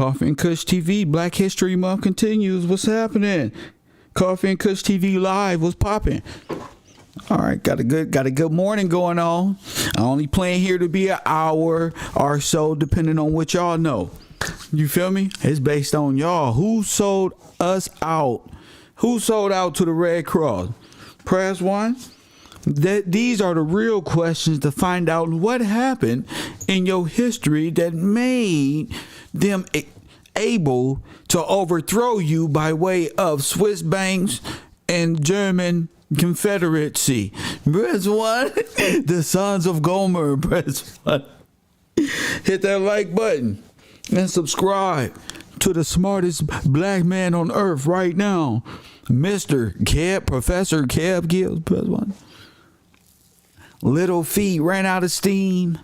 Coffee and Kush TV, Black History Month continues. What's happening? Coffee and Kush TV Live, what's popping? All right, got a good morning going on. I only plan here to be an hour or so, depending on what y'all know. You feel me? It's based on y'all. Who sold us out? Who sold out to the Red Cross? Press 1. These are the real questions to find out what happened in your history that made them able to overthrow you by way of Swiss banks and German Confederacy. Press 1. The Sons of Gomer. Press 1. Hit that like button and subscribe to the smartest black man on earth right now, Mr. Keb, Professor Keb Gills. Press 1. Little Feet ran out of steam.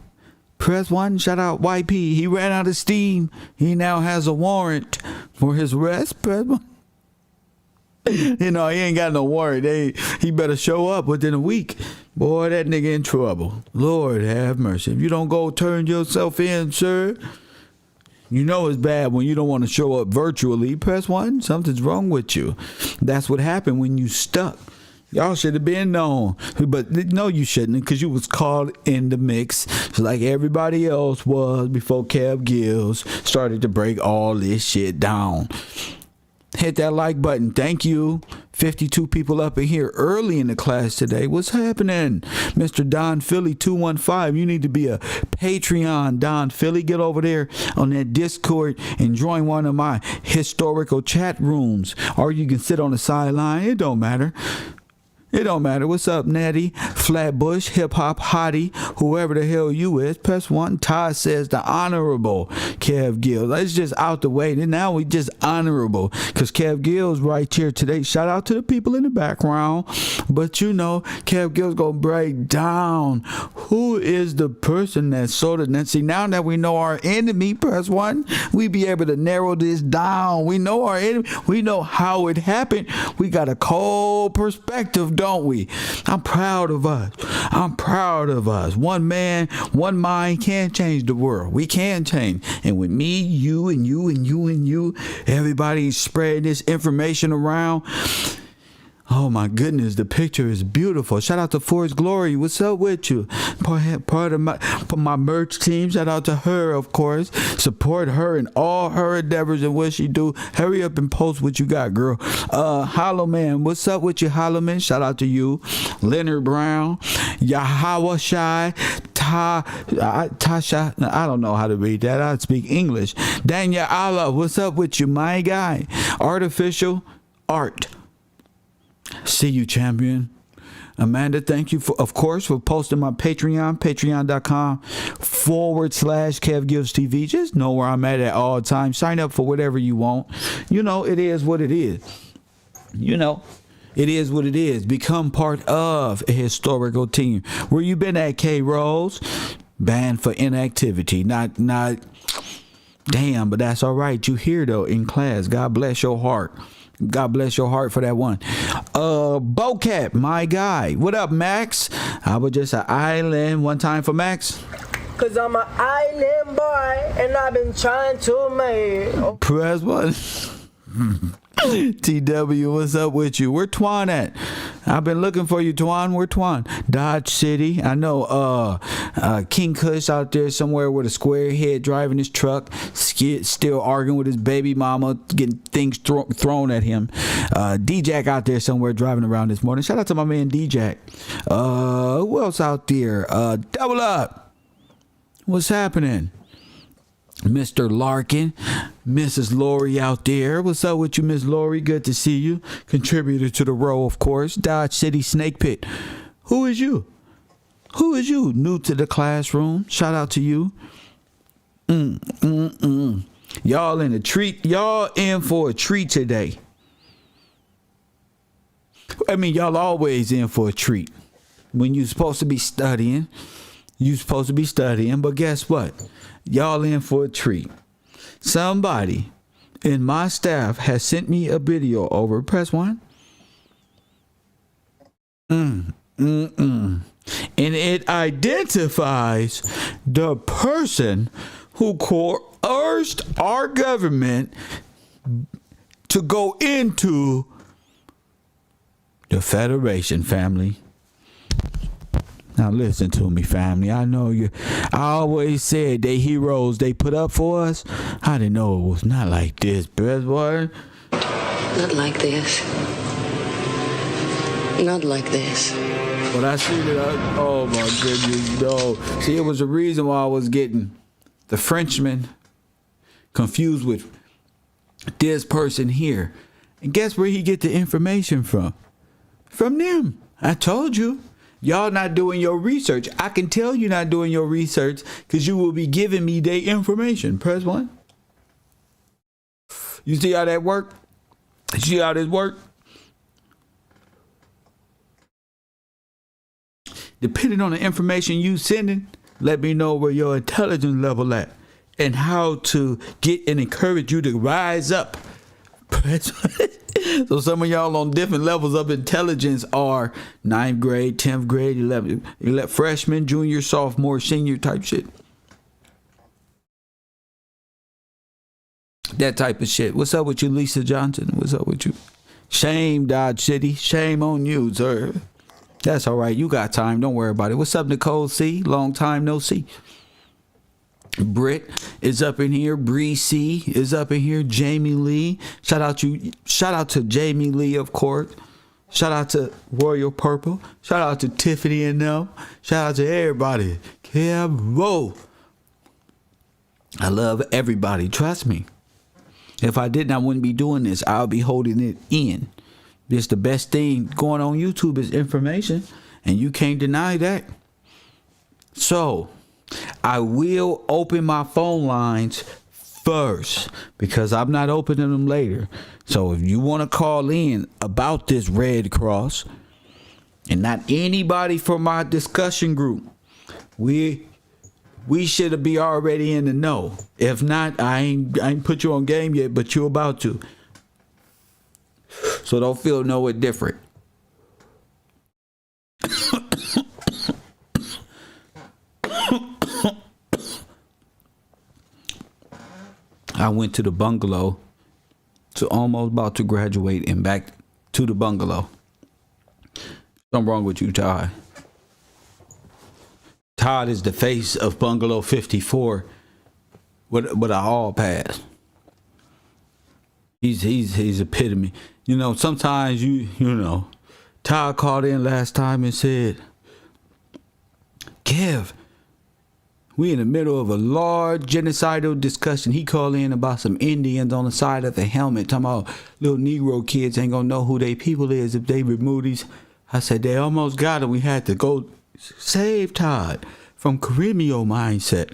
Press 1. Shout out YP. He ran out of steam. He now has a warrant for his arrest. Press 1. You know, he ain't got no warrant. He better show up within a week. Boy, that nigga in trouble. Lord have mercy. If you don't go turn yourself in, sir, you know it's bad when you don't want to show up virtually. Press 1. Something's wrong with you. That's what happened when you stuck. Y'all should have been known, but no, you shouldn't, because you was caught in the mix, so like everybody else was before Keb Gills started to break all this shit down. Hit that like button. Thank you. 52 people up in here early in the class today. What's happening? Mr. Don Philly 215. You need to be a Patreon, Don Philly. Get over there on that Discord and join one of my historical chat rooms. Or you can sit on the sideline. It don't matter. It don't matter. What's up, Natty, Flatbush, Hip Hop Hottie, whoever the hell you is? Press 1. Todd says the Honorable Keb Gills. It's just out the way. And now we just honorable because Keb Gills right here today. Shout out to the people in the background. But you know, Keb Gills gonna break down who is the person that sold it. And see, now that we know our enemy, press 1, we be able to narrow this down. We know our enemy. We know how it happened. We got a cold perspective, don't we? I'm proud of us. I'm proud of us. One man, one mind can't change the world. We can change. And with me, you, and you, and you, and you, everybody's spreading this information around. Oh my goodness, the picture is beautiful. Shout out to Forest Glory. What's up with you? Part of my merch team. Shout out to her, of course. Support her in all her endeavors and what she do. Hurry up and post what you got, girl. Hollow Man. What's up with you, Hollow Man? Shout out to you. Leonard Brown. Yahawashai. Tasha. I don't know how to read that. I speak English. Daniel Allah. What's up with you, my guy? Artificial Art. See you, champion. Amanda, thank you of course for posting my Patreon, patreon.com/Kev Gives TV. Just know where I'm at all times. Sign up for whatever you want. You know, it is what it is. You know, it is what it is. Become part of a historical team. Where you been at, K Rose? Banned for inactivity. Not damn, but that's all right. You here though in class. God bless your heart. God bless your heart for that one. Bocap, my guy. What up, Max? I was just an island. One time for Max. Cause I'm an island boy and I've been trying to make. Press 1. TW, what's up with you? Where Twan at? I've been looking for you, Twan. Where Twan? Dodge City. I know King Kush out there somewhere with a square head driving his truck, still arguing with his baby mama, getting things thrown at him. D-Jack out there somewhere driving around this morning. Shout out to my man D-Jack. Who else out there? Double Up. What's happening? Mr. Larkin, Mrs. Lori out there. What's up with you, Miss Lori? Good to see you. Contributor to the row, of course. Dodge City Snake Pit. Who is you? Who is you? New to the classroom. Shout out to you. Y'all in a treat. Y'all in for a treat today. I mean, y'all always in for a treat. When you're supposed to be studying, but guess what? Y'all in for a treat. Somebody in my staff has sent me a video over. Press 1. And it identifies the person who urged our government to go into the Federation, family. Now listen to me, family. I know you. I always said they heroes they put up for us. I didn't know it was not like this, boy. Not like this. Not like this. When I see that, oh my goodness, no. See, it was the reason why I was getting the Frenchman confused with this person here. And guess where he get the information from? From them. I told you. Y'all not doing your research. I can tell you not doing your research because you will be giving me their information. Press 1. You see how that work? You see how this work? Depending on the information you sending, let me know where your intelligence level at and how to get and encourage you to rise up. So some of y'all on different levels of intelligence are 9th grade, 10th grade, 11th, freshman, junior, sophomore, senior type shit. That type of shit. What's up with you, Lisa Johnson? What's up with you? Shame, Dodge City. Shame on you, sir. That's all right. You got time. Don't worry about it. What's up, Nicole C? Long time no see. Britt is up in here. Bree C is up in here. Jamie Lee. Shout out to Jamie Lee, of course. Shout out to Royal Purple. Shout out to Tiffany and them. Shout out to everybody. Kevo. I love everybody. Trust me. If I didn't, I wouldn't be doing this. I'll be holding it in. This the best thing going on YouTube is information, and you can't deny that. So I will open my phone lines first because I'm not opening them later. So if you want to call in about this Red Cross and not anybody from my discussion group, we should be already in the know. If not, I ain't put you on game yet, but you're about to. So don't feel no different. I went to the bungalow, to almost about to graduate and back to the bungalow. Something wrong with you, Todd. Todd is the face of Bungalow 54 with a hall pass. He's epitome. You know, sometimes you know, Todd called in last time and said, Kev, we in the middle of a large genocidal discussion. He called in about some Indians on the side of the helmet, talking about little Negro kids ain't gonna know who they people is if they remove these. I said, they almost got him. We had to go save Todd from Carimio mindset.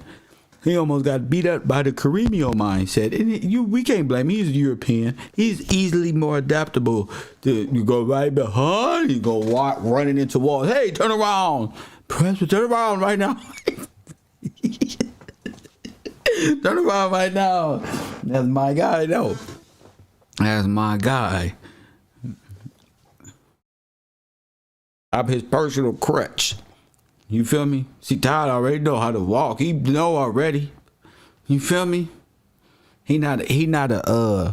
He almost got beat up by the Carimio mindset. And we can't blame him. He's European. He's easily more adaptable. You go right behind, you go running into walls. Hey, turn around. Press, turn around right now. Turn around right now. That's my guy, though. That's my guy. I'm his personal crutch. You feel me? See, Todd already know how to walk. He know already. You feel me? He not a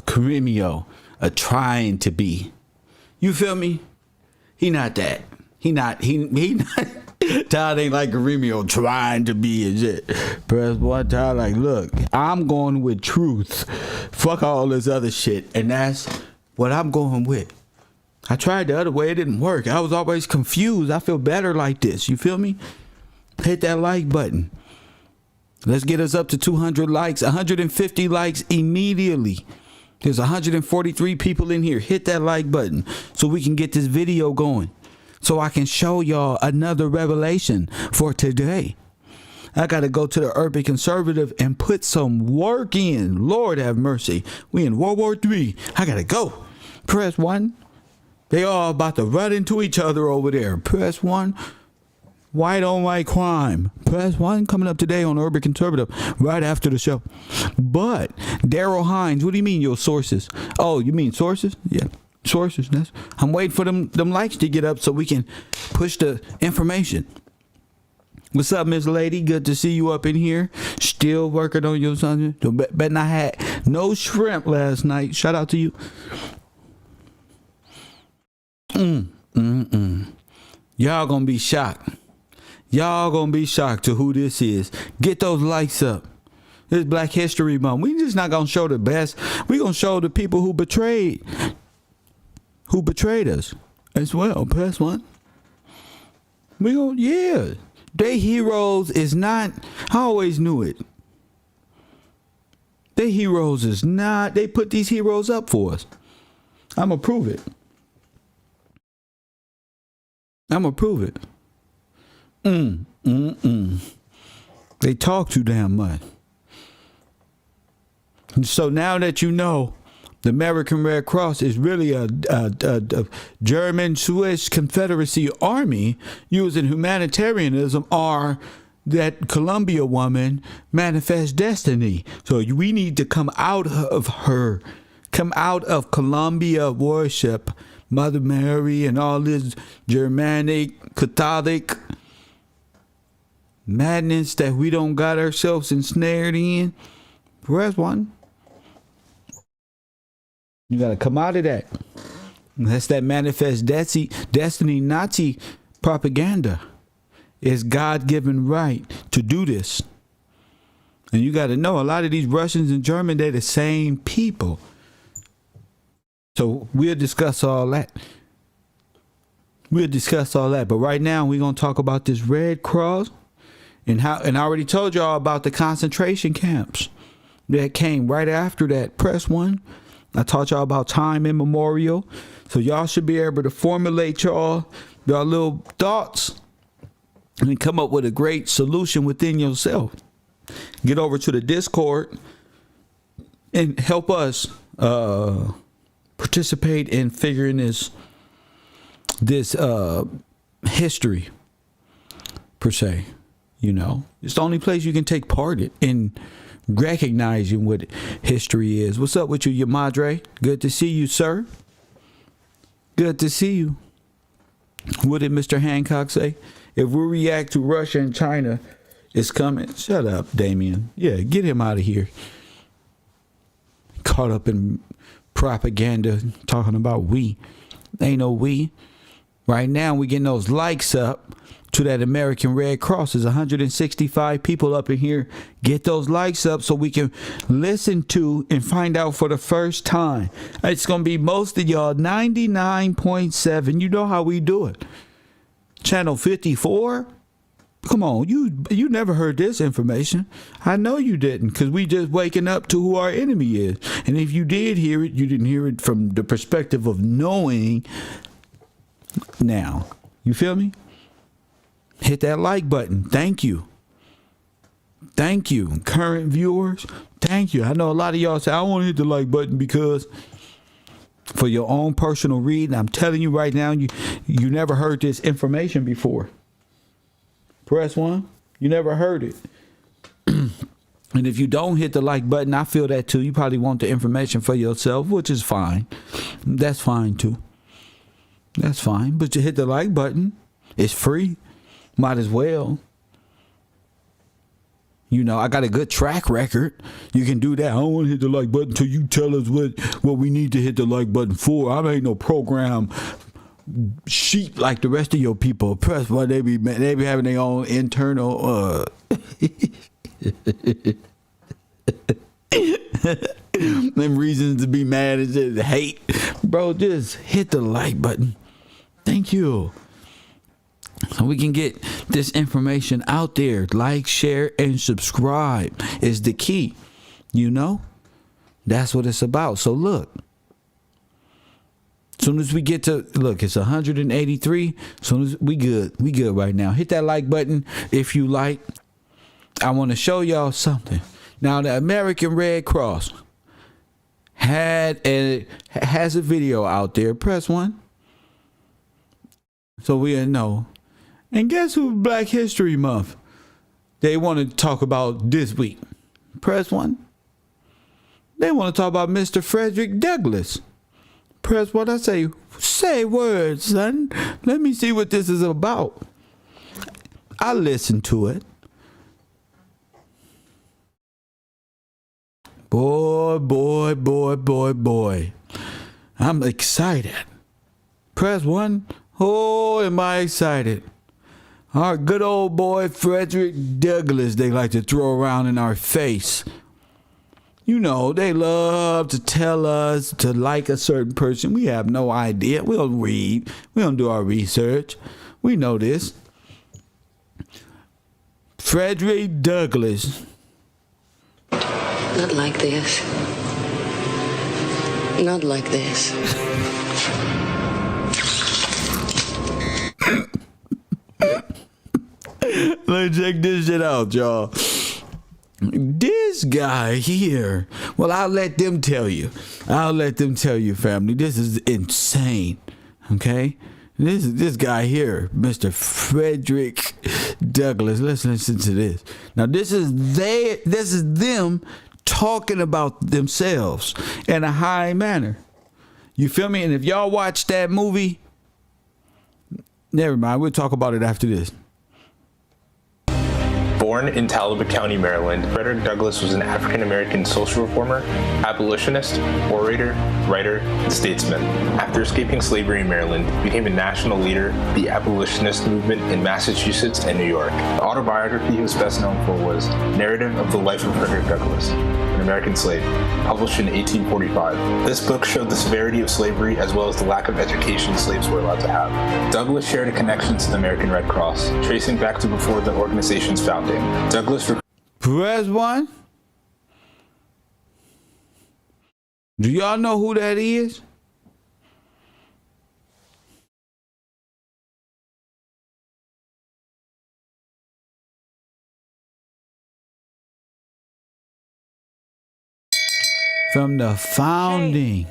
Carimio, a trying to be. You feel me? He not that. He not. Todd ain't like Carimio trying to be and shit. Press one, Todd like, look, I'm going with truth. Fuck all this other shit, and that's what I'm going with. I tried the other way, it didn't work. I was always confused. I feel better like this. You feel me? Hit that like button. Let's get us up to 200 likes, 150 likes immediately. There's 143 people in here. Hit that like button so we can get this video going. So I can show y'all another revelation for today. I got to go to the Urban Conservative and put some work in. Lord have mercy. We in World War III. I got to go. Press 1. They all about to run into each other over there. Press 1. White on white crime. Press 1 coming up today on Urban Conservative right after the show. But Daryl Hines, what do you mean your sources? Oh, you mean sources? Yeah, sources. I'm waiting for them likes to get up so we can push the information. What's up, Miss Lady? Good to see you up in here. Still working on your son. Bet I had no shrimp last night. Shout out to you. Y'all gonna be shocked. Y'all gonna be shocked to who this is. Get those likes up. It's Black History Month. We just not gonna show the best. We gonna show the people who betrayed us as well. Press one. We gonna, yeah. They heroes is not, I always knew it. They heroes is not, they put these heroes up for us. I'ma prove it. They talk too damn much. So now that you know, the American Red Cross is really a German Swiss Confederacy army using humanitarianism, or that Columbia woman manifest destiny. So we need to come out of Columbia worship, Mother Mary, and all this Germanic, Catholic madness that we don't got ourselves ensnared in. Press one. You got to come out of that. That's that manifest destiny Nazi propaganda. It's God-given right to do this. And you got to know, a lot of these Russians and Germans, they're the same people. So we'll discuss all that. But right now, we're going to talk about this Red Cross and I already told y'all about the concentration camps that came right after that. Press one. I taught y'all about time immemorial. So y'all should be able to formulate y'all little thoughts and come up with a great solution within yourself. Get over to the Discord and help us participate in figuring this history, per se. You know, it's the only place you can take part in recognizing what history is. What's up with you, your madre? Good to see you, sir. Good to see you. What did Mr. Hancock say? If we react to Russia and China, it's coming. Shut up, Damien. Yeah, get him out of here. Caught up in propaganda, talking about we. Ain't no we. Right now, we getting those likes up to that American Red Cross. There's 165 people up in here. Get those likes up so we can listen to and find out for the first time. It's going to be most of y'all, 99.7. You know how we do it. Channel 54. Come on, you never heard this information. I know you didn't, because we just waking up to who our enemy is. And if you did hear it, you didn't hear it from the perspective of knowing now. You feel me? Hit that like button. Thank you. Thank you. Current viewers, thank you. I know a lot of y'all say, I don't want to hit the like button because for your own personal reading, I'm telling you right now, you never heard this information before. Press one. You never heard it. And if you don't hit the like button, I feel that too. You probably want the information for yourself, which is fine. That's fine too. That's fine. But you hit the like button. It's free. Might as well. You know, I got a good track record. You can do that. I don't want to hit the like button until you tell us what we need to hit the like button for. I ain't no program sheep like the rest of your people. Press why they be having their own internal them reasons to be mad and just hate. Bro, just hit the like button. Thank you. So we can get this information out there. Like, share, and subscribe is the key. You know? That's what it's about. So look. As soon as we get to, look, it's 183. As soon as we good right now. Hit that like button if you like. I want to show y'all something. Now, the American Red Cross has a video out there. Press one. So we know. And guess who Black History Month they want to talk about this week? Press one. They want to talk about Mr. Frederick Douglass. Press what I say words, son. Let me see what this is about. I listened to it. Boy, boy, boy, boy, boy. I'm excited. Press 1. Oh, am I excited. Our good old boy Frederick Douglass, they like to throw around in our face. You know, they love to tell us to like a certain person. We have no idea. We don't read. We don't do our research. We know this. Frederick Douglass. Not like this. Not like this. Let's check this shit out, y'all. This guy here, well, I'll let them tell you. I'll let them tell you, family. This is insane, okay? This guy here, Mr. Frederick Douglass. Let's listen to this. Now, this is them talking about themselves in a high manner. You feel me? And if y'all watch that movie, never mind. We'll talk about it after this. Born in Talbot County, Maryland, Frederick Douglass was an African-American social reformer, abolitionist, orator, writer, and statesman. After escaping slavery in Maryland, he became a national leader of the abolitionist movement in Massachusetts and New York. The autobiography he was best known for was Narrative of the Life of Frederick Douglass, an American Slave, published in 1845. This book showed the severity of slavery as well as the lack of education slaves were allowed to have. Douglass shared a connection to the American Red Cross, tracing back to before the organization's founding. Douglass. Press 1. Do y'all know who that is? From the founding.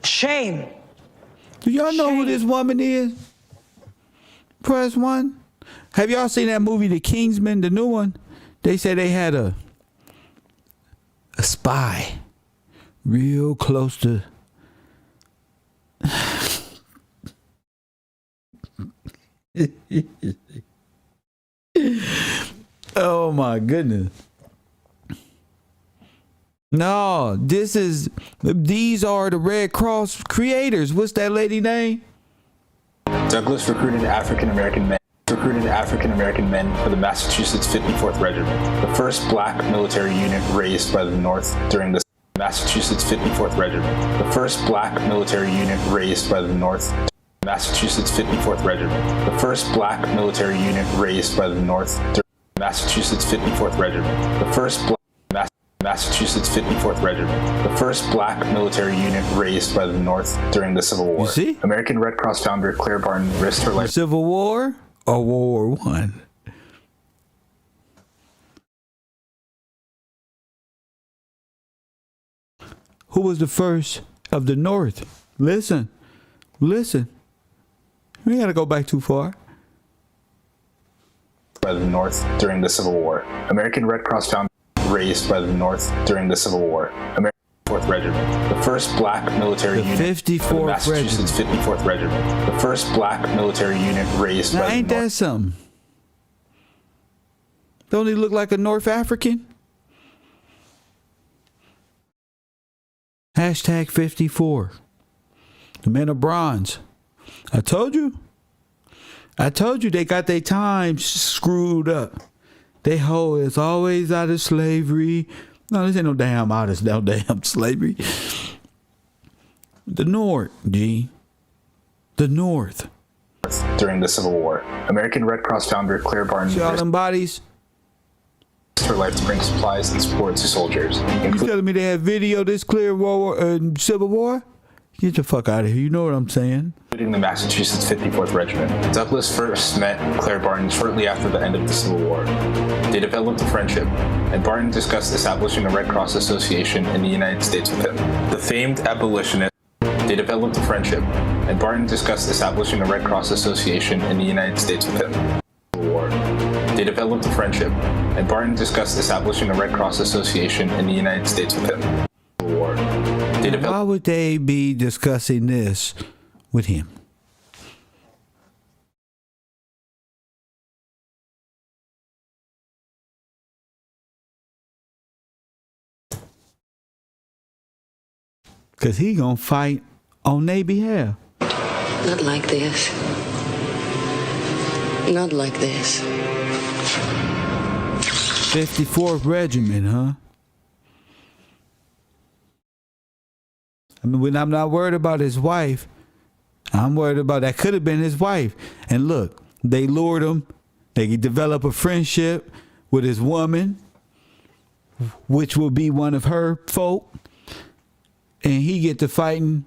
Shame. Do y'all know who this woman is? Press 1. Have y'all seen that movie, The Kingsman, the new one? They said they had a spy real close to... Oh my goodness. No, these are the Red Cross creators. What's that lady name? Douglass recruited African-American men for the Massachusetts 54th Regiment, the first black military unit raised by the North during the Massachusetts 54th Regiment, the first black military unit raised by the North, Massachusetts 54th Regiment, the first black military unit raised by the North during Massachusetts 54th Regiment, the first Massachusetts 54th Regiment, the first black military unit raised by the North during the Civil War. You see? American Red Cross founder Claire Barton risked her life. Civil War or World War I? Who was the first of the North? Listen. We ain't gotta go back too far. By the North during the Civil War. American Red Cross founder raised by the North during the Civil War. American 54th Regiment, the first black military unit. 54th Massachusetts 54th Regiment, the first black military unit raised by the North. Ain't that something? Don't he look like a North African? Hashtag 54. The men of bronze. I told you they got their time screwed up. They whole is always out of slavery. No, this ain't no damn slavery. The North, G. The North. During the Civil War, American Red Cross founder Claire Barton See all them bodies? her life to bring supplies and support to soldiers. You telling me they had video this clear Civil War? Get the fuck out of here. You know what I'm saying. Including the Massachusetts 54th Regiment. Douglass first met Claire Barton shortly after the end of the Civil War. They developed a friendship, and Barton discussed establishing a Red Cross Association in the United States with him. The famed abolitionist. They developed a friendship, and Barton discussed establishing a Red Cross Association in the United States with him. War. They developed a friendship, and Barton discussed establishing a Red Cross Association in the United States with him. War. Why would they be discussing this with him? Because he going to fight on their behalf. Not like this. Not like this. 54th Regiment, huh? I mean, when I'm not worried about his wife, I'm worried about that could have been his wife. And look, they lured him. They could develop a friendship with his woman, which will be one of her folk. And he get to fighting.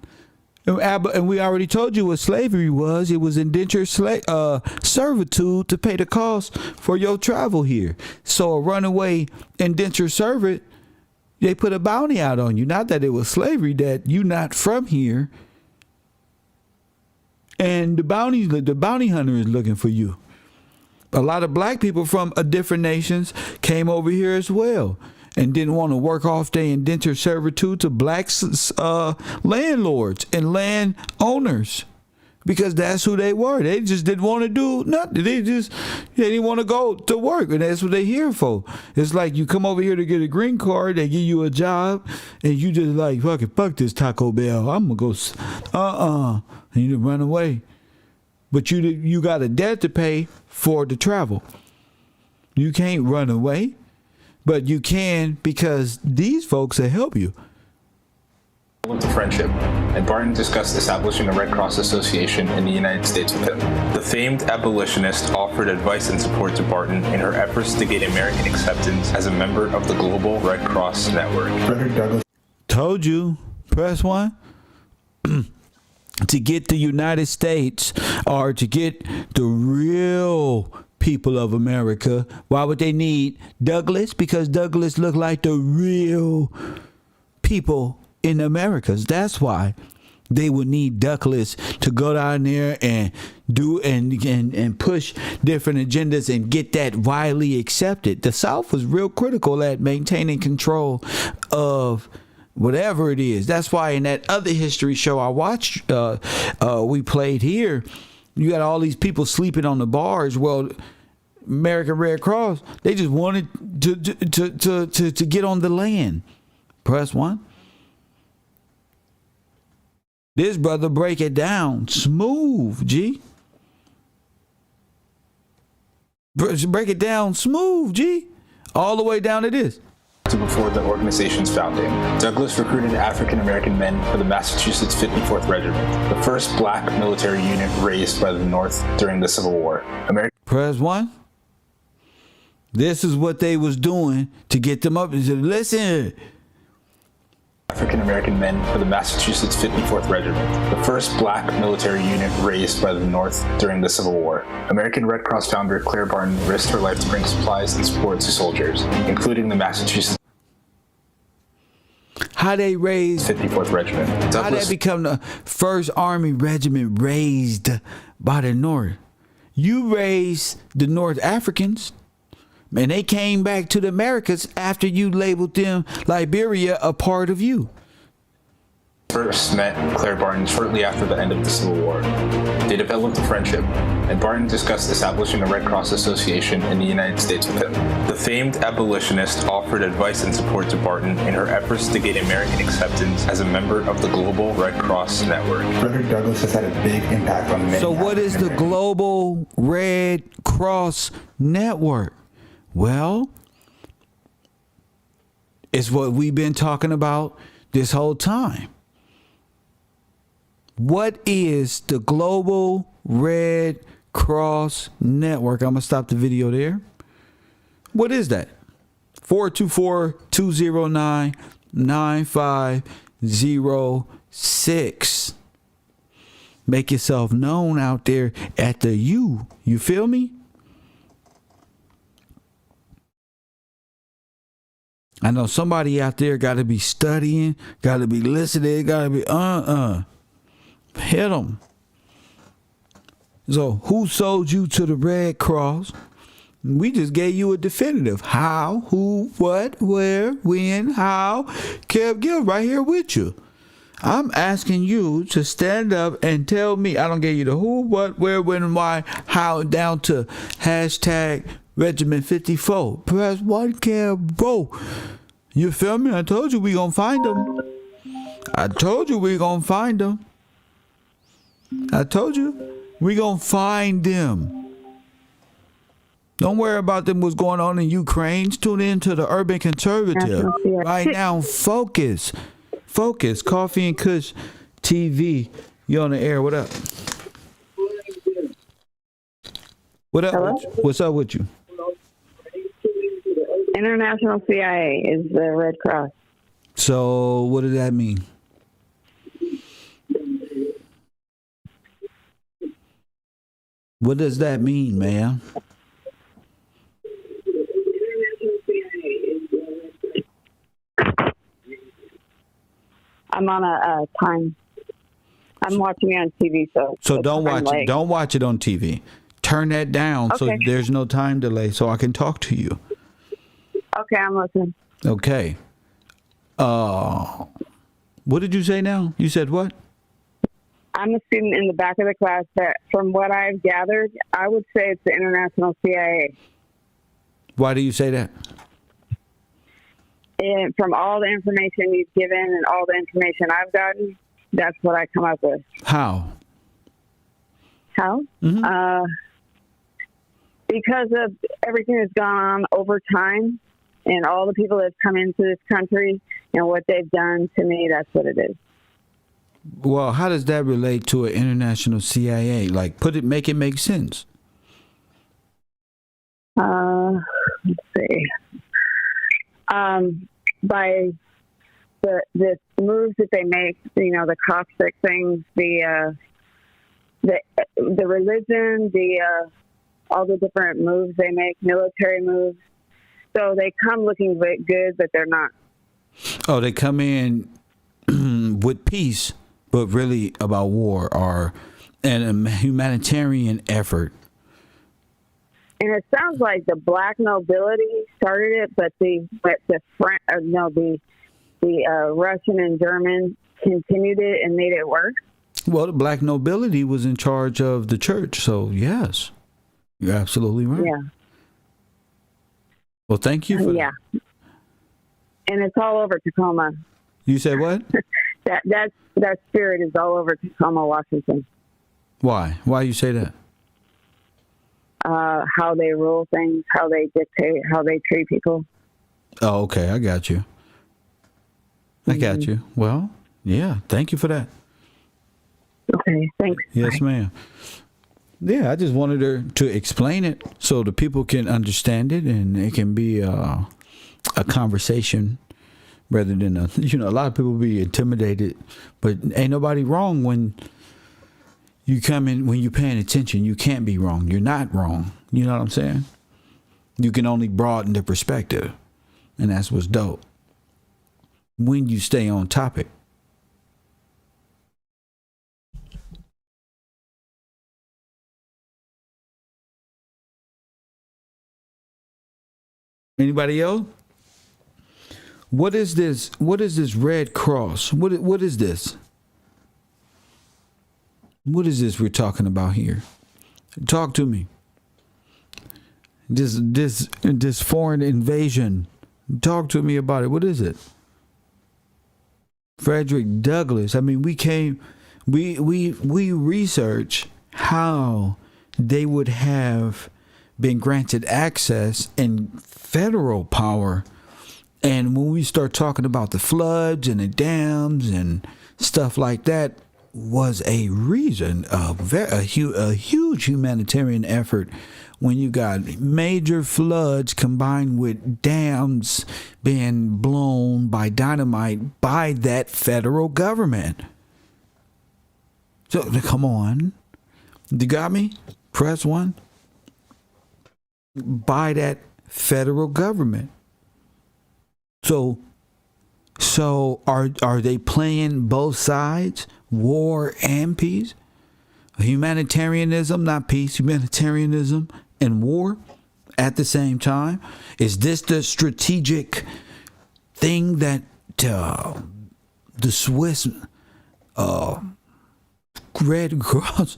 And we already told you what slavery was. It was indentured servitude to pay the cost for your travel here. So a runaway indentured servant, they put a bounty out on you. Not that it was slavery, that you not from here. And the bounty hunter is looking for you. A lot of black people from different nations came over here as well and didn't want to work off their indentured servitude to black landlords and landowners because that's who they were. They just didn't want to do nothing. They didn't want to go to work, and that's what they're here for. It's like you come over here to get a green card, they give you a job, and you just like, fuck this Taco Bell. I'm going to go, and you run away. But you got a debt to pay for the travel. You can't run away. But you can because these folks will help you. The friendship, and Barton discussed establishing a Red Cross Association in the United States with him. The famed abolitionist offered advice and support to Barton in her efforts to gain American acceptance as a member of the global Red Cross network. Frederick Douglass told you, press 1. To get the United States or to get the real people of America, why would they need Douglas? Because Douglas looked like the real people in Americas. That's why they would need Douglas to go down there and do and push different agendas and get that widely accepted. The South was real critical at maintaining control of whatever it is. That's why in that other history show I watched, we played here, you got all these people sleeping on the bars. Well, American Red Cross, they just wanted to get on the land. Press 1. This brother break it down smooth, G. Break it down smooth, G. All the way down to this. Before the organization's founding, Douglas recruited African-American men for the Massachusetts 54th Regiment, the first black military unit raised by the North during the Civil War. Press 1. This is what they was doing to get them up. He said, listen. African-American men for the Massachusetts 54th Regiment, the first black military unit raised by the North during the Civil War. American Red Cross founder Claire Barton risked her life to bring supplies and support to soldiers, including the Massachusetts how they raised 54th Regiment. How they become the first Army regiment raised by the North. You raised the North Africans, and they came back to the Americas after you labeled them, Liberia, a part of you. First met Claire Barton shortly after the end of the Civil War. They developed a friendship, and Barton discussed establishing a Red Cross Association in the United States with him. The famed abolitionist offered advice and support to Barton in her efforts to gain American acceptance as a member of the global Red Cross network. Frederick Douglass has had a big impact on many. So what is the global Red Cross network? Well, it's what we've been talking about this whole time. What is the Global Red Cross Network? I'm going to stop the video there. What is that? 424-209-9506. Make yourself known out there at the U. You feel me? I know somebody out there got to be studying, got to be listening, got to be hit them. So who sold you to the Red Cross? We just gave you a definitive. How, who, what, where, when, how. Kev Gill right here with you. I'm asking you to stand up and tell me. I don't give you the who, what, where, when, why, how, down to hashtag Regiment 54. Press 1, Kev, bro. You feel me? I told you we gonna find them. I told you we gonna find them. I told you we gonna find them. Don't worry about them. What's going on in Ukraine? Tune in to the Urban Conservative right now. Focus. Coffee and Kush TV. You on the air? What up? What up? Hello? What's up with you? International CIA is the Red Cross. So what does that mean? What does that mean, man? I'm on a time. I'm watching it on TV, so Don't watch it on TV. Turn that down so there's no time delay, so I can talk to you. Okay, I'm listening. Okay. What did you say now? You said what? I'm a student in the back of the class that, from what I've gathered, I would say it's the International CIA. Why do you say that? And from all the information you've given and all the information I've gotten, that's what I come up with. How? How? Mm-hmm. Because of everything that's gone on over time and all the people that have come into this country and what they've done to me, that's what it is. Well, how does that relate to an international CIA? Like, make it make sense. Let's see. By the moves that they make, the caustic things, the religion, all the different moves they make, military moves. So they come looking good, but they're not. Oh, they come in with peace, but really about war and a humanitarian effort. And it sounds like the black nobility started it, but the Russian and German continued it and made it work. Well, the black nobility was in charge of the church, so yes, you're absolutely right. Yeah. Well, thank you for that. And it's all over Tacoma. You said what? that spirit is all over Tacoma, Washington. Why? Why you say that? How they rule things, how they dictate, how they treat people. Oh, okay. I got you. I got you. Well, yeah. Thank you for that. Okay. Thanks. Yes, ma'am. Yeah, I just wanted her to explain it so the people can understand it and it can be a conversation rather than a lot of people be intimidated, but ain't nobody wrong when you come in, when you're paying attention. You can't be wrong. You're not wrong. You know what I'm saying? You can only broaden the perspective, and that's what's dope. When you stay on topic. Anybody else? What is this? What is this Red Cross? What is this? What is this we're talking about here? Talk to me. This foreign invasion. Talk to me about it. What is it? Frederick Douglass. I mean, we research how they would have been granted access and federal power. And when we start talking about the floods and the dams and stuff like that, was a reason of a huge humanitarian effort when you got major floods combined with dams being blown by dynamite by that federal government. So come on. You got me? Press 1. By that federal government. So are they playing both sides? War and peace? Humanitarianism, not peace, humanitarianism and war at the same time? Is this the strategic thing that the Swiss Red Cross,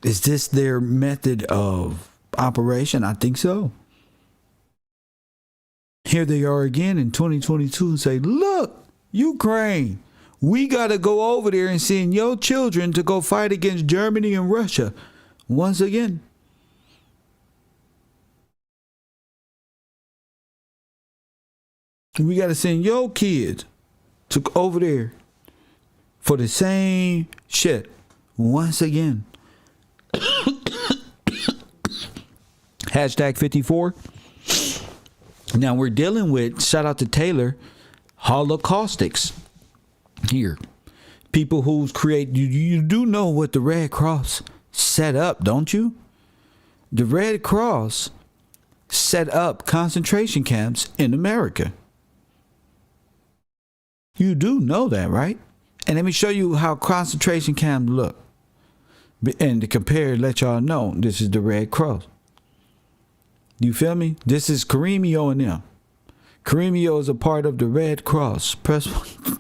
is this their method of operation? I think so. Here they are again in 2022 and say, look, Ukraine. We got to go over there and send your children to go fight against Germany and Russia once again. We got to send your kids to over there for the same shit once again. Hashtag 54. Now we're dealing with, shout out to Taylor, Holocaustics here. People who's create, you do know what the Red Cross set up, don't you? The Red Cross set up concentration camps in America. You do know that, right? And let me show you how concentration camps look. And to compare, let y'all know, this is the Red Cross. You feel me? This is Karemio and them. Karemio is a part of the Red Cross. Press one.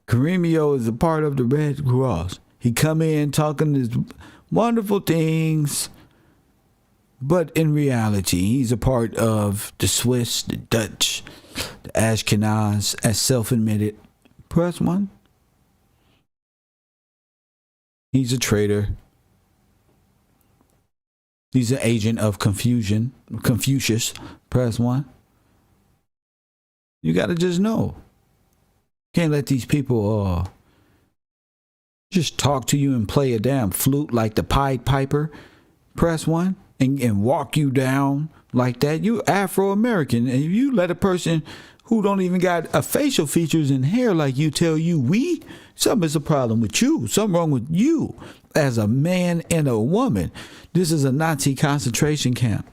Karemio is a part of the Red Cross. He come in talking these wonderful things, but in reality, he's a part of the Swiss, the Dutch, the Ashkenaz, as self-admitted. Press one. He's a traitor. He's an agent of confusion. Confucius. Press one. You got to just know. Can't let these people just talk to you and play a damn flute like the Pied Piper. Press one. And walk you down like that. You Afro-American. And if you let a person who don't even got a facial features and hair like you tell you something's a problem with you. Something wrong with you as a man and a woman. This is a Nazi concentration camp.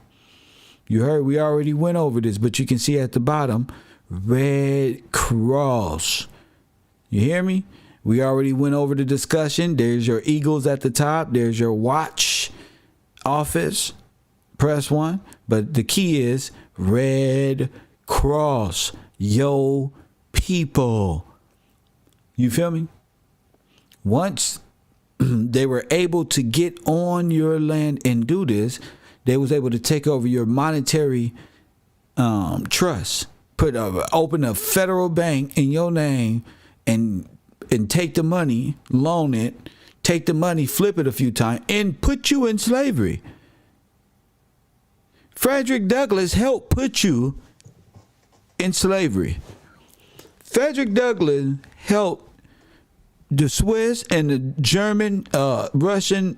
You heard we already went over this, but you can see at the bottom, Red Cross. You hear me? We already went over the discussion. There's your eagles at the top. There's your watch office. Press one. But the key is Red Cross. Yo people. You feel me? Once they were able to get on your land and do this, they was able to take over your monetary trust, open a federal bank in your name and take the money, loan it, take the money, flip it a few times, and put you in slavery. Frederick Douglass helped put you in slavery. Frederick Douglass helped the Swiss and the German, Russian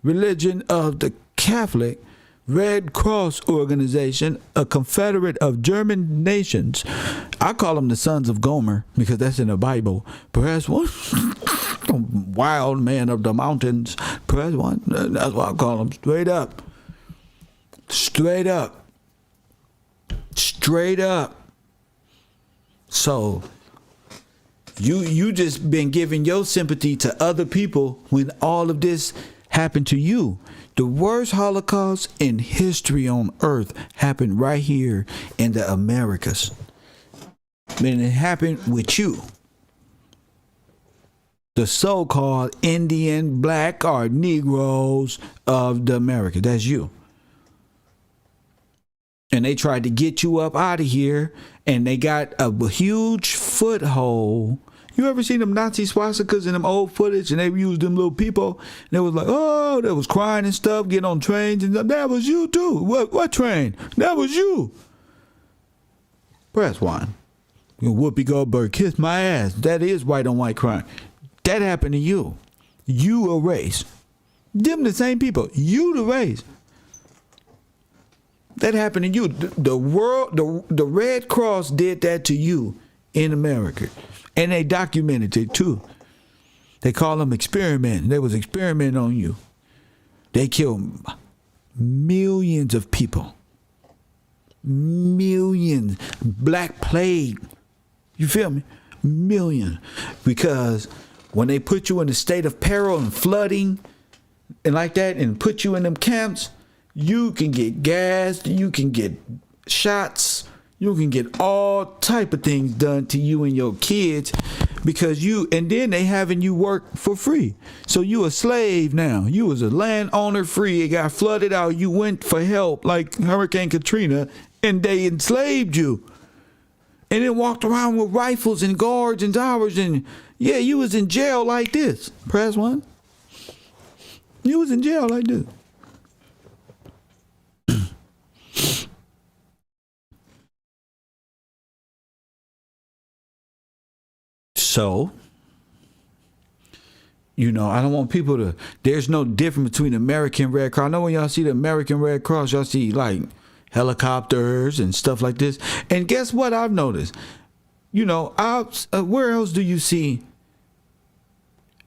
religion of the Catholic Red Cross organization, a confederate of German nations. I call them the sons of Gomer because that's in the Bible. Perhaps one wild man of the mountains. Perhaps one. That's what I call them. Straight up. Straight up. Straight up. So you just been giving your sympathy to other people when all of this happened to you. The worst Holocaust in history on earth happened right here in the Americas. And it happened with you. The so-called Indian, black, or Negroes of the Americas. That's you. And they tried to get you up out of here, and they got a huge foothold. You ever seen them Nazi swastikas in them old footage, and they used them little people, and they was like, oh, they was crying and stuff, getting on trains, and that was you too. What train? That was you. Press one. Whoopi Goldberg kissed my ass. That is white on white crime. That happened to you. You a race. Them the same people. You the race. That happened to you. The world, the Red Cross did that to you in America. And they documented it too. They call them experiments. They was experimenting on you. They killed millions of people. Millions. Black plague. You feel me? Millions. Because when they put you in a state of peril and flooding and like that and put you in them camps, you can get gassed, you can get shots, you can get all type of things done to you and your kids because and then they having you work for free. So you a slave now. You was a landowner free. It got flooded out. You went for help like Hurricane Katrina and they enslaved you. and then walked around with rifles and guards and towers, and yeah, you was in jail like this. Press 1. You was in jail like this. So, you know, I don't want people to, there's no difference between American Red Cross. I know when y'all see the American Red Cross, y'all see like helicopters and stuff like this. And guess what I've noticed? You know, where else do you see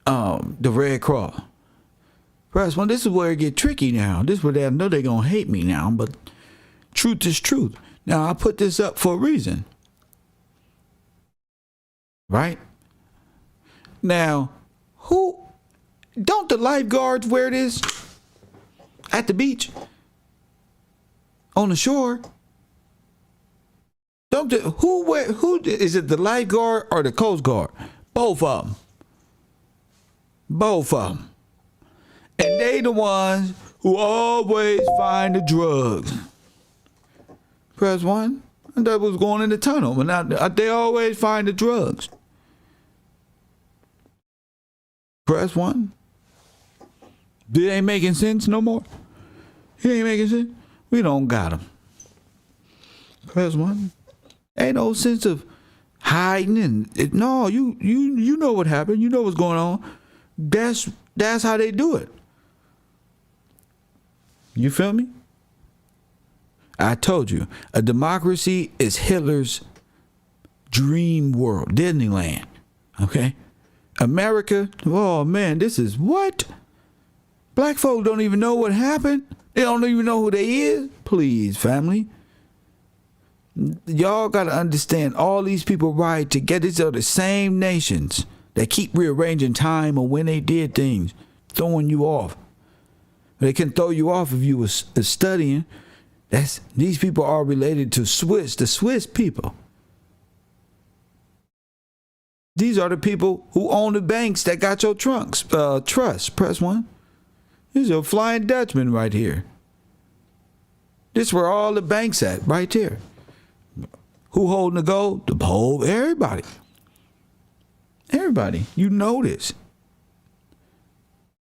the Red Cross? Press 1, this is where it get tricky now. This is where they know they're going to hate me now, but truth is truth. Now, I put this up for a reason. Right? Now, don't the lifeguards wear this at the beach? On the shore? Who is it, the lifeguard or the Coast Guard? Both of them. Both of them. And they the ones who always find the drugs. Press 1. And that was going in the tunnel, but now they always find the drugs. Press 1. It ain't making sense no more. It ain't making sense. We don't got them. Press 1. Ain't no sense of hiding and no. You know what happened. You know what's going on. That's how they do it. You feel me? I told you, a democracy is Hitler's dream world, Disneyland. Okay? America, oh man, this is what? Black folk don't even know what happened. They don't even know who they is. Please, family. Y'all got to understand, all these people ride together. These are the same nations that keep rearranging time or when they did things, throwing you off. They can throw you off if you was studying. These people are related to the Swiss people. These are the people who own the banks that got your trust. Press 1. These are Flying Dutchman right here. This where all the banks at, right there. Who holding the gold? The whole, everybody. Everybody. You know this.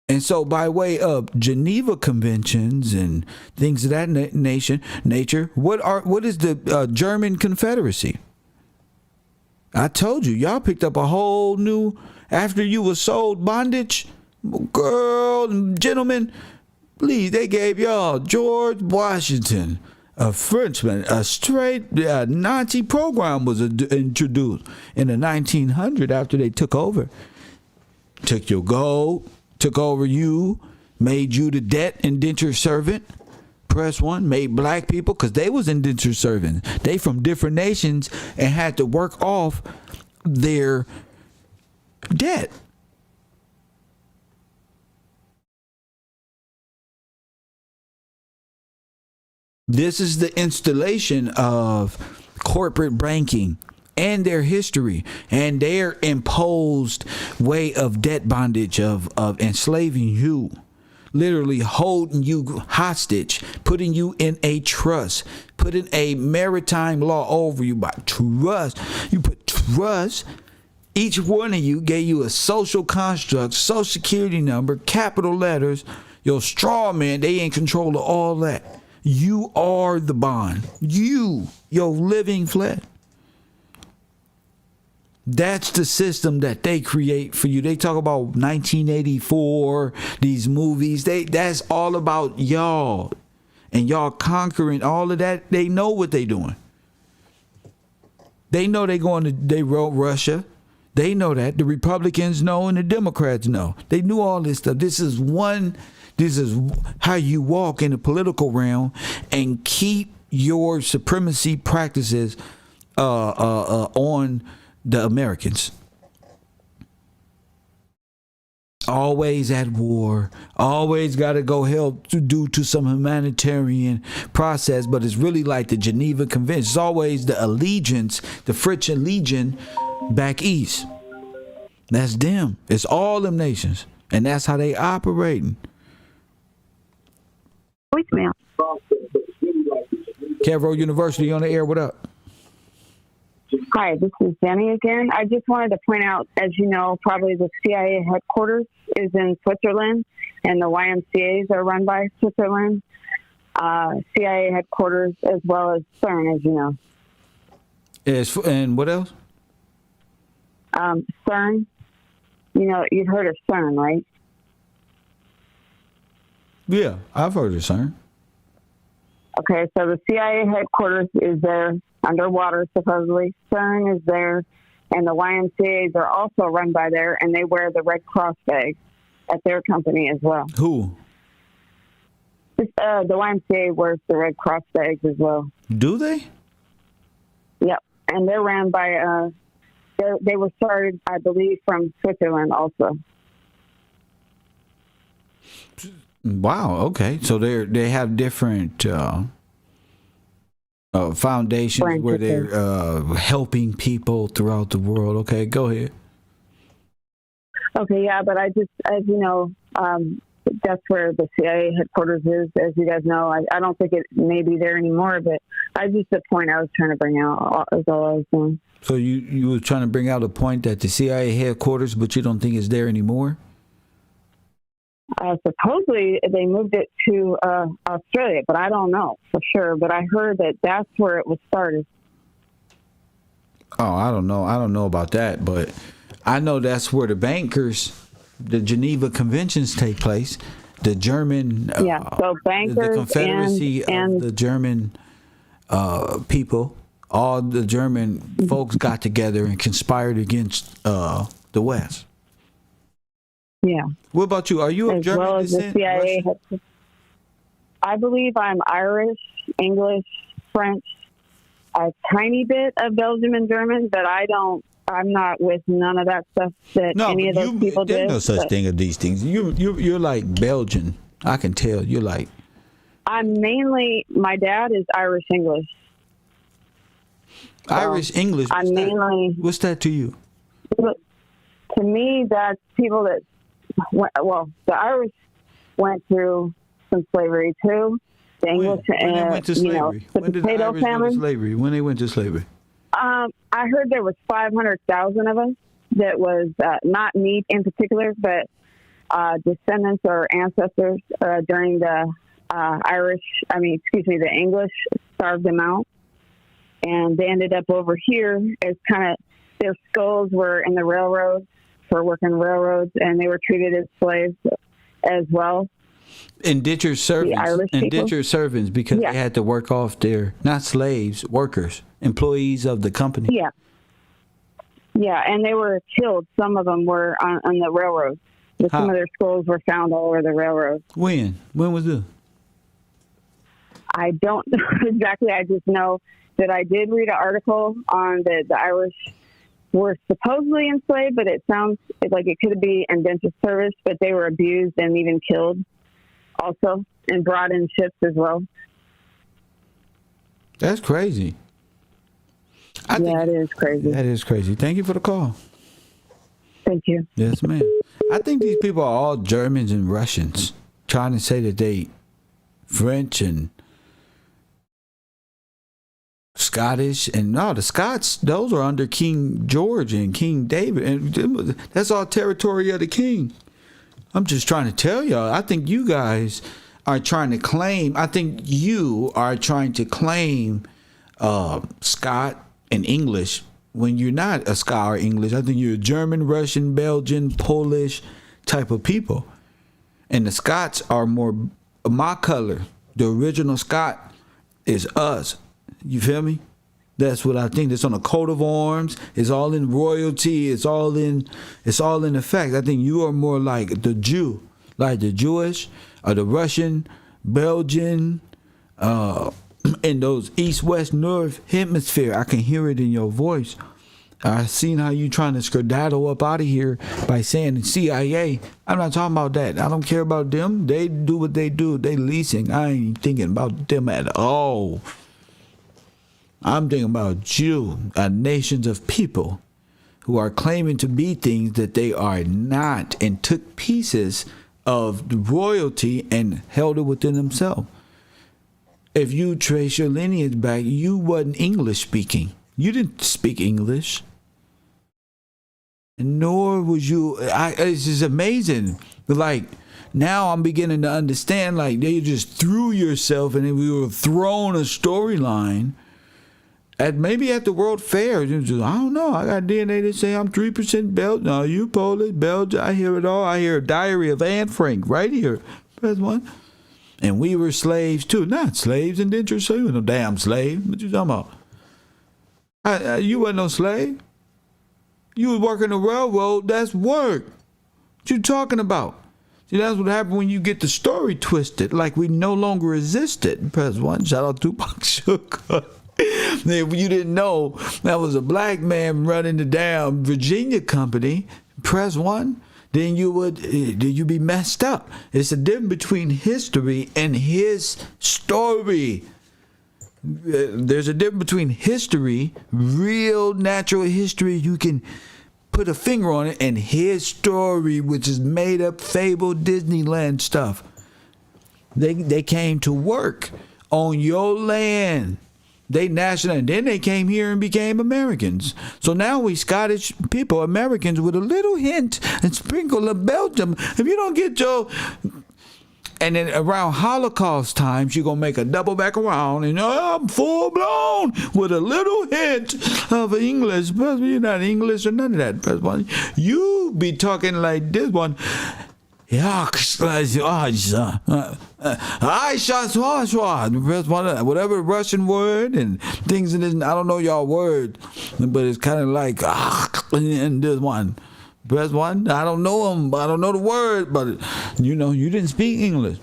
And so by way of Geneva Conventions and things of that nature, what is the German Confederacy? I told you, y'all picked up a whole new, after you was sold bondage, girl and gentlemen, please, they gave y'all George Washington, a Frenchman, a straight Nazi program was introduced in the 1900s after they took over. Took your gold, took over you, made you the debt indenture servant. Press 1, made black people, because they was indentured servants. They from different nations and had to work off their debt. This is the installation of corporate banking and their history and their imposed way of debt bondage of enslaving you. Literally holding you hostage, putting you in a trust, putting a maritime law over you by trust. You put trust. Each one of you gave you a social construct, social security number, capital letters. Your straw man, they in control of all that. You are the bond. You, your living flesh. That's the system that they create for you. They talk about 1984, these movies. That's all about y'all. And y'all conquering all of that. They know what they doing. They know they wrote Russia. They know that. The Republicans know and the Democrats know. They knew all this stuff. This is how you walk in the political realm and keep your supremacy practices on the Americans. Always at war, always got to go help due to some humanitarian process, but it's really like the Geneva Convention. It's always the allegiance, the French Legion back east. That's them. It's all them nations, and that's how they operating. Voicemail. Cavro University on the air. What up? Hi, this is Jenny again. I just wanted to point out, as you know, probably the CIA headquarters is in Switzerland, and the YMCAs are run by Switzerland. CIA headquarters, as well as CERN, as you know. And what else? CERN. You know, you've heard of CERN, right? Yeah, I've heard of CERN. Okay, so the CIA headquarters is there underwater, supposedly. CERN is there, and the YMCAs are also run by there, and they wear the Red Cross badge at their company as well. Who? The YMCA wears the Red Cross badge as well. Do they? Yep, and they're ran by, they were started, I believe, from Switzerland also. Wow. Okay. So they have different foundations where they're helping people throughout the world. Okay. Go ahead. Okay. Yeah, but I just, as you know, that's where the CIA headquarters is. As you guys know, I don't think it may be there anymore. But I just the point I was trying to bring out is all I was doing. So you were trying to bring out a point that the CIA headquarters, but you don't think it's there anymore? Supposedly they moved it to Australia, but I don't know for sure. But I heard that that's where it was started. Oh, I don't know. I don't know about that, but I know that's where the bankers, the Geneva Conventions take place. The German, so bankers, the Confederacy and of the German people, all the German folks got together and conspired against the West. Yeah. What about you? Are you of as German well descent? As the CIA I believe I'm Irish, English, French, a tiny bit of Belgium and German, but I'm not with none of that stuff that any of those people did. There's no such thing as these things. You're like Belgian. I can tell. You're like. I'm mainly. My dad is Irish English. Irish English. What's that to you? To me, that's people that. Well, the Irish went through some slavery too. The English, when they went to slavery. The when did potato the Irish famine. go to slavery? When they went to slavery? I heard there was 500,000 of us. That was not me in particular, but descendants or ancestors during the the English starved them out, and they ended up over here as kind of their skulls were in the railroads for working railroads, and they were treated as slaves as well. Indentured servants, because they had to work off their, not slaves, workers, employees of the company. Yeah. Yeah, and they were killed. Some of them were on the railroad. Some of their skulls were found all over the railroad. When? When was this? I don't know exactly. I just know that I did read an article on the Irish were supposedly enslaved, but it sounds like it could be indentured service, but they were abused and even killed also and brought in ships as well. That's crazy. It is crazy. That is crazy. Thank you for the call. Thank you. Yes, ma'am. I think these people are all Germans and Russians trying to say that they French and Scottish, and no, the Scots, those are under King George and King David, and that's all territory of the king. I'm just trying to tell y'all, I think you guys are trying to claim, Scot and English when you're not a Scot or English. I think you're a German, Russian, Belgian, Polish type of people. And the Scots are more my color. The original Scot is us. You feel me? That's what I think. It's on a coat of arms. It's all in royalty. It's all in effect. I think you are more like the Jew, like the Jewish or the Russian, Belgian, in those east, west, north hemisphere. I can hear it in your voice. I seen how you trying to skedaddle up out of here by saying the CIA. I'm not talking about that. I don't care about them. They do what they do. They leasing. I ain't thinking about them at all. I'm thinking about you, nations of people who are claiming to be things that they are not, and took pieces of the royalty and held it within themselves. If you trace your lineage back, you wasn't English speaking. You didn't speak English. And nor was you. It's just amazing. But like, now I'm beginning to understand, like, they just threw yourself and then we were thrown a storyline maybe at the World Fair. I don't know. I got DNA that say I'm 3% Belgian. No, you Polish, Belgian. I hear it all. I hear Diary of Anne Frank right here. Press one. And we were slaves too. Not slaves, indentured slaves. You were no damn slave. What you talking about? You wasn't no slave. You was working the railroad. That's work. What you talking about? See, that's what happened when you get the story twisted, like we no longer existed. Press one. Shout out to Tupac Shakur. If you didn't know that was a black man running the damn Virginia company, press one, then you'd be messed up. It's a difference between history and his story. There's a difference between history, real natural history, you can put a finger on it, and his story, which is made up, fable, Disneyland stuff. They came to work on your land. They national, and then they came here and became Americans. So now we Scottish people, Americans, with a little hint and sprinkle of Belgium. If you don't get your... And then around Holocaust times, you're going to make a double back around and I'm full blown with a little hint of English. But you're not English or none of that. You be talking like this one. Whatever Russian word and things in this, I don't know y'all word, but it's kind of like in this one. Press one. I don't know them. I don't know the word, but you didn't speak English.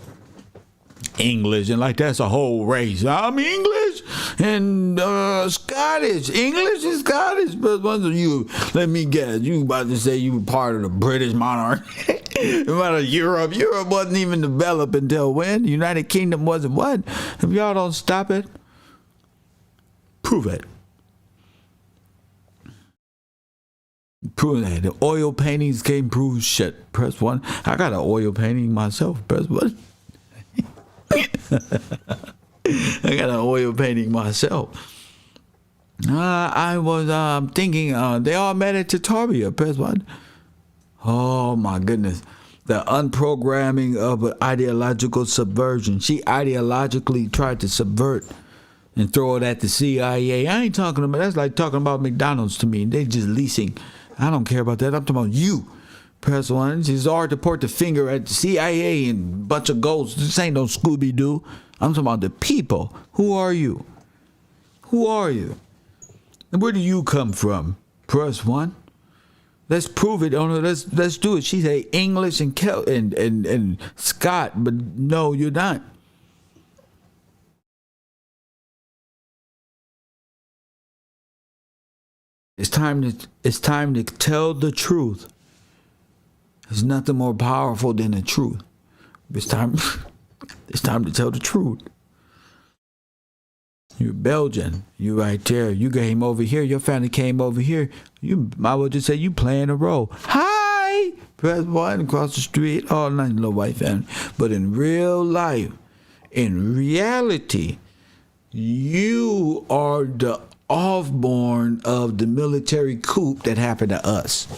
English, and like that's a whole race. I'm English and Scottish. English and Scottish. But once you, let me guess, you about to say you were part of the British monarchy. About Europe. Europe wasn't even developed until when? The United Kingdom wasn't what? If y'all don't stop it, prove it. Prove that. The oil paintings can't prove shit. Press one. I got an oil painting myself. Press one. I got an oil painting myself. I was thinking they all met at Tartaria. Press one. Oh my goodness. The unprogramming of ideological subversion. She ideologically tried to subvert and throw it at the CIA. I ain't talking about, that's like talking about McDonald's to me. They just leasing. I don't care about that. I'm talking about you. Press one. It's hard to point the finger at the CIA and a bunch of ghosts. This ain't no Scooby-Doo. I'm talking about the people. Who are you? Who are you? And where do you come from? Press one. Let's prove it. Let's do it. She say English and and Scott, but no, you're not. It's time to tell the truth. There's nothing more powerful than the truth. It's time to tell the truth. You're Belgian. You right there. You came over here. Your family came over here. You might well just say you playing a role. Hi! Press one across the street. Oh, not a little white family. But in real life, in reality, you are the offborn of the military coup that happened to us.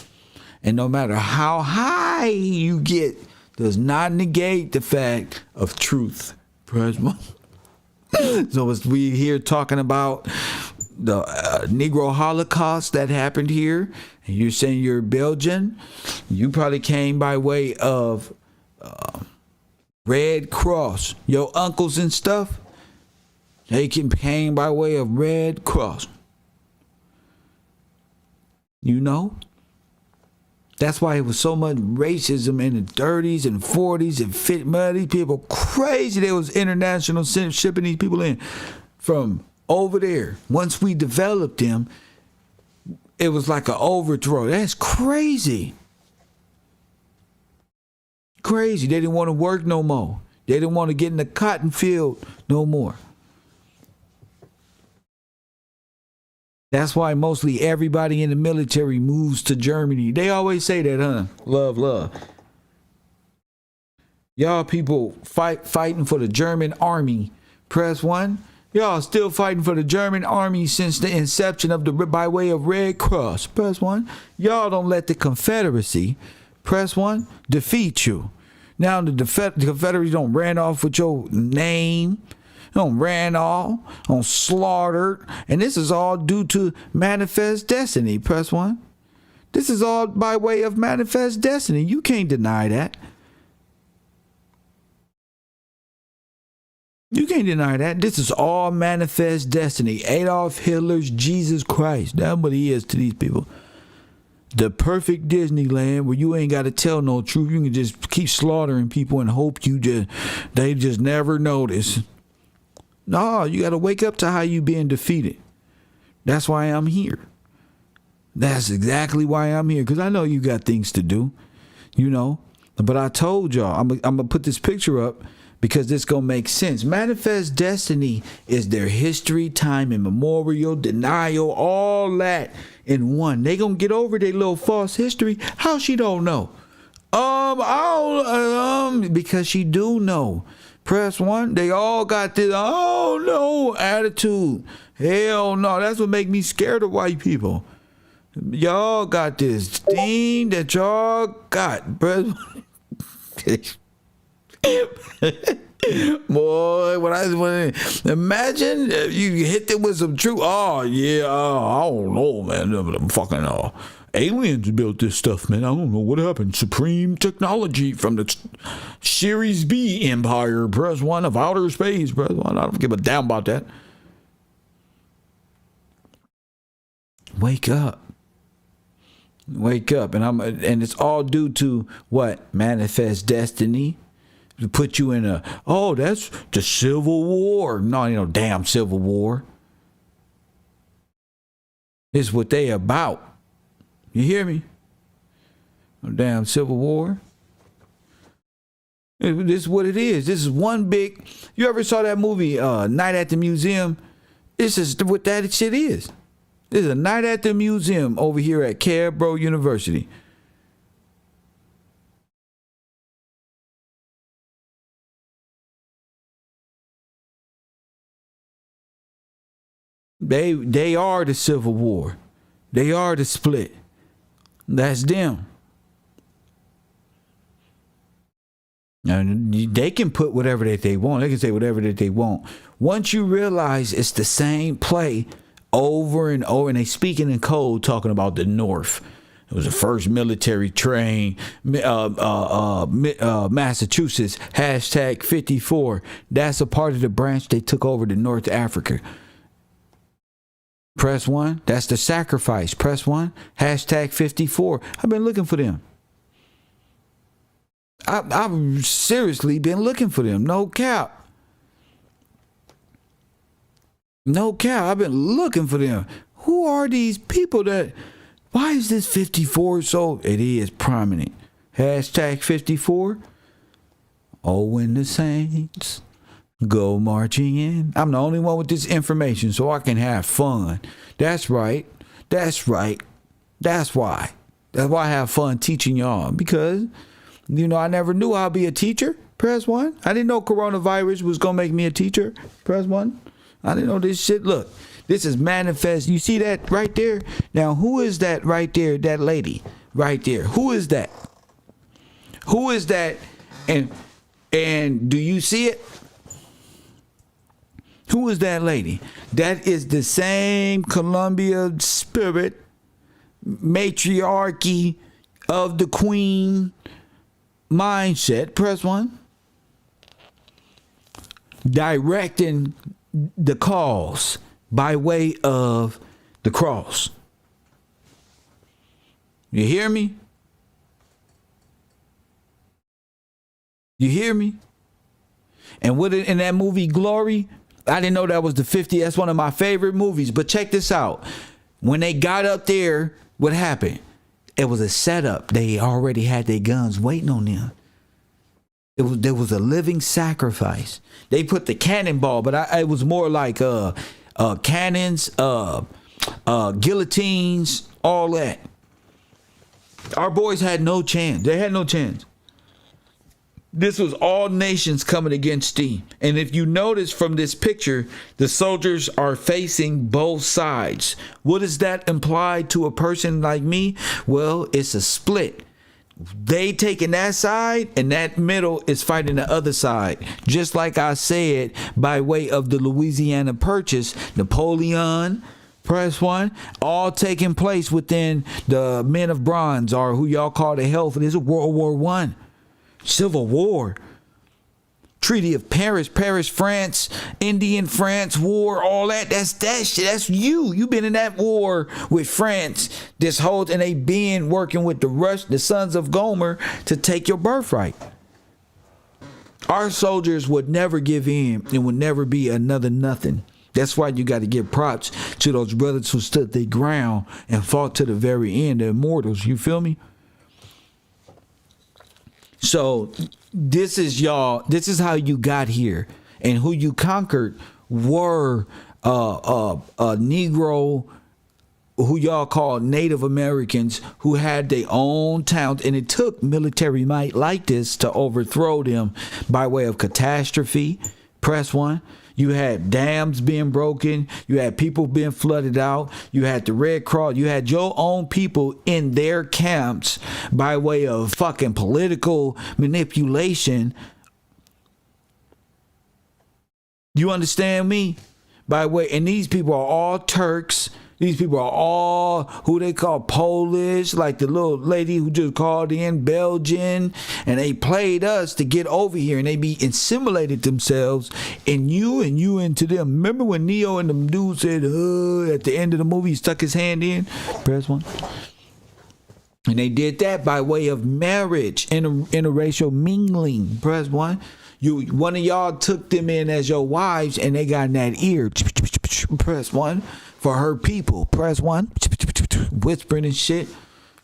And no matter how high you get, does not negate the fact of truth. Press one. So as we here talking about the Negro Holocaust that happened here, and you're saying you're Belgian, you probably came by way of Red Cross. Your uncles and stuff, they came by way of Red Cross. You know? That's why it was so much racism in the 30s and 40s and 50s. These people crazy. There was international shipping these people in from over there. Once we developed them, it was like an overthrow. That's crazy. Crazy. They didn't want to work no more. They didn't want to get in the cotton field no more. That's why mostly everybody in the military moves to Germany. They always say that, huh? Love, love. Y'all people fighting for the German army. Press one. Y'all still fighting for the German army since the inception of the by way of Red Cross. Press 1. Y'all don't let the Confederacy, press 1, defeat you. Now the Confederacy don't ran off with your name. Don't ran off, on slaughtered. And this is all due to manifest destiny. Press 1. This is all by way of manifest destiny. You can't deny that. You can't deny that. This is all manifest destiny. Adolf Hitler's Jesus Christ. That's what he is to these people. The perfect Disneyland where you ain't got to tell no truth. You can just keep slaughtering people and hope they just never notice. No, you got to wake up to how you being defeated. That's why I'm here. That's exactly why I'm here. Because I know you got things to do, you know. But I told y'all, I'm going to put this picture up because this going to make sense. Manifest destiny is their history, time immemorial, denial, all that in one. They going to get over their little false history. How she don't know? Because she do know. Press 1. They all got this, oh no, attitude. Hell no. That's what make me scared of white people. Y'all got this thing that y'all got. Press 1. Boy, when imagine if you hit them with some truth. Oh yeah, I don't know, man. Them fucking aliens built this stuff, man. I don't know what happened. Supreme technology from the Series B empire. Press 1 of outer space. Press 1. I don't give a damn about that. Wake up. Wake up, and it's all due to what? Manifest destiny. To put you in that's the Civil War. No, you know, damn Civil War. It's what they about. You hear me? No damn Civil War. This is what it is. This is one big. You ever saw that movie, Night at the Museum? This is what that shit is. This is a Night at the Museum over here at Cabro University. They are the Civil War. They are the split. That's them. And they can put whatever that they want. They can say whatever that they want. Once you realize it's the same play over and over, and they speaking in code talking about the North. It was the first military train, Massachusetts, hashtag 54. That's a part of the branch they took over to North Africa. Press 1. That's the sacrifice. Press 1. Hashtag 54. I've been looking for them. I've seriously been looking for them. No cap. No cap. I've been looking for them. Who are these people that... Why is this 54 so... It is prominent. Hashtag 54. Oh, when the saints... go marching in. I'm the only one with this information so I can have fun. That's right. That's right. That's why. That's why I have fun teaching y'all. Because, you know, I never knew I'd be a teacher. Press 1. I didn't know coronavirus was going to make me a teacher. Press 1. I didn't know this shit. Look, this is manifest. You see that right there? Now, who is that right there? That lady right there. Who is that? Who is that? And do you see it? Who is that lady? That is the same Columbia spirit, matriarchy of the queen mindset. Press 1. Directing the cause by way of the cross. You hear me? You hear me? And what in that movie Glory, I didn't know that was the 50. That's one of my favorite movies. But check this out. When they got up there, what happened? It was a setup. They already had their guns waiting on them. There was a living sacrifice. They put the cannonball, but it was more like cannons, guillotines, all that. Our boys had no chance. They had no chance. This was all nations coming against thee. And if you notice from this picture, the soldiers are facing both sides. What does that imply to a person like me? Well, it's a split. They taking that side, and that middle is fighting the other side. Just like I said, by way of the Louisiana Purchase, Napoleon, press one, all taking place within the Men of Bronze, or who y'all call the Hell. This is World War One, Civil War, Treaty of Paris, France, Indian France war, all that. That's that shit. That's you. You've been in that war with France this whole, and they been working with the sons of Gomer to take your birthright. Our soldiers would never give in and would never be another nothing. That's why you got to give props to those brothers who stood their ground and fought to the very end. The immortals. You feel me? So this is y'all. This is how you got here, and who you conquered were a Negro, who y'all call Native Americans, who had their own towns, and it took military might like this to overthrow them by way of catastrophe. Press one. You had dams being broken. You had people being flooded out. You had the Red Cross. You had your own people in their camps by way of fucking political manipulation. You understand me? By way, and these people are all Turks. These people are all who they call Polish, like the little lady who just called in, Belgian, and they played us to get over here, and they be assimilated themselves, and you into them. Remember when Neo and the dude said, at the end of the movie, he stuck his hand in? Press one. And they did that by way of marriage, interracial mingling. Press one. One of y'all took them in as your wives, and they got in that ear. Press one. For her people. Press one. Whispering and shit.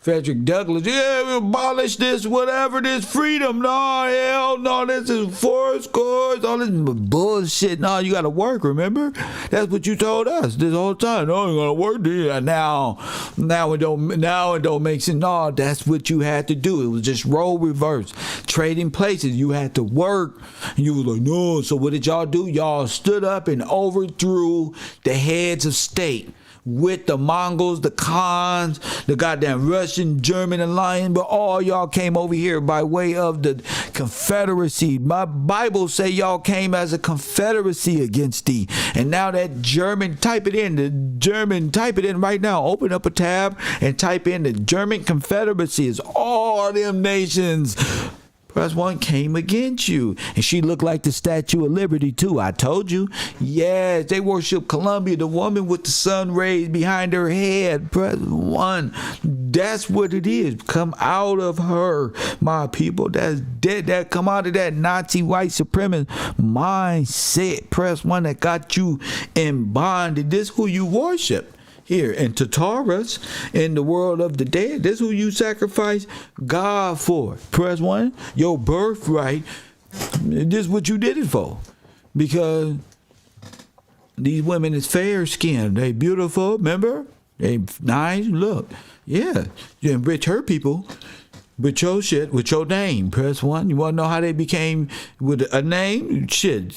Frederick Douglass, yeah, we abolish this, whatever, this freedom. No, hell no, this is forced course, all this bullshit. No, you gotta work, remember? That's what you told us this whole time. No, you gotta work. Now it don't make sense. No, that's what you had to do. It was just role reverse. Trading places. You had to work. And you was like, no. So what did y'all do? Y'all stood up and overthrew the heads of state. With the Mongols, the Khans, the goddamn Russian, German alliance, but all y'all came over here by way of the Confederacy. My Bible say y'all came as a confederacy against thee. And now that German, type it in right now. Open up a tab and type in the German Confederacy. Is all them nations. Press one came against you. And she looked like the Statue of Liberty too. I told you. Yes, they worship Columbia, the woman with the sun rays behind her head. Press one. That's what it is. Come out of her, my people. That's dead. That come out of that Nazi white supremacist mindset. Press one that got you in bondage. This who you worship. Here in Tartarus, in the world of the dead, this is who you sacrifice God for. Press one, your birthright. This is what you did it for, because these women is fair skinned, they beautiful. Remember, they nice. Look, yeah, you enrich her people with your shit, with your name. Press one. You want to know how they became with a name? Shit,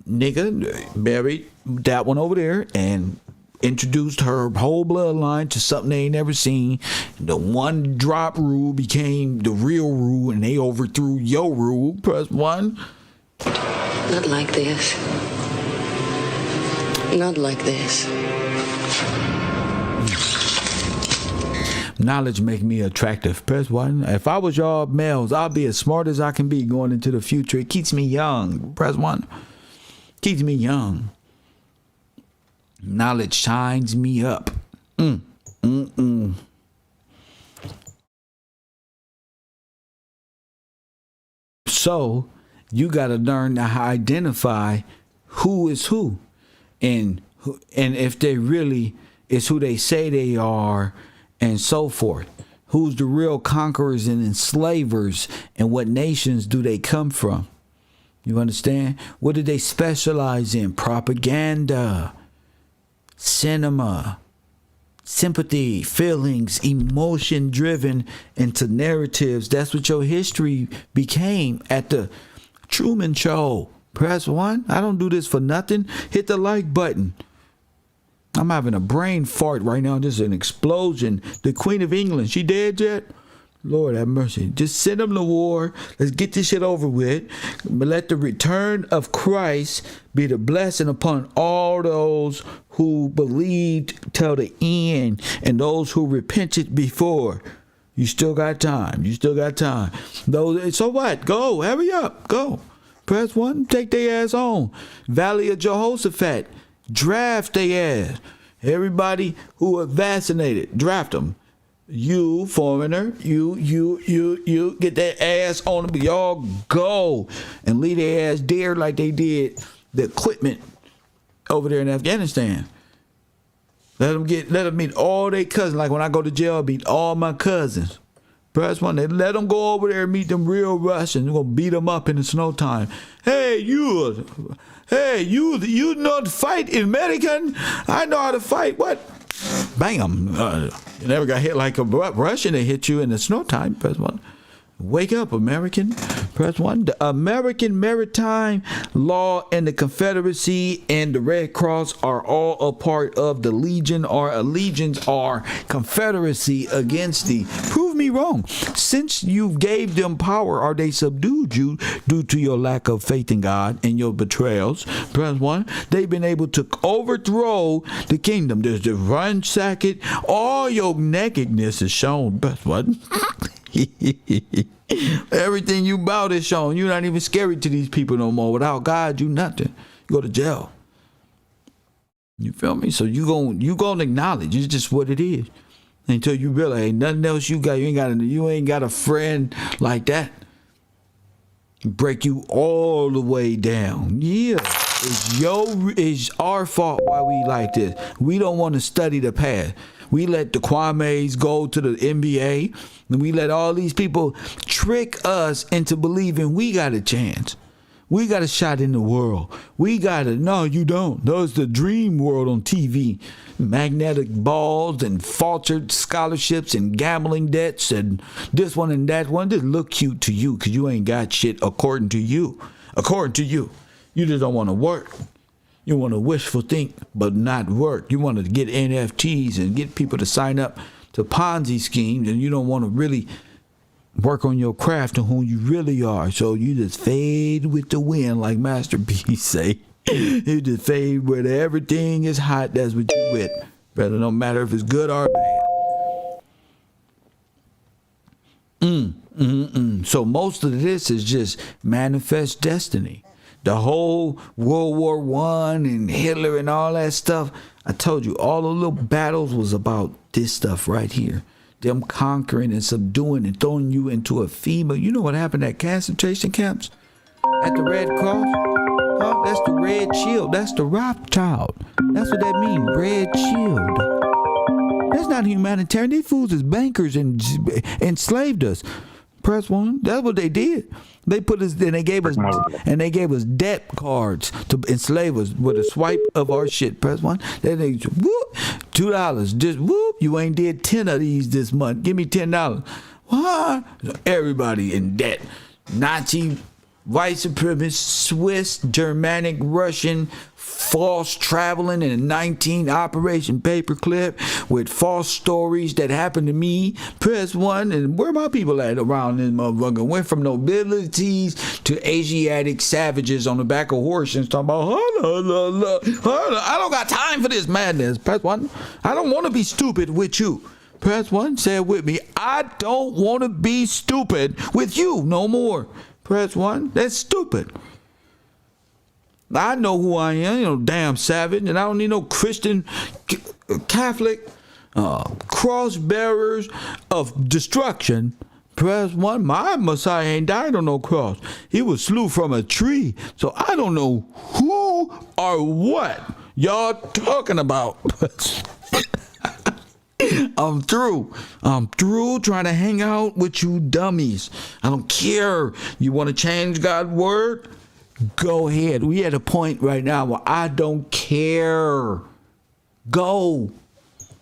nigga married that one over there and introduced her whole bloodline to something they ain't never seen. The one drop rule became the real rule, and they overthrew your rule. Press one. Not like this. Not like this. Knowledge make me attractive. Press one. If I was y'all males, I'll be as smart as I can be going into the future. It keeps me young. Press one. Keeps me young. Knowledge shines me up. So you got to learn to identify who is who, and if they really is who they say they are, and so forth. Who's the real conquerors and enslavers, and what nations do they come from? You understand? What do they specialize in? Propaganda. Cinema, sympathy, feelings, emotion driven into narratives. That's what your history became at the Truman Show. Press 1. I don't do this for nothing. Hit the like button. I'm having a brain fart right now. Just an explosion. The Queen of England, she dead yet? Lord have mercy. Just send them to war. Let's get this shit over with. But let the return of Christ be the blessing upon all those who believed till the end and those who repented before. You still got time. You still got time. Those. So what? Go. Hurry up. Go. Press 1. Take their ass on. Valley of Jehoshaphat. Draft their ass. Everybody who are vaccinated, draft them. You, foreigner, you get that ass on them. Y'all go and leave their ass there like they did the equipment over there in Afghanistan. Let them meet all their cousins. Like when I go to jail, I meet all my cousins. Press 1. They let them go over there and meet them real Russians. We're gonna beat them up in the snow time. Hey, you know how to fight, American? I know how to fight. What? Bam. You never got hit like a Russian that hit you in the snow time. Press 1. Wake up, American. Press 1. The American Maritime Law and the Confederacy and the Red Cross are all a part of the Legion or allegiance or confederacy against thee. Prove me wrong. Since you gave them power, are they subdued you due to your lack of faith in God and your betrayals? Press 1. They've been able to overthrow the kingdom. There's the ransack it. All your nakedness is shown. Press 1. Everything you about is shown. You're not even scary to these people no more. Without God, you nothing. You go to jail. You feel me? So you gonna acknowledge it's just what it is until you realize ain't nothing else you got. You ain't got a friend like that. Break you all the way down. Yeah. It's our fault why we like this. We don't want to study the past. We let the Kwame's go to the NBA, and we let all these people trick us into believing we got a chance. We got a shot in the world. No, you don't. There's the dream world on TV. Magnetic balls and faltered scholarships and gambling debts and this one and that one. Just look cute to you because you ain't got shit according to you. According to you. You just don't want to work. You want to wishful think, but not work. You want to get NFTs and get people to sign up to Ponzi schemes, and you don't want to really work on your craft and who you really are. So you just fade with the wind, like Master B say. You just fade where everything is hot. That's what you with. Brother, no matter if it's good or bad. So most of this is just manifest destiny. The whole World War I and Hitler and all that stuff, I told you, all the little battles was about this stuff right here. Them conquering and subduing and throwing you into a FEMA. You know what happened at concentration camps? At the Red Cross? Oh, that's the Red Shield. That's the Rothschild. That's what that means, Red Shield. That's not humanitarian. These fools is bankers and enslaved us. Press 1. That's what they did. They put us, and they gave us debt cards to enslave us with a swipe of our shit. Press 1. Then they whoop, $2. Just whoop. You ain't did 10 of these this month. Give me $10. What? Everybody in debt. Nazi, white supremacist, Swiss, Germanic, Russian, false traveling in a 19 Operation Paperclip with false stories that happened to me. Press 1. And where my people at around this motherfucker? Went from nobilities to Asiatic savages on the back of horses talking about I don't got time for this madness. Press 1. I don't want to be stupid with you. Press 1. Say it with me. I don't want to be stupid with you no more. Press 1. That's stupid. I know who I am, you know, damn savage, and I don't need no Christian, Catholic, cross bearers of destruction. Press 1. My Messiah ain't died on no cross. He was slew from a tree. So I don't know who or what y'all talking about. I'm through. I'm through trying to hang out with you dummies. I don't care. You want to change God's word? Go ahead. We at a point right now where I don't care. Go.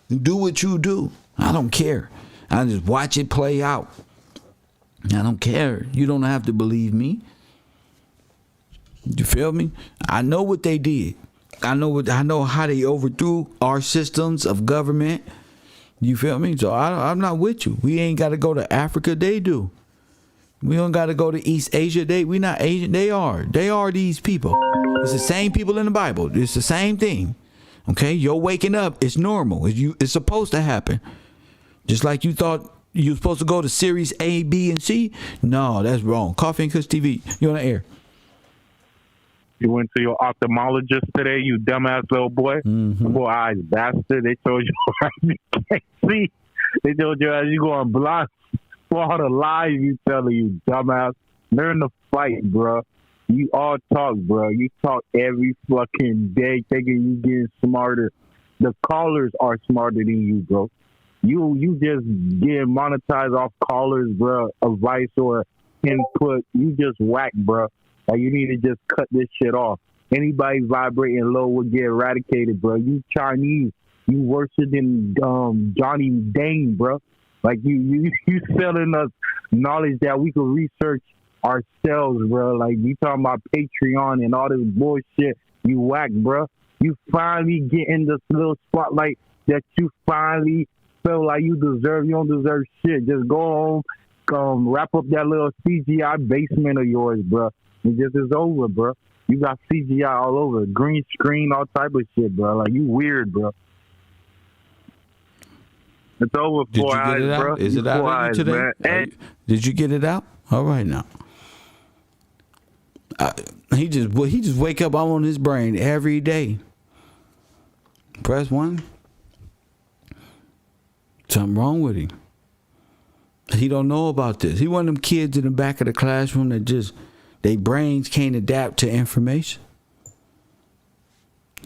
Do what you do. I don't care. I just watch it play out. I don't care. You don't have to believe me. You feel me? I know what they did. I know how they overthrew our systems of government. You feel me? So I'm not with you. We ain't got to go to Africa. They do. We don't got to go to East Asia. We not Asian. They are. They are these people. It's the same people in the Bible. It's the same thing. Okay? You're waking up. It's normal. It's supposed to happen. Just like you thought you were supposed to go to series A, B, and C. No, that's wrong. Coffee and Kush TV. You on the air. You went to your ophthalmologist today, you dumbass little boy. Mm-hmm. Boy, eyes bastard. They told you you can't see. They told you you going blind for all the lies you telling, you dumbass. Learn to fight, bro. You all talk, bro. You talk every fucking day, thinking you getting smarter. The callers are smarter than you, bro. You just getting monetized off callers, bro. Advice or input. You just whack, bro. Like, you need to just cut this shit off. Anybody vibrating low will get eradicated, bro. You Chinese, you worse than Johnny Dane, bro. Like, you selling us knowledge that we could research ourselves, bro. Like, you talking about Patreon and all this bullshit. You whack, bro. You finally get in this little spotlight that you finally feel like you deserve. You don't deserve shit. Just go home, wrap up that little CGI basement of yours, bro. It just is over, bro. You got CGI all over, green screen, all type of shit, bro. Like, you weird, bro. It's over. Did you get it out? Bro. Is it out of you today? Did you get it out? All right now. He just wake up all on his brain every day. Press 1. Something wrong with him. He don't know about this. He one of them kids in the back of the classroom that just their brains can't adapt to information.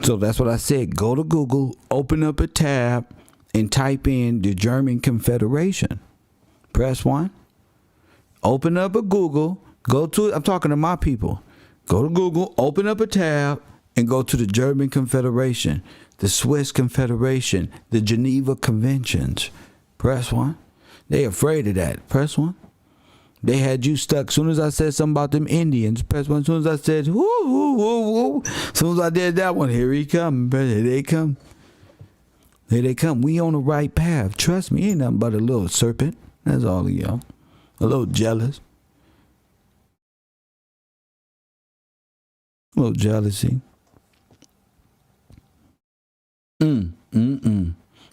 So that's what I said. Go to Google, open up a tab, and type in the German Confederation. Press 1. Open up a Google. Go to it. I'm talking to my people. Go to Google, open up a tab, and go to the German Confederation, the Swiss Confederation, the Geneva Conventions. Press 1. They afraid of that. Press 1. They had you stuck. As soon as I said something about them Indians, press 1. As soon as I said, woo, woo, woo, woo. As soon as I did that one, here he come. Here they come. Here they come. We on the right path. Trust me, ain't nothing but a little serpent. That's all of y'all. A little jealous. A little jealousy.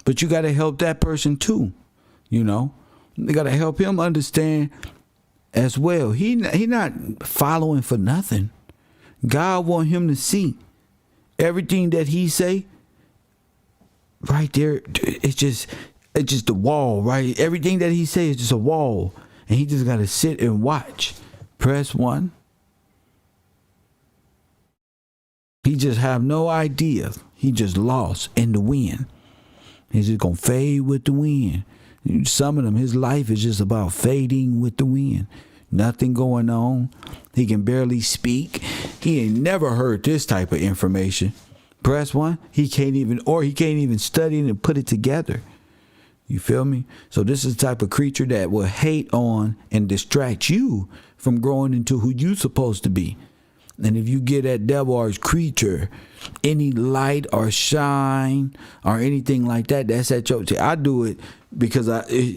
But you got to help that person too. You know, you got to help him understand as well. He not following for nothing. God want him to see everything that he say. Right there, it's just the wall, right? Everything that he say is just a wall, and he just got to sit and watch. Press 1. He just have no idea. He just lost in the wind. He's just gonna fade with the wind. Some of them, his life is just about fading with the wind. Nothing going on. He can barely speak. He ain't never heard this type of information. Press 1. He can't even study it and put it together. You feel me? So this is the type of creature that will hate on and distract you from growing into who you supposed to be. And if you get that devil or his creature any light or shine or anything like that, that's at your I do it because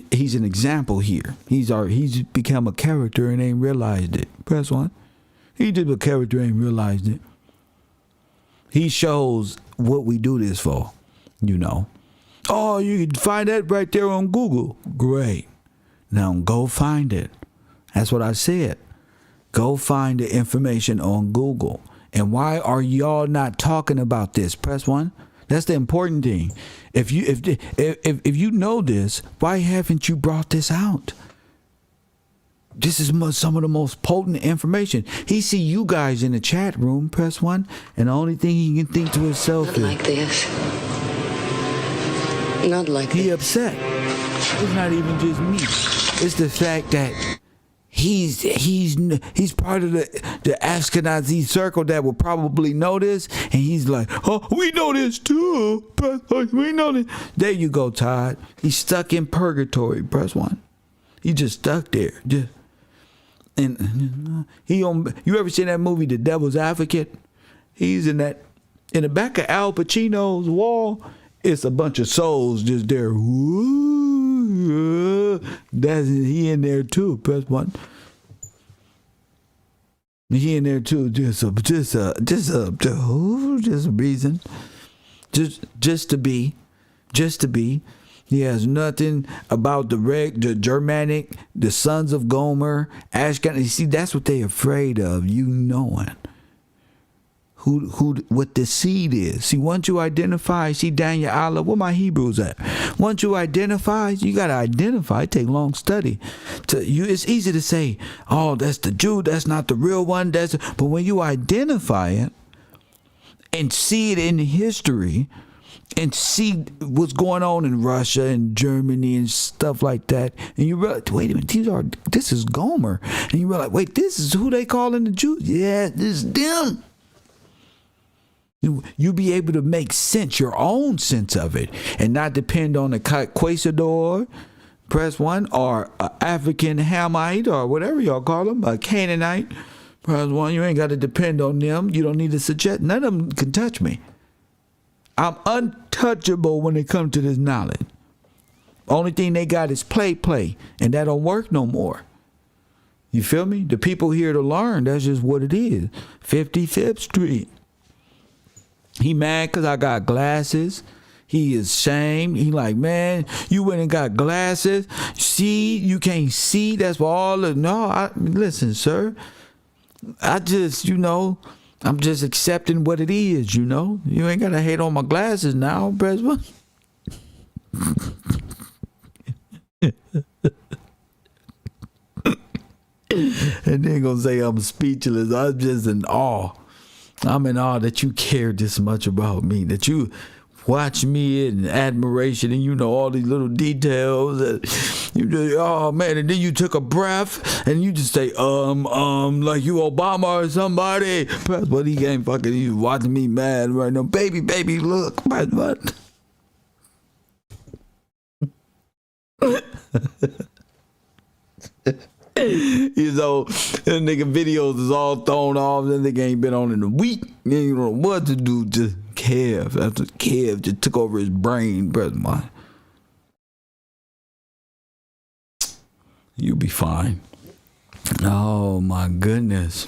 he's an example here. He's become a character and ain't realized it. Press 1. He just a character ain't realized it. He shows what we do this for, you know. Oh, you can find that right there on Google. Great. Now go find it. That's what I said. Go find the information on Google. And why are y'all not talking about this? Press 1. That's the important thing. If you know this, why haven't you brought this out? This is some of the most potent information. He see you guys in the chat room. Press 1, and the only thing he can think to himself Not is like this. Not like he this. upset. It's not even just me. It's the fact that he's part of the Ashkenazi circle that will probably know this, and he's like, oh, we know this too. We know this. There you go, Todd. He's stuck in purgatory. Press 1. He just stuck there. And you ever seen that movie, The Devil's Advocate? He's in that. In the back of Al Pacino's wall, it's a bunch of souls just there. Ooh, that's he in there too. Press 1. He in there too. Just a reason. Just to be. He has nothing about the Germanic, the sons of Gomer, Ashkenaz. See, that's what they afraid of. You knowing what the seed is. See, once you identify, see Daniel Allah, where my Hebrews at? Once you identify, you gotta identify. It take long study. It's easy to say, oh, that's the Jew, that's not the real one. But when you identify it and see it in history and see what's going on in Russia and Germany and stuff like that, and you realize, wait a minute, this is Gomer, and you realize, wait, this is who they calling the Jews? Yeah, this is them. You be able to make sense, your own sense of it, and not depend on a Quasador, press 1, or African Hamite, or whatever y'all call them, a Canaanite, press 1. You ain't got to depend on them. You don't need to suggest. None of them can touch me. I'm untouchable when it comes to this knowledge. Only thing they got is play, and that don't work no more. You feel me? The people here to learn, that's just what it is. 55th Street. He mad because I got glasses. He is shamed. He like, man, you went and got glasses. See, you can't see. That's for all the... No, listen, sir. I'm just accepting what it is, you know. You ain't got to hate on my glasses now, Preston. And they're going to say I'm speechless. I'm just in awe. I'm in awe that you care this much about me, that you watch me in admiration, and you know all these little details. You just, oh man, and then you took a breath and you just say, like you Obama or somebody. But he ain't fucking, he's watching me mad right now. Baby, look. What? You know, that nigga videos is all thrown off. That nigga ain't been on in a week. He ain't know what to do. Just Kev. After Kev just took over his brain, brother man. You'll be fine. Oh my goodness.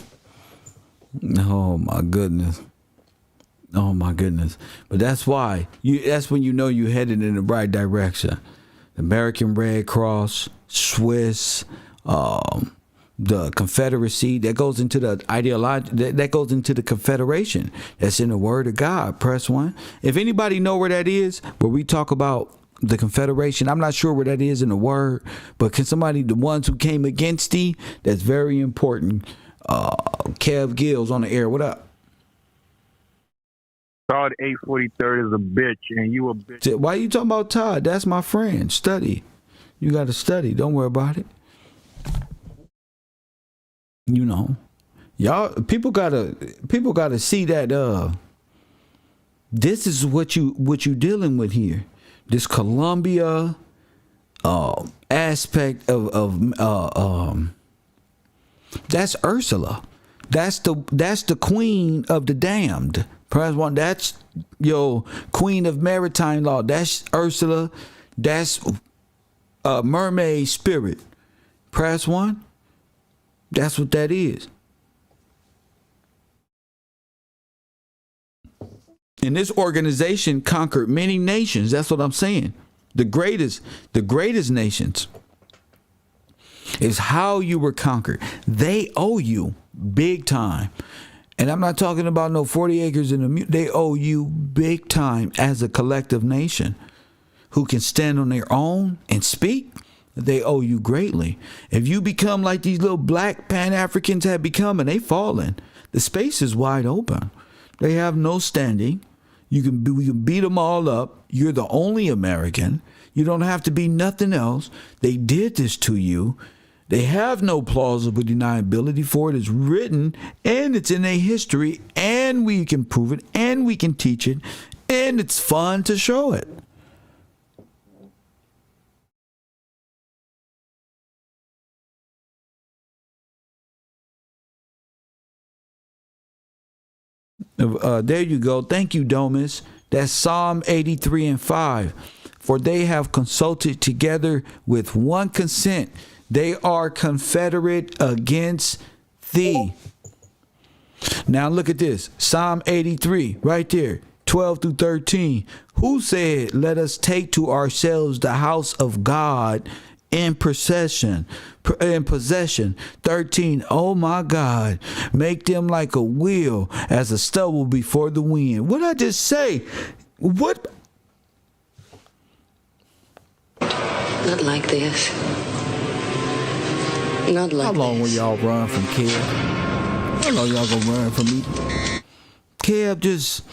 Oh my goodness. Oh my goodness. But that's why. That's when you know you're headed in the right direction. American Red Cross, Swiss, the Confederacy, that goes into the ideology, that goes into the Confederation. That's in the Word of God. Press 1. If anybody know where that is, where we talk about the Confederation, I'm not sure where that is in the Word, but can somebody, the ones who came against thee, that's very important. Kev Gills on the air. What up? Todd 843rd is a bitch, and you a bitch. Why you talking about Todd? That's my friend. Study. You got to study. Don't worry about it. You know, y'all, people gotta see that this is what you dealing with here. This Columbia aspect of that's Ursula. That's the queen of the damned. Press 1. That's your queen of maritime law. That's Ursula. That's mermaid spirit. Press 1. That's what that is. And this organization conquered many nations. That's what I'm saying. The greatest nations. Is how you were conquered. They owe you big time. And I'm not talking about no 40 acres in the they owe you big time as a collective nation who can stand on their own and speak. They owe you greatly. If you become like these little black Pan-Africans have become, and they fallen, the space is wide open. They have no standing. We can beat them all up. You're the only American. You don't have to be nothing else. They did this to you. They have no plausible deniability, for it is written and it's in a history, and we can prove it and we can teach it, and it's fun to show it. There you go. Thank you, Domus. That's Psalm 83 and 5. For they have consulted together with one consent. They are confederate against thee. Now look at this. Psalm 83, right there, 12 through 13. Who said, let us take to ourselves the house of God in possession? 13. Oh my God, make them like a wheel as a stubble before the wind. What did I just say? What? Not like this. Not like How long will this. y'all run from Kev? How long y'all gonna run from me? Kev just,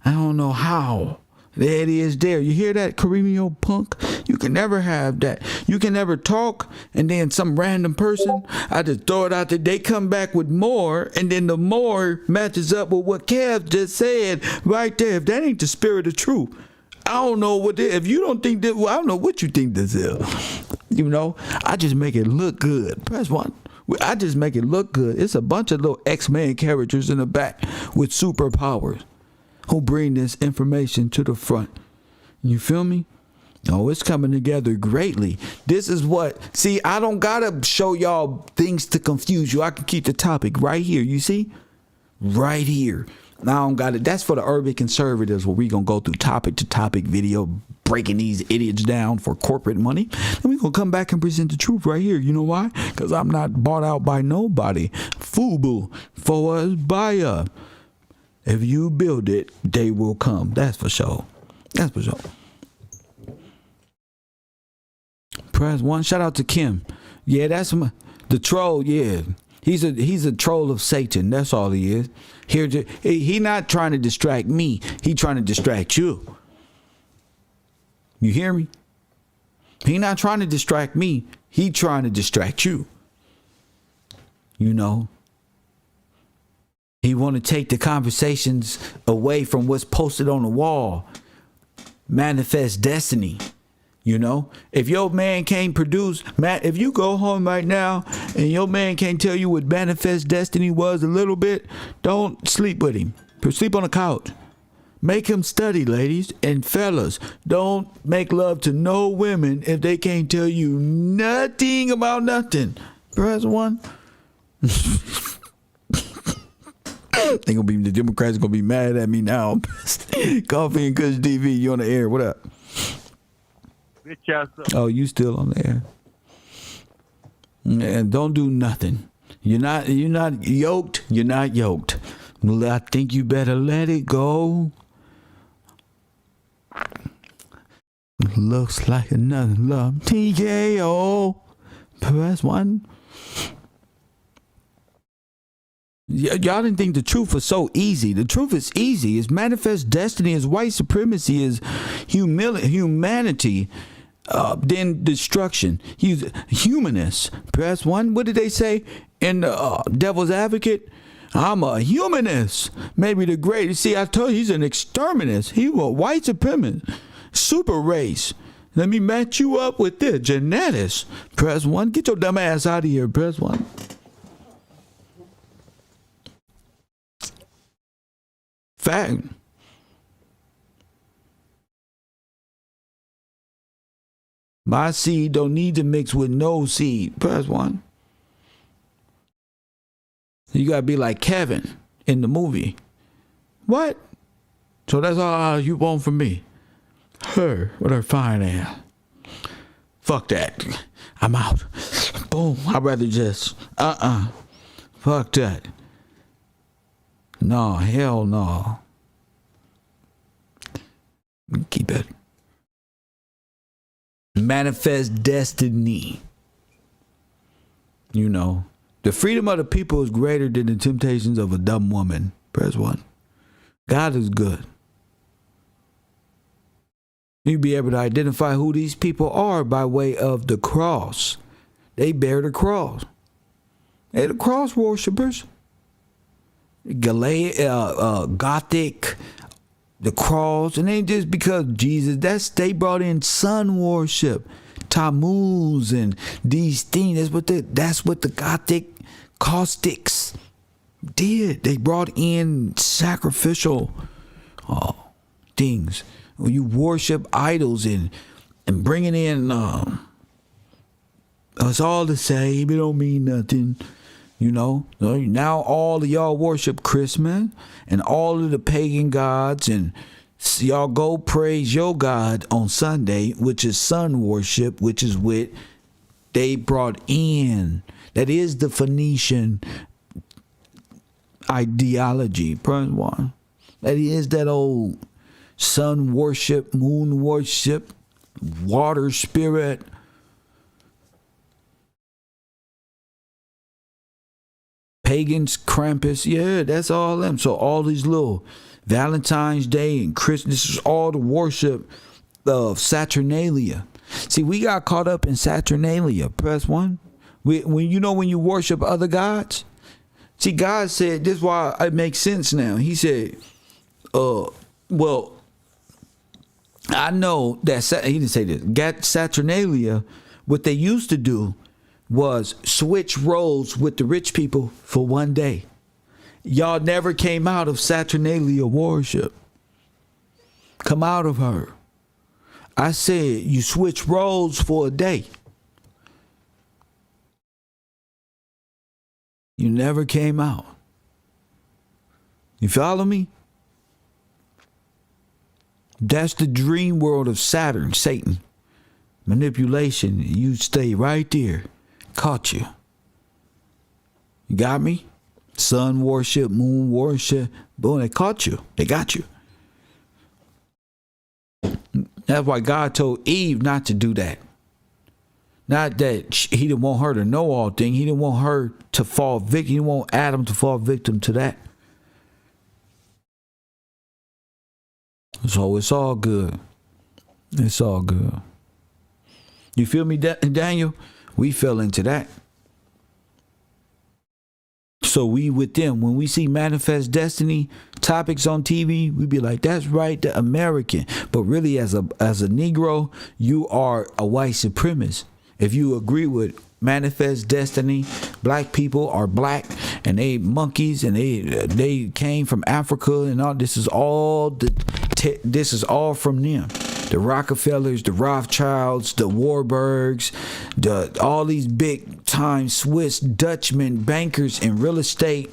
I don't know how. There it is there. You hear that, Kareem, punk? You can never have that. You can never talk, and then some random person, I just throw it out there. They come back with more, and then the more matches up with what Kev just said right there. If that ain't the spirit of truth, I don't know what if you don't think that, well, I don't know what you think this is. You know, I just make it look good. Press 1. I just make it look good. It's a bunch of little X-Men characters in the back with superpowers who bring this information to the front. You feel me? Oh, it's coming together greatly. This is what, see, I don't gotta show y'all things to confuse you. I can keep the topic right here. You see? Right here. I don't got it. That's for the urban conservatives, where we gonna go through topic to topic video, breaking these idiots down for corporate money. Then we gonna come back and present the truth right here. You know why? Because I'm not bought out by nobody. Fubu for us buyer. If you build it, they will come. That's for sure. That's for sure. Press 1. Shout out to Kim. Yeah, that's the troll. Yeah, he's a troll of Satan. That's all he is. He not trying to distract me. He trying to distract you. You hear me? He not trying to distract me. He trying to distract you. You know. He want to take the conversations away from what's posted on the wall. Manifest destiny. You know, if your man can't produce, if you go home right now and your man can't tell you what manifest destiny was a little bit, don't sleep with him. Sleep on the couch. Make him study, ladies and fellas. Don't make love to no women if they can't tell you nothing about nothing. Press 1. The Democrats gonna be mad at me now. Coffee and Kush TV, you on the air? What up? Oh, you still on the air? And don't do nothing. You're not yoked. You're not yoked. I think you better let it go. Looks like another love. TKO. Press 1. Y'all didn't think the truth was so easy. The truth is easy. It's manifest destiny. Is white supremacy. Is humanity. Then destruction. He's humanist. Press 1. What did they say in the Devil's Advocate? I'm a humanist. Maybe the greatest. See, I told you he's an exterminist. He was white supremacist. Super race. Let me match you up with this. Genetics. Press 1. Get your dumb ass out of here. Press 1. Fact. My seed don't need to mix with no seed. Press 1. You gotta be like Kevin in the movie. What? So that's all you want from me? Her with her fine ass. Fuck that. I'm out. Boom. I'd rather just fuck that. No, hell no. Keep it. Manifest destiny. You know, the freedom of the people is greater than the temptations of a dumb woman. Press 1. God is good. You be able to identify who these people are by way of the cross. They bear the cross. They're the cross worshipers. Gothic, the cross, and ain't just because Jesus. They brought in sun worship, Tammuz, and these things. That's what the Gothic caustics did. They brought in sacrificial things. When you worship idols and bringing in, it's all the same. It don't mean nothing. You know, now all of y'all worship Christmas and all of the pagan gods, and y'all go praise your God on Sunday, which is sun worship, which is what they brought in. That is the Phoenician ideology, point one. That is that old sun worship, moon worship, water spirit. Pagans, Krampus, yeah, that's all them. So all these little Valentine's Day and Christmas, this is all the worship of Saturnalia. See, we got caught up in Saturnalia. Press one. When you worship other gods. See, God said, this is why it makes sense now. He said, well, I know that, he didn't say this, Saturnalia, what they used to do was switch roles with the rich people for one day. Y'all never came out of Saturnalia worship. Come out of her. I said you switch roles for a day. You never came out. You follow me? That's the dream world of Saturn, Satan. Manipulation. You stay right there. Caught you. You got me? Sun worship, moon worship. Boom, they caught you. They got you. That's why God told Eve not to do that. Not that he didn't want her to know all things. He didn't want her to fall victim. He didn't want Adam to fall victim to that. So it's all good. It's all good. You feel me, Daniel? We fell into that. So we with them, when we see Manifest Destiny topics on TV, we be like, that's right, the American. But really, as a Negro, you are a white supremacist. If you agree with Manifest Destiny, black people are black and they monkeys and they came from Africa and all. This is all from them. The Rockefellers, the Rothschilds, the Warburgs, all these big time Swiss Dutchmen, bankers and real estate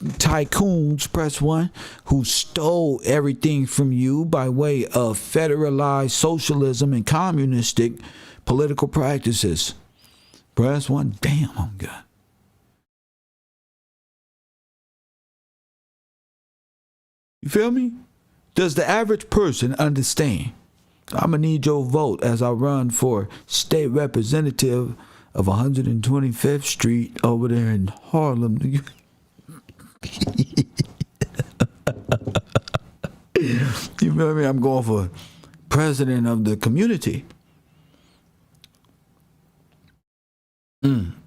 tycoons, press one, who stole everything from you by way of federalized socialism and communistic political practices. Press one. Damn, I'm good. You feel me? Does the average person understand? I'm going to need your vote as I run for state representative of 125th Street over there in Harlem. You feel me? I'm going for president of the community. I'm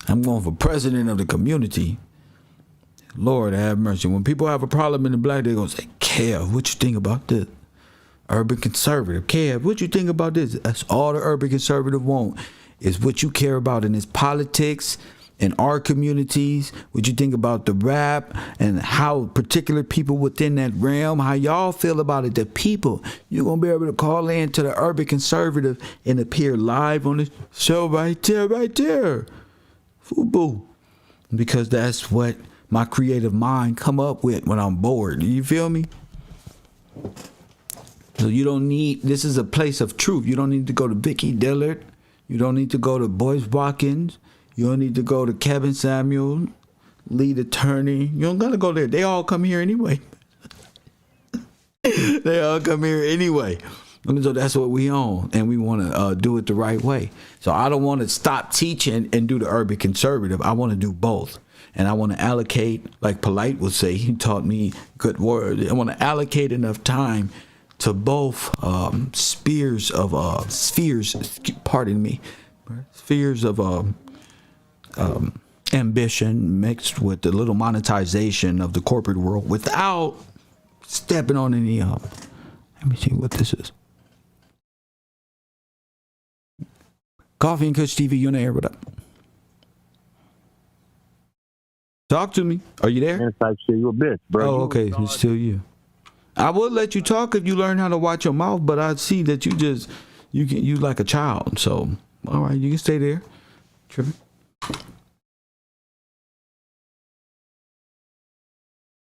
going for president of the community. Lord have mercy. When people have a problem in the black, they're going to say, Kev, what you think about this? Urban conservative. Kev, what you think about this? That's all the urban conservative want, is what you care about in his politics, in our communities, what you think about the rap, and how particular people within that realm, how y'all feel about it. The people, you're going to be able to call in to the urban conservative and appear live on the show right there. Fubu. Because that's what my creative mind come up with when I'm bored. You feel me? So you don't need, this is a place of truth. You don't need to go to Vicky Dillard. You don't need to go to Boyce Watkins. You don't need to go to Kevin Samuel, lead attorney. You don't got to go there. They all come here anyway. They all come here anyway. So that's what we own, and we want to do it the right way. So I don't want to stop teaching and do the urban conservative. I want to do both. And I want to allocate, like Polite would say, he taught me good word. I want to allocate enough time to both spheres, pardon me, Spheres of ambition mixed with the little monetization of the corporate world without stepping on any let me see what this is. Coffee and Kush TV, you in the air, what up? Talk to me. Are you there? Inside shit, you a bitch, bro. Oh, okay. It's still you. I would let you talk if you learn how to watch your mouth, but I see that you like a child. So, all right, you can stay there. Tripping.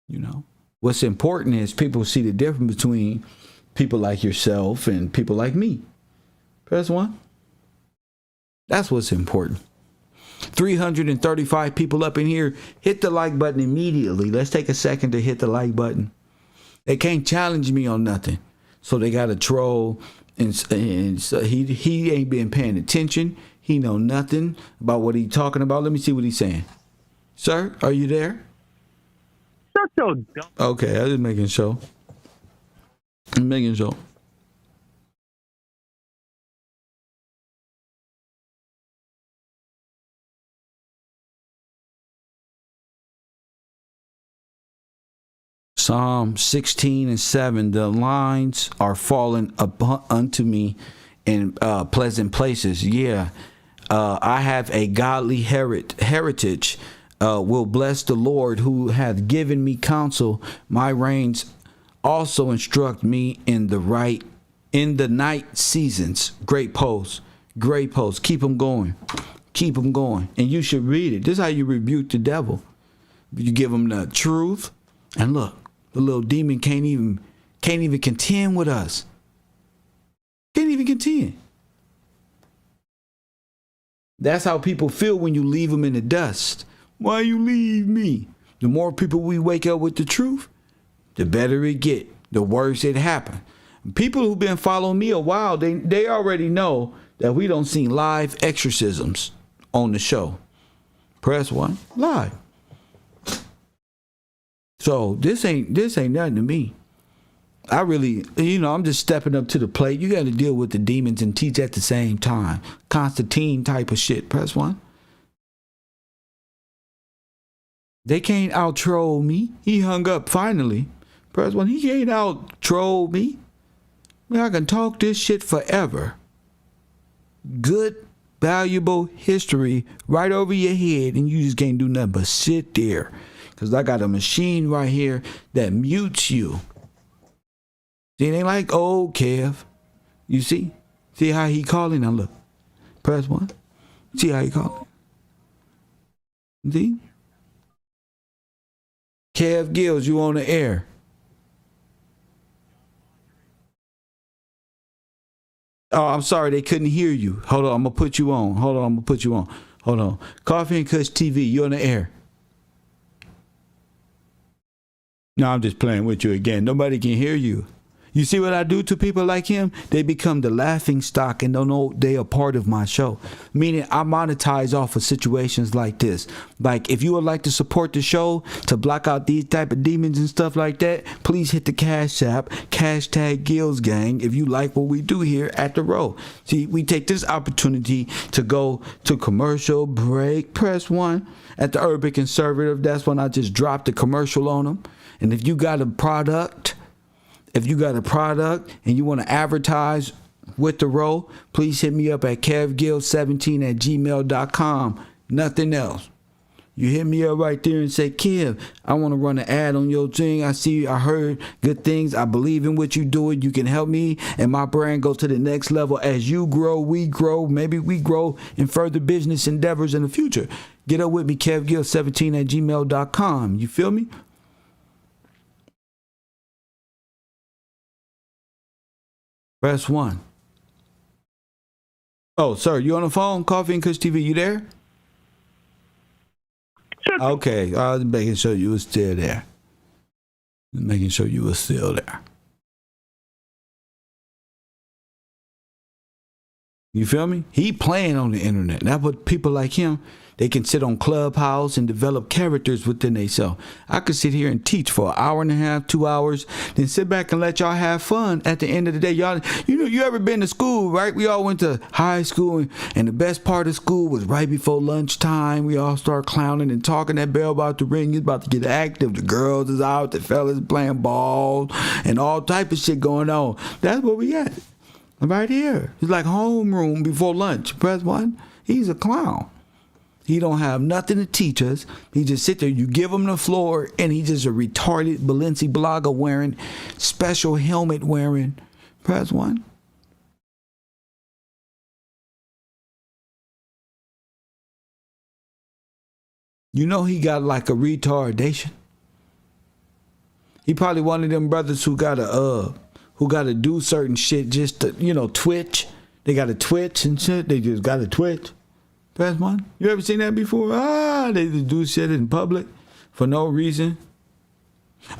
You know, what's important is people see the difference between people like yourself and people like me. Press 1. That's what's important. 335 people up in here. Hit the like button immediately. Let's take a second to hit the like button. They can't challenge me on nothing, so they got to troll. And so he ain't been paying attention. He know nothing about what he talking about. Let me see what he's saying. Sir, are you there? Shut your dumb. Okay, I was making sure. I'm making sure. Psalm 16:7, the lines are falling unto me in pleasant places. Yeah, I have a godly heritage. Will bless the Lord who hath given me counsel. My reins also instruct me in the night seasons. Great post. Keep them going. And you should read it. This is how you rebuke the devil. You give him the truth, and look, the little demon can't even contend with us. Can't even contend. That's how people feel when you leave them in the dust. Why you leave me? The more people we wake up with the truth, the better it get. The worse it happen. People who've been following me a while, they already know that we don't see live exorcisms on the show. Press 1, live. So this ain't nothing to me. I really, I'm just stepping up to the plate. You got to deal with the demons and teach at the same time. Constantine type of shit. Press 1. They can't out-troll me. He hung up finally. Press 1. He can't out-troll me. I can talk this shit forever. Good, valuable history right over your head, and you just can't do nothing but sit there. Because I got a machine right here that mutes you. See, it ain't like old Kev. You see? See how he calling? Now look. Press 1. See how he calling? See? Kev Gills, you on the air. Oh, I'm sorry, they couldn't hear you. Hold on, I'm going to put you on. Hold on. Coffee and Kush TV, you on the air. No, I'm just playing with you again. Nobody can hear you. You see what I do to people like him? They become the laughing stock and don't know they are part of my show. Meaning I monetize off of situations like this. Like if you would like to support the show to block out these type of demons and stuff like that, please hit the Cash App, #GillsGang, if you like what we do here at The Row. See, we take this opportunity to go to commercial break. Press 1 at the Urban Conservative. That's when I just dropped the commercial on them. And if you got a product and you want to advertise with The Row, please hit me up at kevgill17@gmail.com. Nothing else. You hit me up right there and say, Kev, I want to run an ad on your thing. I heard good things. I believe in what you're doing. You can help me and my brand go to the next level. As you grow, we grow. Maybe we grow in further business endeavors in the future. Get up with me, kevgill17@gmail.com. You feel me? Press 1. Oh, sir, you on the phone? Coffee and Kush TV, you there? Okay, I was making sure you were still there. You feel me? He playing on the internet. That's what people like him, they can sit on Clubhouse and develop characters within themselves. I could sit here and teach for an hour and a half, 2 hours, then sit back and let y'all have fun at the end of the day. Y'all, you know, you ever been to school, right? We all went to high school, and the best part of school was right before lunchtime. We all start clowning and talking. That bell about to ring. It's about to get active. The girls is out. The fellas playing ball and all type of shit going on. That's what we got right here. It's like homeroom before lunch. Press 1. He's a clown. He don't have nothing to teach us. He just sit there. You give him the floor, and he just a retarded Balenciaga wearing, special helmet wearing. Press 1. You know he got like a retardation. He probably one of them brothers who gotta do certain shit just to, you know, twitch. They gotta twitch and shit. They just gotta twitch. Press 1. You ever seen that before? They just do shit in public for no reason.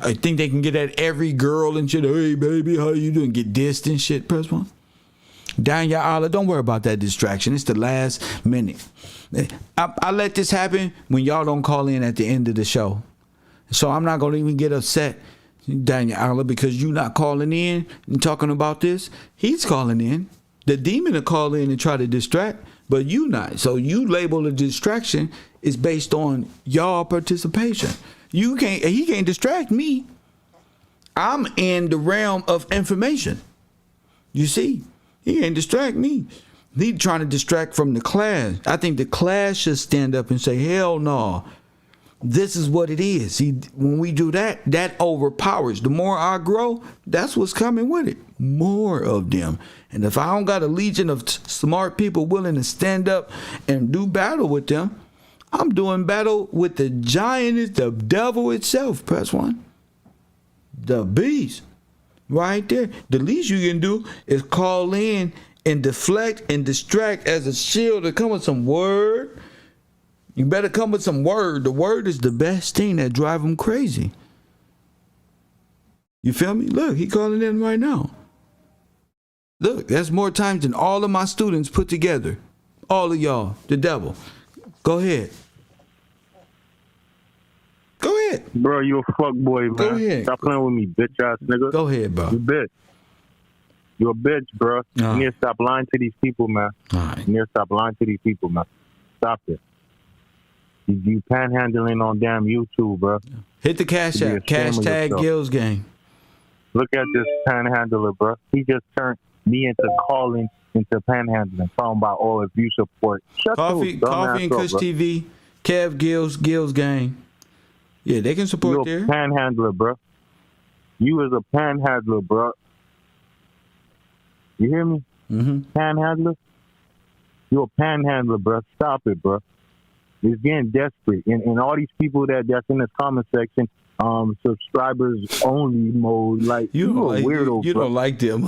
I think they can get at every girl and shit. Hey, baby, how you doing? Get dissed and shit. Press 1. Danya Allah, don't worry about that distraction. It's the last minute. I let this happen when y'all don't call in at the end of the show. So I'm not going to even get upset, Danya Allah, because you not calling in and talking about this. He's calling in. The demon will call in and try to distract, but you not. So you label the distraction is based on y'all participation. He can't distract me. I'm in the realm of information. You see, he can't distract me. He trying to distract from the class. I think the class should stand up and say, hell no. This is what it is. See, when we do that, that overpowers. The more I grow, that's what's coming with it. More of them. And if I don't got a legion of smart people willing to stand up and do battle with them, I'm doing battle with the giant, the devil itself. Press 1. The beast. Right there. The least you can do is call in and deflect and distract as a shield to come with some word. You better come with some word. The word is the best thing that drive them crazy. You feel me? Look, he calling in right now. Look, that's more times than all of my students put together. All of y'all, the devil. Go ahead. Go ahead. Bro, you a fuck boy, man. Go ahead. Stop playing with me, bitch ass nigga. Go ahead, bro. You bitch. You a bitch, bro. You need to stop lying to these people, man. All right. You need to stop lying to these people, man. Stop it. You panhandling on damn YouTube, bro. Hit the cash app. Hashtag Gills Gang. Look at this panhandler, bro. He just turned me into calling into panhandling. Talking about, oh, if you support. Coffee and Kush TV. Kev Gills Gang. Yeah, they can support there. You're a panhandler, bro. You is a panhandler, bro. You hear me? Mm-hmm. Panhandler? You're a panhandler, bro. Stop it, bro. It's getting desperate. And all these people that's in this comment section, subscribers only mode, like, you a weirdo, you bro. don't like them.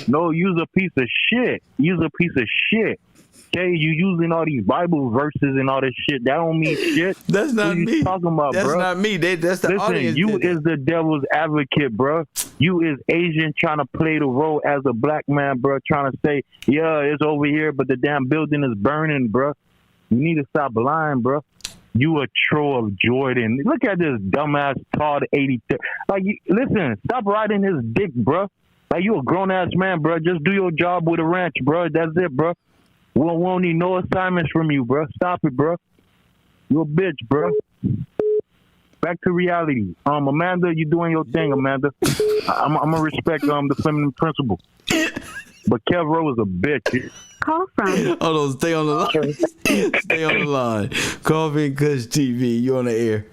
No, you's a piece of shit. You's a piece of shit. Okay, you using all these Bible verses and all this shit. That don't mean shit. That's not me. What you talking about, that's bro? Not me. That's the audience. You is the devil's advocate, bro. You is Asian trying to play the role as a black man, bro. Trying to say, yeah, it's over here, but the damn building is burning, bro. You need to stop lying, bro. You a troll of Jordan. Look at this dumbass Todd 83. Like, listen, stop riding his dick, bro. Like, you a grown-ass man, bro. Just do your job with a ranch, bro. That's it, bro. We won't need no assignments from you, bro. Stop it, bro. You a bitch, bro. Back to reality. Amanda, you doing your thing, Amanda. I'm gonna respect the feminine principle. But Kev Rowe is a bitch. Call from. Hold on, stay on the line. Stay on the line. Coffee and Kush TV, you on the air.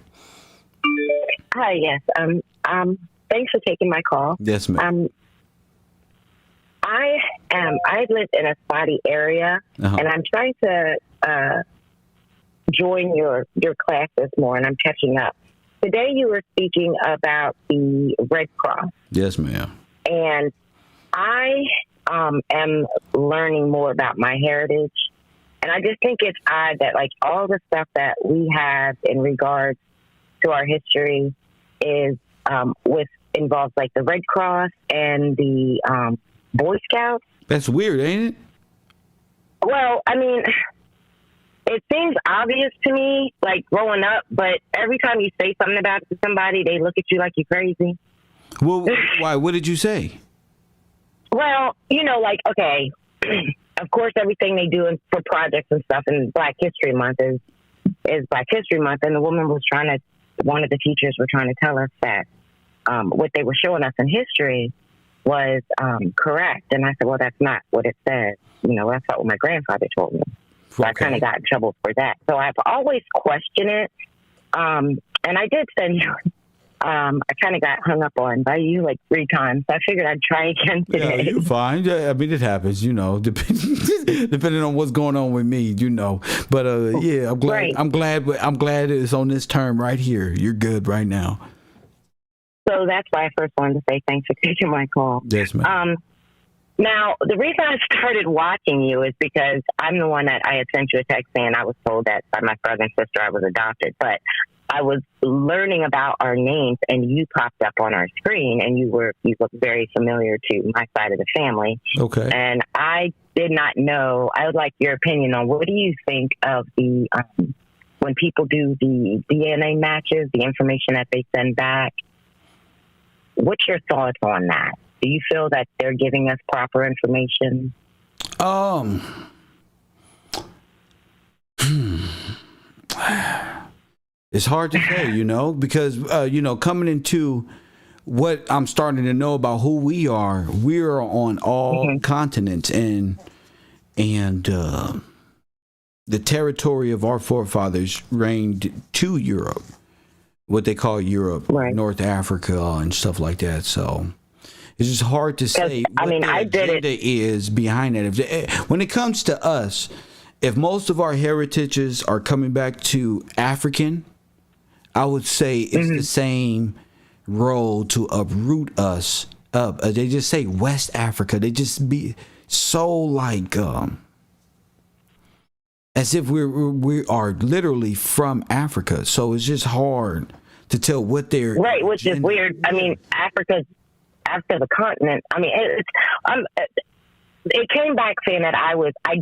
Hi, yes. Thanks for taking my call. Yes, ma'am. I live in a spotty area, and I'm trying to join your classes more, and I'm catching up. Today you were speaking about the Red Cross. Yes, ma'am. And I am learning more about my heritage, and I just think it's odd that, like, all the stuff that we have in regards to our history is involves like the Red Cross and the Boy Scouts. That's weird, ain't it? Well, I mean, it seems obvious to me, like growing up, but every time you say something about it to somebody, they look at you like you're crazy. Well, why? What did you say? Well, you know, like, okay, of course, everything they do for projects and stuff in Black History Month is Black History Month, and the woman was one of the teachers were trying to tell us that what they were showing us in history was correct. And I said, well, that's not what it says. You know, that's not what my grandfather told me. So I kind of got in trouble for that. So I've always questioned it. And I did send you, I kind of got hung up on by you like 3 times. So I figured I'd try again today. Yeah, you're fine. Yeah, I mean, it happens, you know, depending on what's going on with me, you know. But yeah, I'm glad. Right. I'm glad it's on this term right here. You're good right now. So that's why I first wanted to say thanks for taking my call. Yes, ma'am. Now, the reason I started watching you is because I'm the one that I had sent you a text saying I was told that by my brother and sister I was adopted. But I was learning about our names, and you popped up on our screen, and you looked very familiar to my side of the family. Okay. And I did not know. I would like your opinion on what do you think of the when people do the DNA matches, the information that they send back. What's your thoughts on that? Do you feel that they're giving us proper information? It's hard to say, you know, because, you know, coming into what I'm starting to know about who we are on all continents, and the territory of our forefathers reigned to Europe, what they call Europe, right. North Africa and stuff like that. So it's just hard to say what the agenda is behind it. When it comes to us, if most of our heritages are coming back to African, I would say it's the same road to uproot us up. They just say West Africa. They just be so like as if we are literally from Africa. So it's just hard to tell what they're right, which is weird. I mean, Africa's the continent. I mean, it came back saying that I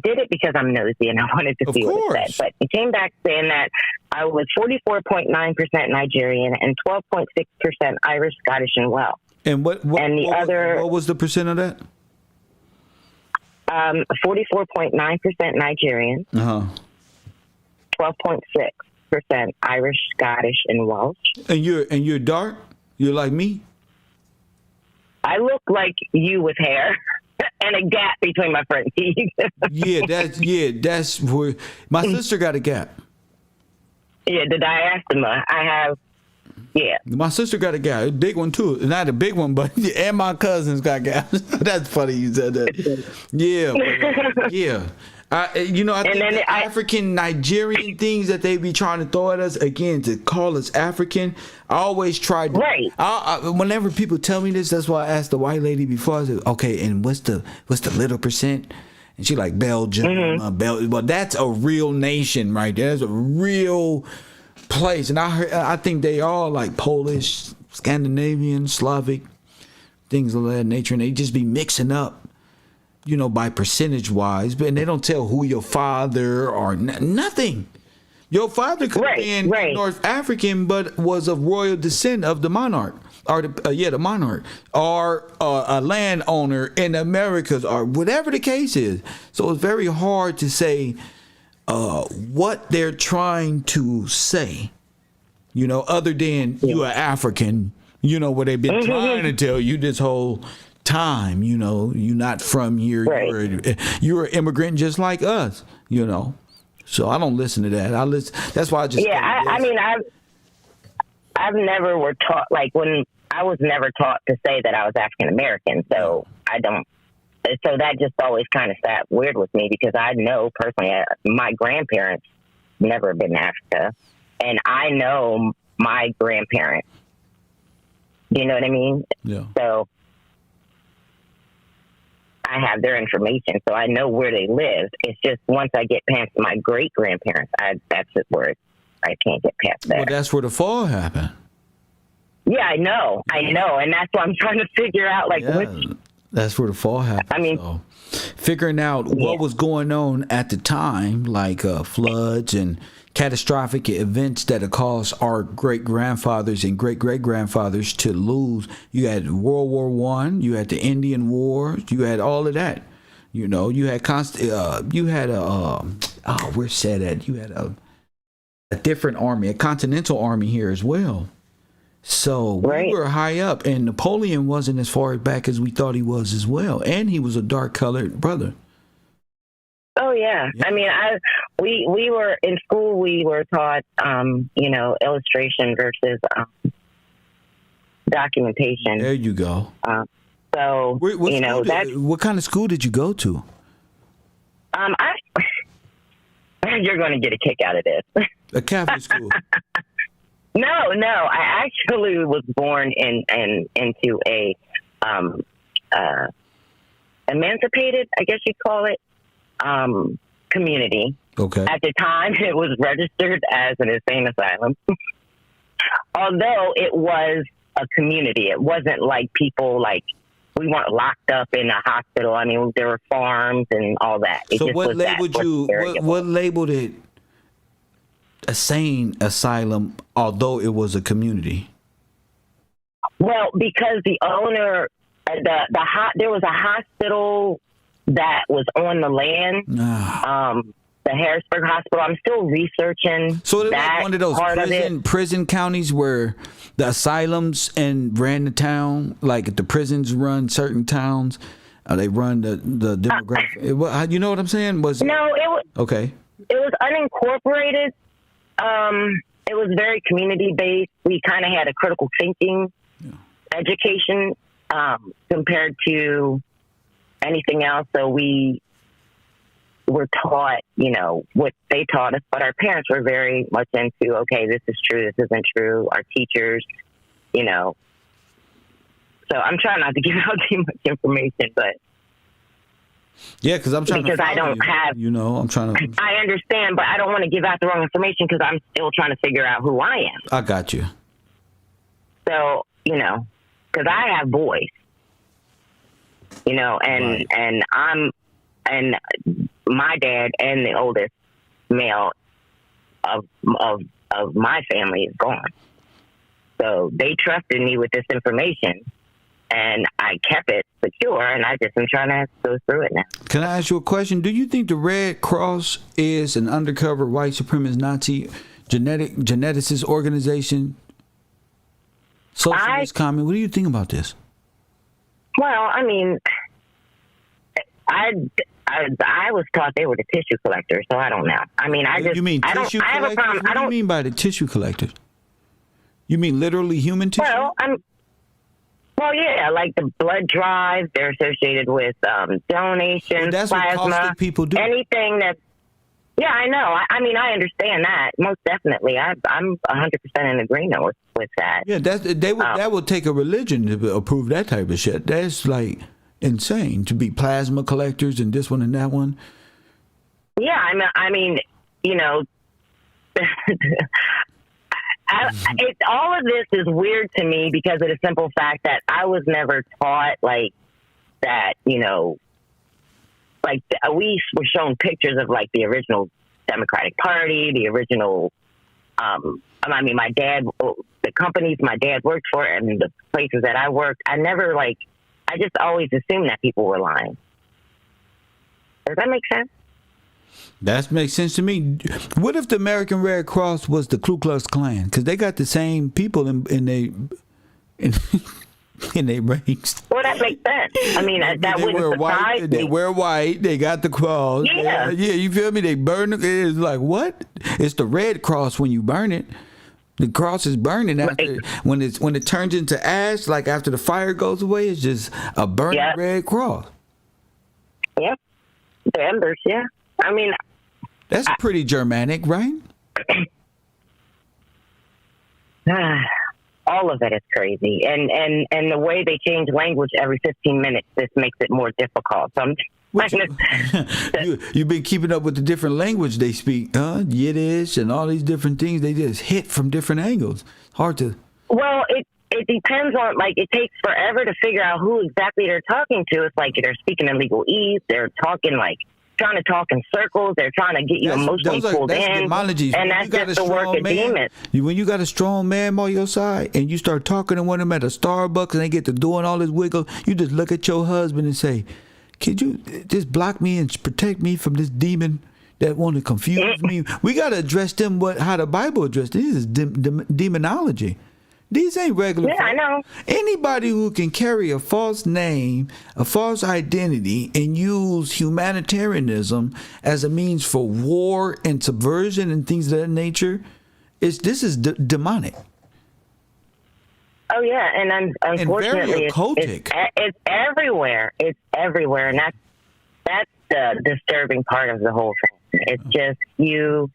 did it because I'm nosy and I wanted to see what it said. But it came back saying that I was 44.9% Nigerian and 12.6% Irish, Scottish, and Welsh. And what was the percent of that? 44.9% Nigerian. 12.6% Irish, Scottish, and Welsh. And you're dark? You're like me? I look like you with hair and a gap between my front teeth. that's where my sister got a gap. Yeah, the diastema. I have. Yeah. My sister got a gap, a big one too. Not a big one, but and my cousins got gaps. That's funny you said that. Yeah, yeah. I think the African Nigerian things that they be trying to throw at us again to call us African. I always tried to. Right. Whenever people tell me this, that's why I asked the white lady before. I said, "Okay, and what's the little percent?" And she like Belgium, Belgium. Well, that's a real nation right there. That's a real place, and I think they all like Polish, Scandinavian, Slavic, things of that nature, and they just be mixing up. You know, by percentage wise, but they don't tell who your father or nothing. Your father could have been North African, but was of royal descent of the monarch, or the monarch, or a landowner in the Americas, or whatever the case is. So it's very hard to say what they're trying to say. You know, other than you are African. You know, what they've been trying to tell you this whole time, you know, you're not from here. Right. You're an immigrant just like us, you know. So I don't listen to that. That's why I just I mean, I've never were taught, like when I was never taught to say that I was African American. So I don't. So that just always kind of sat weird with me because I know personally my grandparents never been to Africa, and I know my grandparents. You know what I mean? Yeah. So I have their information, so I know where they lived. It's just once I get past my great grandparents, that's it where I can't get past that. Well, that's where the fall happened. Yeah, I know, and that's why I'm trying to figure out which That's where the fall happened. I mean, so, figuring out what was going on at the time, like floods and catastrophic events that have caused our great grandfathers and great great grandfathers to lose. You had World War One, you had the Indian War, you had all of that. You know, you had where's said at? You had a different army, a continental army here as well. So we were high up, and Napoleon wasn't as far back as we thought he was as well, and he was a dark-colored brother. Oh yeah. I mean, we were in school. We were taught, illustration versus documentation. There you go. So what kind of school did you go to? You're going to get a kick out of this. A Catholic school. No. I actually was born into a emancipated, I guess you'd call it, community. Okay. At the time, it was registered as an insane asylum. Although it was a community, it wasn't like people we weren't locked up in a hospital. I mean, there were farms and all that. So what labeled you? What labeled it? A sane asylum, although it was a community. Well, because the owner, there was a hospital that was on the land. The Harrisburg Hospital. I'm still researching. So it was that like one of those prison counties where the asylums ran the town, like the prisons run certain towns. They run the demographic. You know what I'm saying? It was okay. It was unincorporated. It was very community based. We kind of had a critical thinking education compared to anything else. So we were taught, what they taught us, but our parents were very much into, okay, this is true, this isn't true. Our teachers, So I'm trying not to give out too much information, but yeah, because I'm trying because to I don't have, I'm trying to. I understand, but I don't want to give out the wrong information because I'm still trying to figure out who I am. I got you. So because I have boys, and my dad and the oldest male of my family is gone. So they trusted me with this information, and I kept it secure, and I just am trying to go through it now. Can I ask you a question? Do you think the Red Cross is an undercover white supremacist Nazi geneticist organization? Socialist commune? What do you think about this? Well, I mean, I was taught they were the tissue collectors, so I don't know. I mean, You mean tissue collectors? What do you mean by the tissue collectors? You mean literally human tissue? Well, yeah, like the blood drive. They're associated with donations, that's plasma, what caustic people do. Anything that. Yeah, I know. I mean, I understand that most definitely. I'm 100% in agreement with that. Yeah, that would take a religion to approve that type of shit. That's like insane to be plasma collectors and this one and that one. Yeah, I mean, all of this is weird to me because of the simple fact that I was never taught that. We were shown pictures of the original Democratic Party, the original. My dad, the companies my dad worked for, and the places that I worked. I never I just always assumed that people were lying. Does that make sense? That makes sense to me. What if the American Red Cross was the Ku Klux Klan? Because they got the same people in their ranks. Well, that makes sense. I mean, that wouldn't surprise me. They wear white. They got the cross. Yeah. You feel me? They burn it. It's like, what? It's the Red Cross when you burn it. The cross is burning after when it turns into ash. Like after the fire goes away, it's just a burning red cross. Yep, the embers. Yeah, I mean, that's pretty Germanic, right? All of it is crazy, and the way they change language every 15 minutes, this makes it more difficult. So I'm you've been keeping up with the different language they speak, huh? Yiddish and all these different things. They just hit from different angles. Hard to. Well, it depends on, like, it takes forever to figure out who exactly they're talking to. It's like they're speaking in legalese. They're talking, like, trying to talk in circles. They're trying to get you emotionally pulled in. Demologies. And that's just the work of demons. When you got a strong man on your side and you start talking to one of them at a Starbucks and they get to doing all this wiggle, you just look at your husband and say, could you just block me and protect me from this demon that want to confuse me? We got to address them how the Bible addressed it. This is demonology. These ain't regular. Yeah, I know. Anybody who can carry a false name, a false identity, and use humanitarianism as a means for war and subversion and things of that nature, this is demonic. Oh yeah, and unfortunately, it's everywhere. It's everywhere, and that's the disturbing part of the whole thing. It's just you.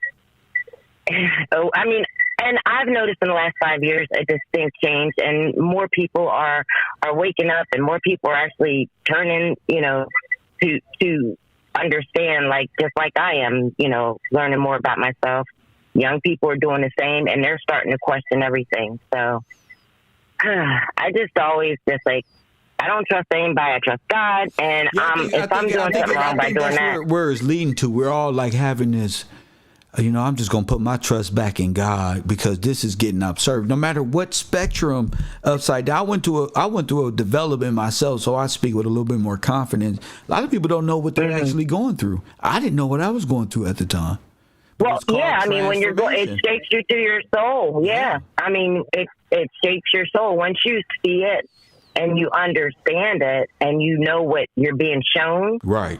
Oh, I mean. And I've noticed in the last 5 years a distinct change, and more people are waking up, and more people are actually turning, to understand, like, just like I am, learning more about myself. Young people are doing the same, and they're starting to question everything. So I just always just like, I don't trust anybody. I trust God, and if I'm doing something wrong by doing that, where it's leading to, we're all like having this. I'm just going to put my trust back in God because this is getting absurd. No matter what spectrum upside down. I went through a development myself, so I speak with a little bit more confidence. A lot of people don't know what they're actually going through. I didn't know what I was going through at the time. Well, yeah, I mean, when you're going, it shapes you through your soul. Yeah. I mean, it shapes your soul. Once you see it and you understand it and you know what you're being shown. Right.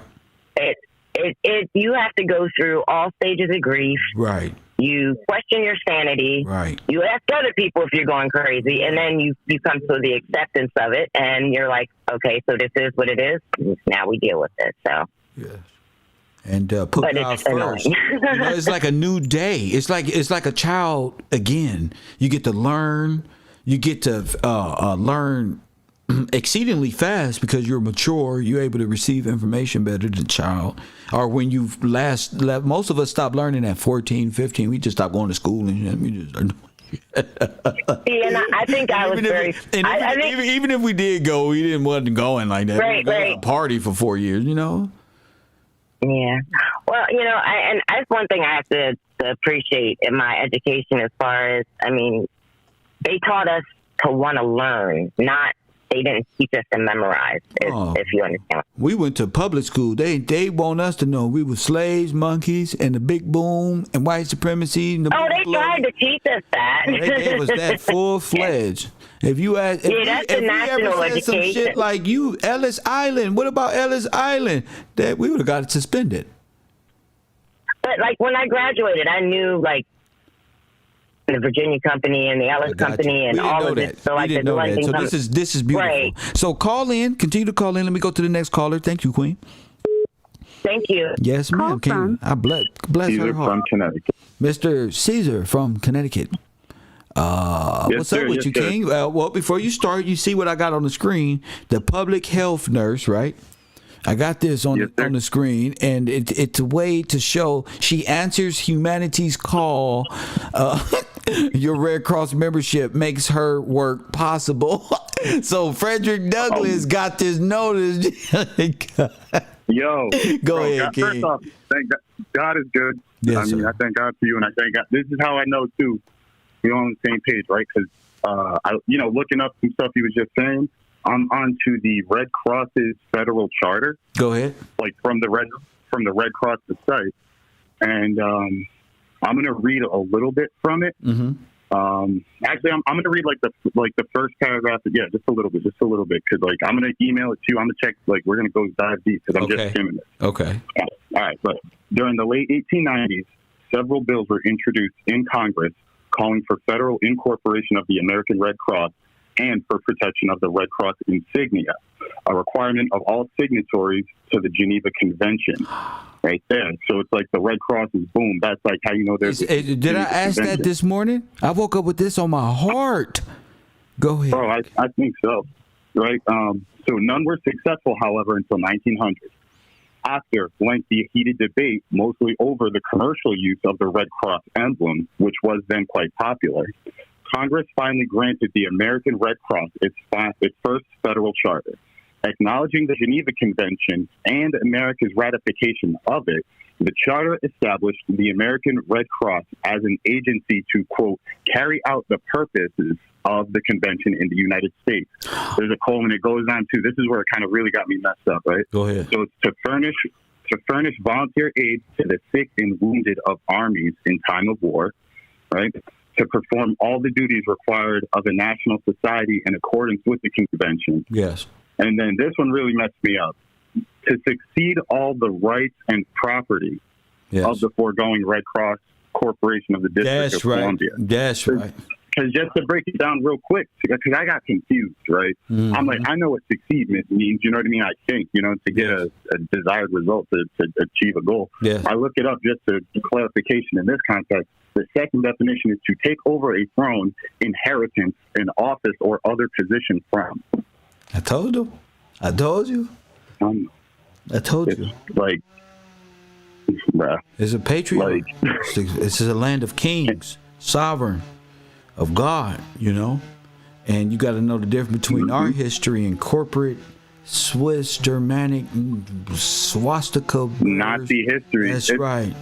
You have to go through all stages of grief. Right. You question your sanity. Right. You ask other people if you're going crazy, and then you come to the acceptance of it, and you're like, okay, so this is what it is. Now we deal with it. So. Yes. And put God first. It's like a new day. It's like a child again. You get to learn. You get to learn exceedingly fast because you're mature. You're able to receive information better than a child. Or when you left, most of us stopped learning at 14, 15. We just stopped going to school and we just. See, and I think I was very. Even if we did go, we wasn't going like that. Right, we were a party for 4 years. Yeah. Well, and that's one thing I have to appreciate in my education as far as, I mean, they taught us to want to learn, not they didn't teach us to memorize, if you understand. We went to public school. They want us to know we were slaves, monkeys, and the big boom, and white supremacy. And they tried to teach us that. They gave us that full-fledged. If you ask, that's the national education. Some shit like Ellis Island. What about Ellis Island? That we would have got it suspended. But like when I graduated, I knew like the Virginia Company and the Ellis Company and all of it. So like the London So this is beautiful. Right. So call in. Continue to call in. Let me go to the next caller. Thank you, Queen. Thank you. Yes, ma'am. I bless Caesar her heart. From Connecticut. Mr. Caesar from Connecticut. What's up with you, King? Well, before you start, you see what I got on the screen. The public health nurse, right? I got this on the screen, and it's a way to show she answers humanity's call. Your Red Cross membership makes her work possible. So Frederick Douglass got this notice. Yo, go ahead, King. First off, thank God is good. Yes, I thank God for you, and I thank God. This is how I know too. We're on the same page, right? Because looking up some stuff he was just saying, I'm onto the Red Cross's federal charter. Go ahead. Like from the Red Cross site, and I'm going to read a little bit from it. Mm-hmm. Actually, I'm going to read like the first paragraph. Yeah, just a little bit, because like I'm going to email it to you. I'm going to check. Like we're going to go dive deep because I'm just skimming it. Okay. All right. But during the late 1890s, several bills were introduced in Congress calling for federal incorporation of the American Red Cross and for protection of the Red Cross insignia, a requirement of all signatories to the Geneva Convention. Right there. So it's like the Red Cross is boom. That's like how you know there's. Did I ask that this morning? I woke up with this on my heart. Go ahead. Bro, I think so. Right. So none were successful, however, until 1900. After lengthy heated debate, mostly over the commercial use of the Red Cross emblem, which was then quite popular, Congress finally granted the American Red Cross its first federal charter. Acknowledging the Geneva Convention and America's ratification of it, the charter established the American Red Cross as an agency to, quote, carry out the purposes of the convention in the United States. There's a colon. It goes on to, this is where it kind of really got me messed up, right? Go ahead. So it's to furnish volunteer aid to the sick and wounded of armies in time of war, right? To perform all the duties required of a national society in accordance with the convention. Yes. And then this one really messed me up. To succeed all the rights and property of the foregoing Red Cross Corporation of the District of Columbia. That's right. Because just to break it down real quick, because I got confused, right? Mm-hmm. I'm like, I know what succeed means, you know what I mean? I think, to get a desired result, to achieve a goal. Yes. I look it up just for clarification in this context. The second definition is to take over a throne, inheritance, an office, or other position from. I told you. I told you. Like, bruh. It's a patriot. It's a land of kings, sovereign, of God, And you got to know the difference between our history and corporate, Swiss, Germanic, swastika. Nazi history. That's right.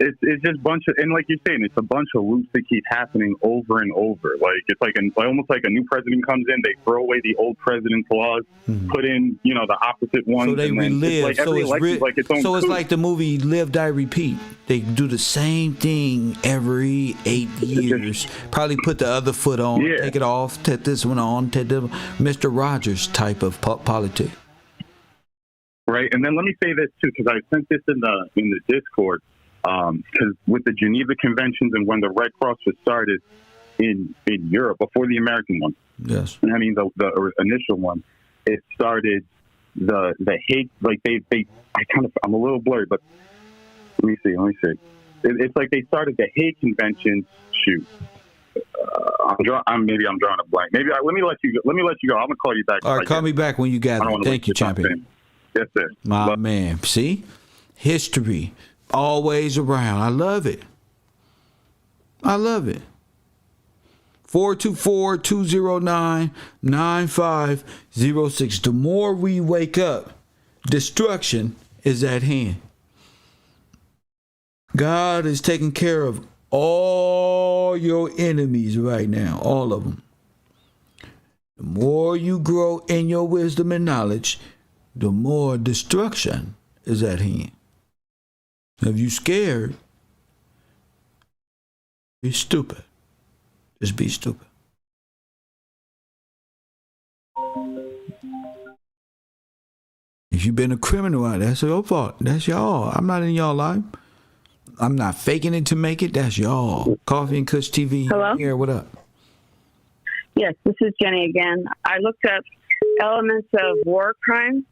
It's just a bunch of, and like you're saying, it's a bunch of loops that keep happening over and over. Like it's like almost like a new president comes in, they throw away the old president's laws, put in the opposite ones. So they relive. It's like the movie Live, Die, Repeat. They do the same thing every 8 years. Probably put the other foot on, take it off, take this one on, take the Mr. Rogers type of politics. Right, and then let me say this too, because I sent this in the Discord. Because with the Geneva Conventions and when the Red Cross was started in Europe before the American one, yes, I mean the initial one, it started the hate. Like I'm a little blurry, but let me see. It's like they started the hate convention. Shoot, maybe I'm drawing a blank. Maybe let me let you go. I'm gonna call you back. All right, call me back when you got it. Thank you, champion. Yes, sir. My man. See, history. Always around. I love it. 424-209-9506. The more we wake up, destruction is at hand. God is taking care of all your enemies right now, all of them. The more you grow in your wisdom and knowledge, the more destruction is at hand. If you scared, be stupid. Just be stupid. If you've been a criminal out there, that's your fault. That's y'all. I'm not in y'all life. I'm not faking it to make it. That's y'all. Coffee and Kush TV. Hello? Here, what up? Yes, this is Jenny again. I looked up elements of war crimes.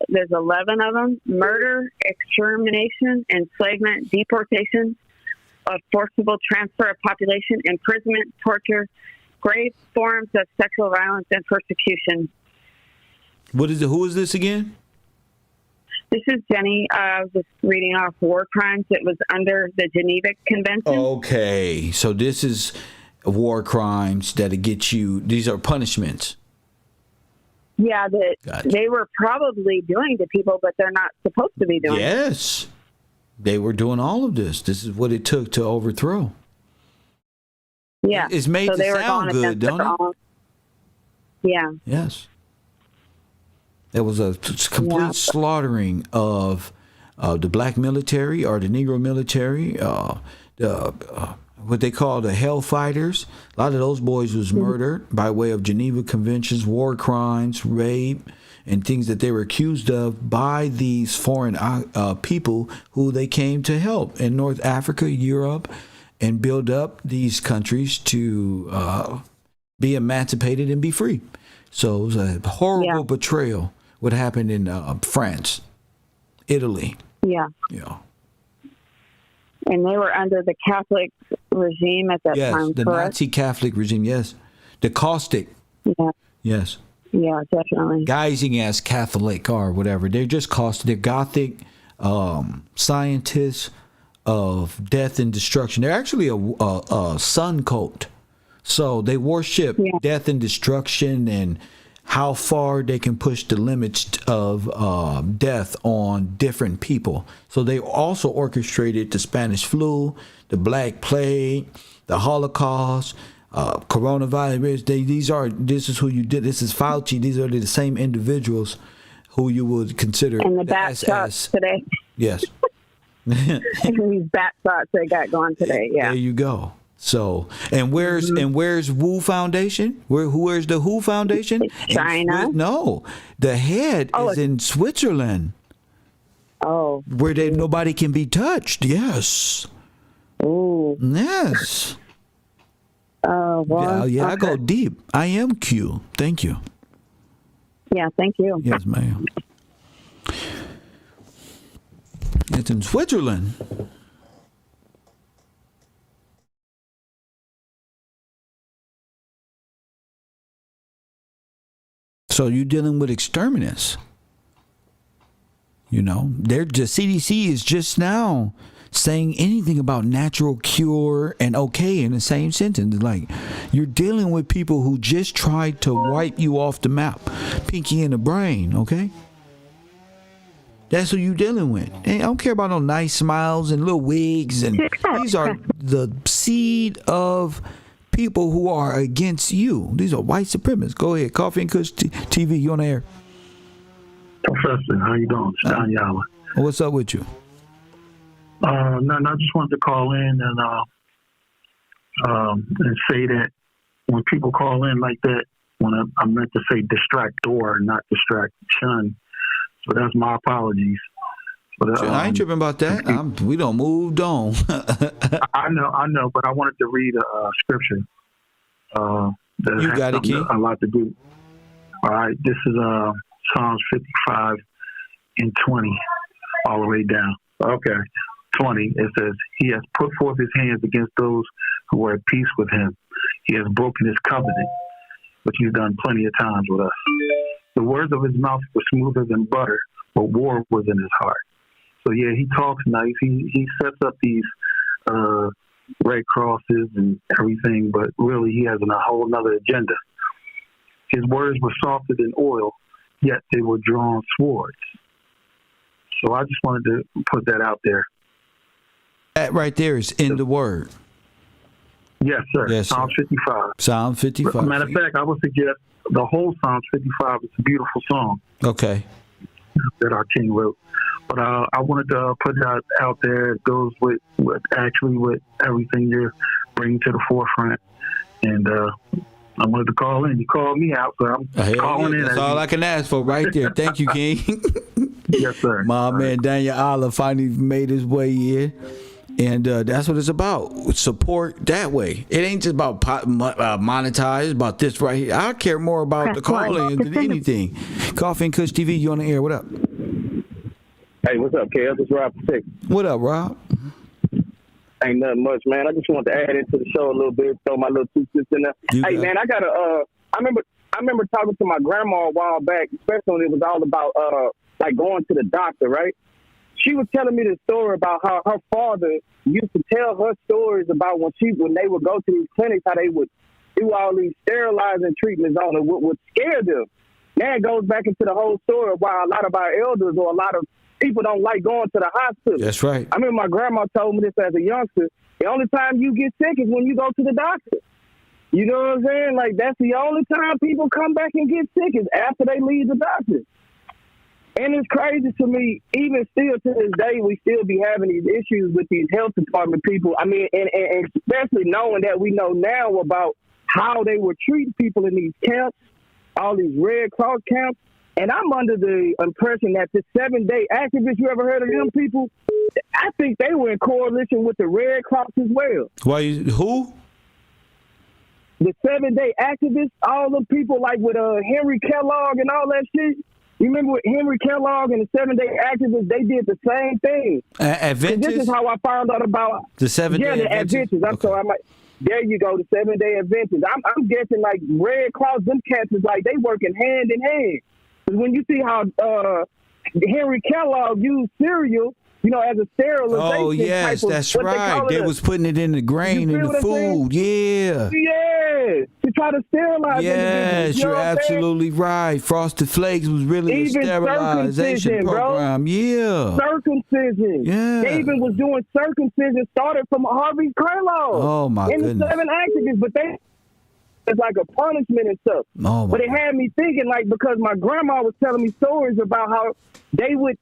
There's 11 of them: murder, extermination, enslavement, deportation, forcible transfer of population, imprisonment, torture, grave forms of sexual violence, and persecution. What is it? Who is this again? This is Jenny. I was just reading off war crimes. It was under the Geneva Convention. Okay, so this is war crimes that'll get you. These are punishments. Yeah, that they were probably doing to people, but they're not supposed to be doing. Yes, they were doing all of this. This is what it took to overthrow. Yeah, it's made to sound good, don't it? Yeah. Yes. There was a complete slaughtering of the black military or the Negro military, what they call the Hellfighters. A lot of those boys was murdered by way of Geneva Conventions, war crimes, rape, and things that they were accused of by these foreign people who they came to help in North Africa, Europe, and build up these countries to be emancipated and be free. So it was a horrible betrayal. What happened in France, Italy. Yeah. Yeah. And they were under the Catholic regime at that time, Yes, the Nazi Catholic regime, yes. The caustic. Yeah. Yes. Yeah, definitely. Guising as Catholic or whatever. They're just caustic. They're Gothic scientists of death and destruction. They're actually a sun cult. So they worship death and destruction and how far they can push the limits of death on different people. So they also orchestrated the Spanish flu, the Black Plague, the Holocaust, coronavirus. This is who you did. This is Fauci. These are the same individuals who you would consider. And the bat shots today. Yes. These bat shots they got going today. Yeah. There you go. So, and where's Wu Foundation? Where's the Who Foundation? China? No, the head is in Switzerland. Oh, where nobody can be touched. Yes. Ooh. Yes. Oh, well. Yeah, okay. I go deep. I am Q. Thank you. Yeah, thank you. Yes, ma'am. It's in Switzerland. So you're dealing with exterminants. You know, they're just CDC is just now saying anything about natural cure and okay in the same sentence. Like, you're dealing with people who just tried to wipe you off the map, pinky in the brain. Okay, that's who you dealing with. And I don't care about no nice smiles and little wigs, and these are the seed of people who are against you. These are white supremacists. Go ahead, Coffee and Kush TV. You on the air? Professor, how you doing? It's Don Yala. What's up with you? Nothing. I just wanted to call in and say that when people call in like that, when I meant to say distractor, not distraction. So that's my apologies. But I ain't tripping about that. We don't move on. I know, but I wanted to read a scripture. That you got it, King. A lot to do. All right, this is Psalms 55 and 20, all the way down. Okay, 20. It says, "He has put forth his hands against those who are at peace with him. He has broken his covenant, which he's done plenty of times with us. The words of his mouth were smoother than butter, but war was in his heart." So yeah, he talks nice. He sets up these red crosses and everything, but really he has a whole other agenda. His words were softer than oil, yet they were drawn swords. So I just wanted to put that out there. That right there is in the word. Yes, sir. Yes, Psalm 55. Psalm 55. Matter of fact, I would suggest the whole Psalm 55 is a beautiful song. Okay. That our King wrote. But I wanted to put that out there. It goes with everything you're bringing to the forefront. And I wanted to call in. You called me out, so I'm calling in. That's all I can ask for right there. Thank you, King. Yes, sir. My man Daniel Olive finally made his way in. And that's what it's about. Support that way. It ain't just about monetize. It's about this right here. I care more about the calling than anything. Coffee and Kush TV, you on the air. What up? Hey, what's up, Kev? It's Rob. What up, Rob? Ain't nothing much, man. I just wanted to add into the show a little bit, throw my little 2 cents in there. Hey, man, I got I remember talking to my grandma a while back, especially when it was all about like going to the doctor, right? She was telling me the story about how her father used to tell her stories about when they would go to these clinics, how they would do all these sterilizing treatments on her, would scare them. Now it goes back into the whole story of why a lot of our elders or a lot of people don't like going to the hospital. That's right. I remember my grandma told me this as a youngster. The only time you get sick is when you go to the doctor. You know what I'm saying? Like, that's the only time people come back and get sick is after they leave the doctor. And it's crazy to me, even still to this day, we still be having these issues with these health department people. I mean, and especially knowing that we know now about how they would treat people in these camps, all these Red Cross camps. And I'm under the impression that the 7-day activists, you ever heard of them people? I think they were in coalition with the Red Cross as well. Why? Who? The 7-day activists, all the people like with Henry Kellogg and all that shit. You remember with Henry Kellogg and the 7-day activists, they did the same thing. Adventists? This is how I found out about the 7-day Adventists. There you go, the 7-day Adventists. I'm guessing like Red Cross, them cats is like they working hand in hand. When you see how Henry Kellogg used cereal as a sterilization. Oh yes, type of, that's what right. They was putting it in the grain in the food. Yeah. Yeah, to try to sterilize. Yes, you're absolutely right. Frosted Flakes was really a sterilization program. Bro. Yeah. Circumcision. Yeah. They even was doing circumcision started from Harvey Kurlow. Oh my goodness. And the 7 activists, but it's like a punishment and stuff. Oh, but it had me thinking, like, because my grandma was telling me stories about how they would,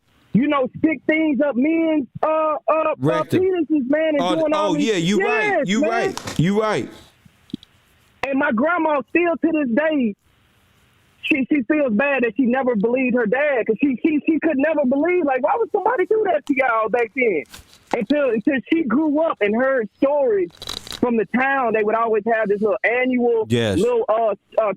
stick things up men's penises, man, and doing all these. Yeah, you right. You man. right. You right. And my grandma still to this day, she feels bad that she never believed her dad, because she could never believe, like, why would somebody do that to y'all back then? Until she grew up and heard stories from the town. They would always have this little annual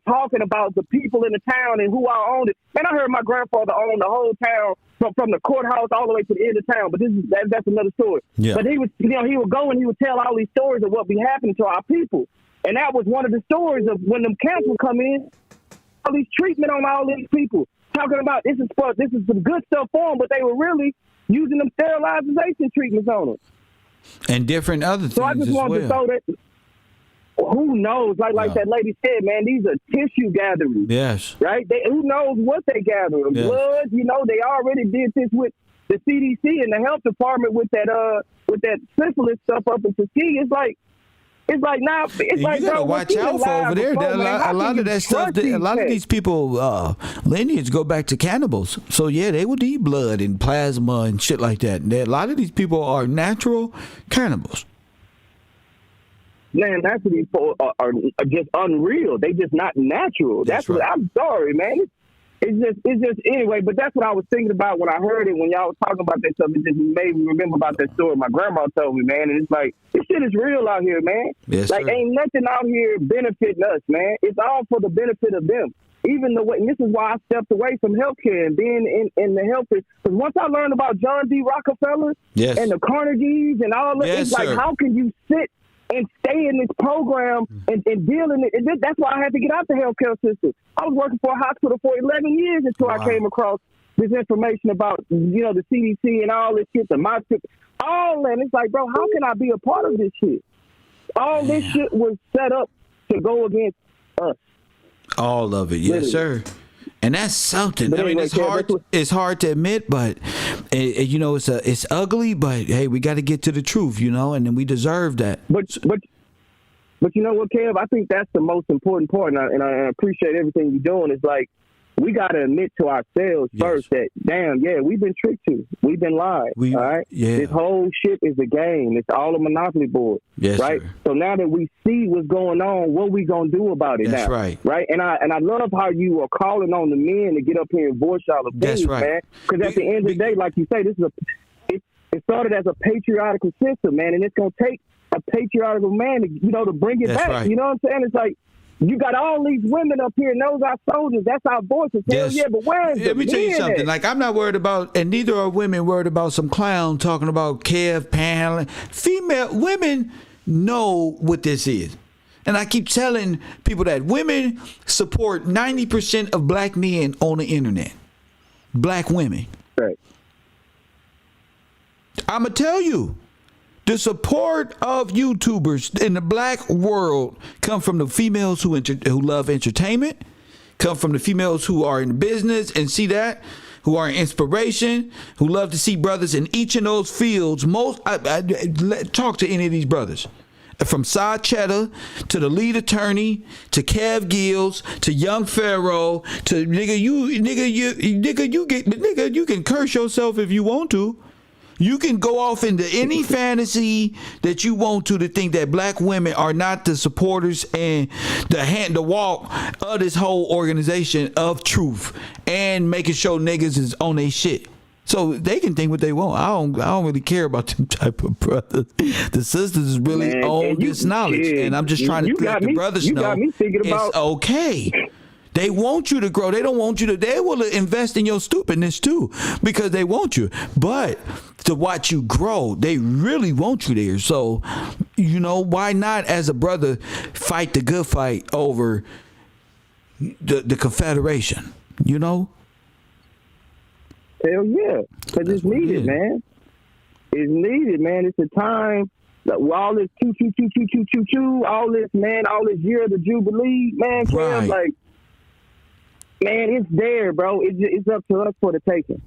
talking about the people in the town and who all owned it. And I heard my grandfather owned the whole town from the courthouse all the way to the end of town. But that's another story. Yeah. But he was, he would go and he would tell all these stories of what be happening to our people. And that was one of the stories of when them camps would come in, all these treatment on all these people, talking about this is some good stuff for them, but they were really using them sterilization treatments on them. And different other things. So I just wanted to throw that. Who knows? Like that lady said, man, these are tissue gatherers. Yes. Right? Who knows what they gather? Yes. Blood. They already did this with the CDC and the health department with that syphilis stuff up in Tuskegee. It's like now. You gotta watch out for over there. A lot of that stuff. A lot of these people lineage go back to cannibals. So yeah, they would eat blood and plasma and shit like that. A lot of these people are natural cannibals. Man, that's what these people are just unreal. They just not natural. That's right. I'm sorry, man. It's just anyway. But that's what I was thinking about when I heard it. When y'all was talking about that stuff, it just made me remember about that story my grandma told me, man. And it's like, this shit is real out here, man. Yes, like, sir. Ain't nothing out here benefiting us, man. It's all for the benefit of them. Even the way, and this is why I stepped away from healthcare and being in the health. Because once I learned about John D. Rockefeller and the Carnegies and all that, it's like, how can you sit and stay in this program and deal in it? And that's why I had to get out the healthcare system. I was working for a hospital for 11 years until I came across this information about, the CDC and all this shit, the MyScript, all that. And it's like, bro, how can I be a part of this shit? All this shit was set up to go against us. All of it, yes, sir. And that's something. But anyway, it's hard. It's hard to admit, but it's ugly. But hey, we got to get to the truth, and then we deserve that. But you know what, Kev? I think that's the most important part, and I appreciate everything you're doing. It's like, we got to admit to ourselves first that, damn, we've been tricked to. We've been lied. All right? Yeah. This whole shit is a game. It's all a monopoly board. Yes, right? Sir. So now that we see what's going on, what we going to do about it That's now? Right. Right? And I love how you are calling on the men to get up here and voice y'all opinions, man. Because at the end of the day, like you say, it started as a patriotical system, man, and it's going to take a patriotical man to bring it back. Right. You know what I'm saying? It's like, you got all these women up here, and those are soldiers. That's our voices. Hell yeah, but where is Let me tell you something. Like, I'm not worried about, and neither are women worried about some clown talking about Kev paneling. Women know what this is. And I keep telling people that women support 90% of black men on the internet. Black women. Right. I'm going to tell you. The support of YouTubers in the black world come from the females who love entertainment, come from the females who are in business and see that, who are inspiration, who love to see brothers in each of those fields. Talk to any of these brothers. From Side Cheddar to the lead attorney to Kev Gills to Young Pharaoh to you can curse yourself if you want to. You can go off into any fantasy that you want to think that black women are not the supporters and the walk of this whole organization of truth and making sure niggas is on their shit. So they can think what they want. I don't really care about them type of brothers. The sisters is really on this knowledge, and I'm just trying to let the brothers know it's okay. They want you to grow. They don't want you to. They will invest in your stupidness too because they want you. But to watch you grow, they really want you there. So, why not as a brother fight the good fight over the Confederation? Hell yeah, because it's needed, man. is needed, man. It's a time that with all this choo, all this, man, all this year of the Jubilee, man, Cam, like, man, it's there, bro. It's up to us for the taking.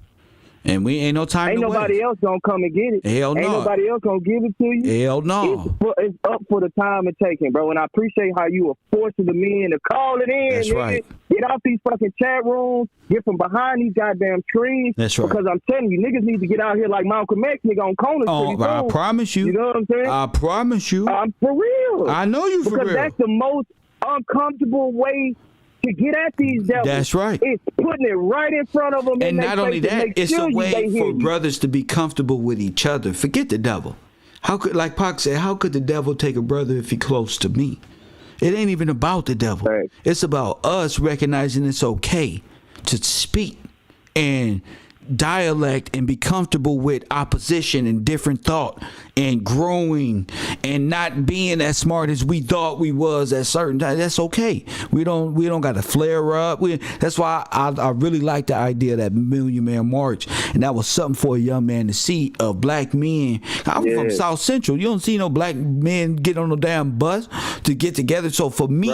And we ain't no time Ain't to nobody waste. else gonna come and get it. Hell no. Ain't nobody else gonna give it to you. Hell no. It's up for the time and taking, bro. And I appreciate how you were forcing the men to call it in. That's nigga. right. Get off these fucking chat rooms. Get from behind these goddamn trees. That's right. Because I'm telling you, niggas need to get out here like Malcolm X, nigga, on corners. Oh, I promise you. You know what I'm saying? I promise you. I'm for real. I know you for because real. That's the most uncomfortable way to get at these devils. That's right. It's putting it right in front of them. And not only that, it's a way for you. brothers to be comfortable with each other. Forget the devil. How could, like Pac said, how could the devil take a brother if he close to me? It ain't even about the devil. Right. It's about us recognizing it's okay to speak and dialect and be comfortable with opposition and different thought and growing and not being as smart as we thought we was at certain times. That's okay. We don't got to flare up. That's why I really like the idea of that Million Man March, and that was something for a young man to see of black men. I'm from South Central. You don't see no black men get on no damn bus to get together. So for me,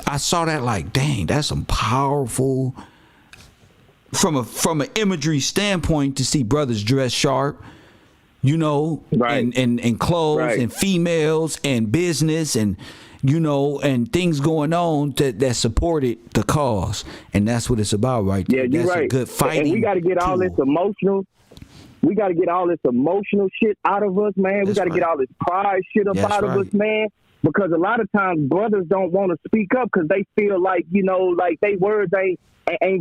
I saw that like, dang, that's some powerful. From an imagery standpoint, to see brothers dress sharp, you know, and clothes and females and business and, you know, and things going on that supported the cause, and that's what it's about, right there. Yeah, you're that's right. A good fighting. And we got to get all this emotional. We got to get all this emotional shit out of us, man. We got to get all this pride shit up out of us, man. Because a lot of times brothers don't want to speak up because they feel like, you know, like they words ain't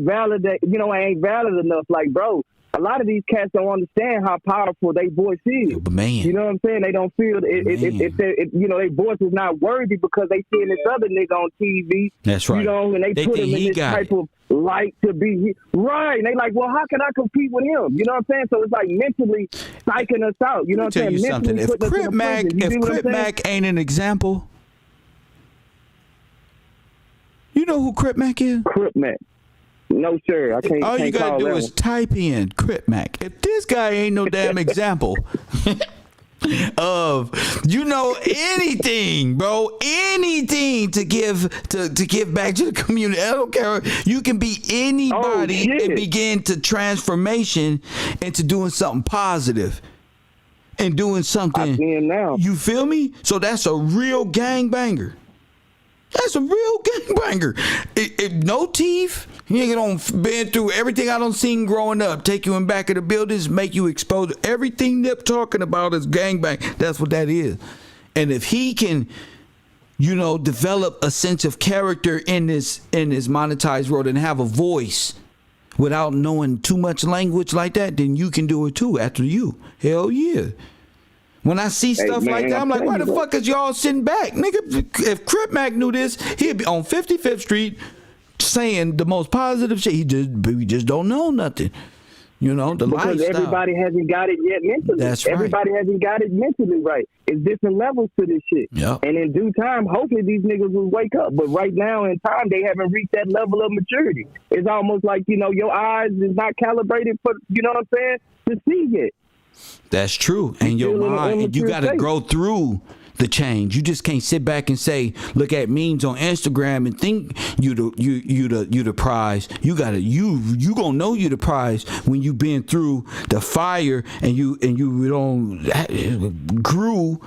valid, you know, ain't valid enough. Like, bro, a lot of these cats don't understand how powerful their voice is. Man. You know what I'm saying? They don't feel if you know, their voice is not worthy because they seeing this other nigga on TV. That's right. You know, and they put him in this type of light to be right. And they like, well, how can I compete with him? You know what I'm saying? So it's like mentally psyching us out. You know what I'm saying? Something. If Crip Mac ain't an example, you know who Crip Mac is? Crip Mac. No, sir. I can't. All you gotta do is type in Crip Mac. If this guy ain't no damn example of, you know, anything, bro, anything to give back to the community. I don't care. You can be anybody and begin to transformation into doing something positive and doing something. I see him now. You feel me? So that's a real gangbanger. That's a real gangbanger. If no teeth, you ain't been through everything I done seen growing up. Take you in back of the buildings, make you expose everything they're talking about is gangbang. That's what that is. And if he can, you know, develop a sense of character in this monetized world and have a voice without knowing too much language like that, then you can do it too after you. Hell yeah. When I see stuff like that, I'm like, why the fuck is y'all sitting back? Nigga, if Crip Mac knew this, he'd be on 55th Street saying the most positive shit. We just don't know nothing. You know, the because lifestyle. Everybody hasn't got it yet mentally. That's right. Everybody hasn't got it mentally right. It's different levels to this shit. Yep. And in due time, hopefully these niggas will wake up. But right now in time, they haven't reached that level of maturity. It's almost like, you know, your eyes is not calibrated for, you know what I'm saying, to see it. That's true. And your mind, you got to grow through the change. You just can't sit back and say, look at memes on Instagram and think you the prize. You gonna know you the prize when you been through the fire and you don't grew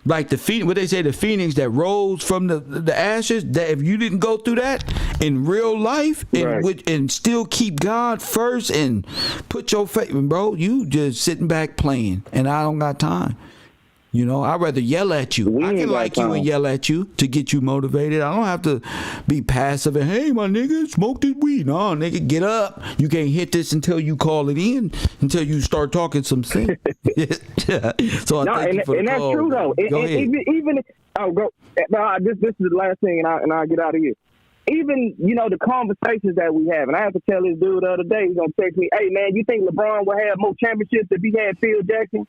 like the phoenix. What they say, the phoenix that rose from the ashes. That if you didn't go through that in real life and still keep God first and put your faith, bro, you just sitting back playing, and I don't got time. You know, I'd rather yell at you. I can like you and yell at you to get you motivated. I don't have to be passive and, hey, my nigga, smoke this weed. No, nigga, get up. You can't hit this until you call it in, until you start talking some sense. So I thank you for the that's call. true, though. Go ahead. This is the last thing, and I'll get out of here. Even, you know, the conversations that we have, and I have to tell this dude the other day, he's going to text me, hey, man, you think LeBron will have more championships if he had Phil Jackson?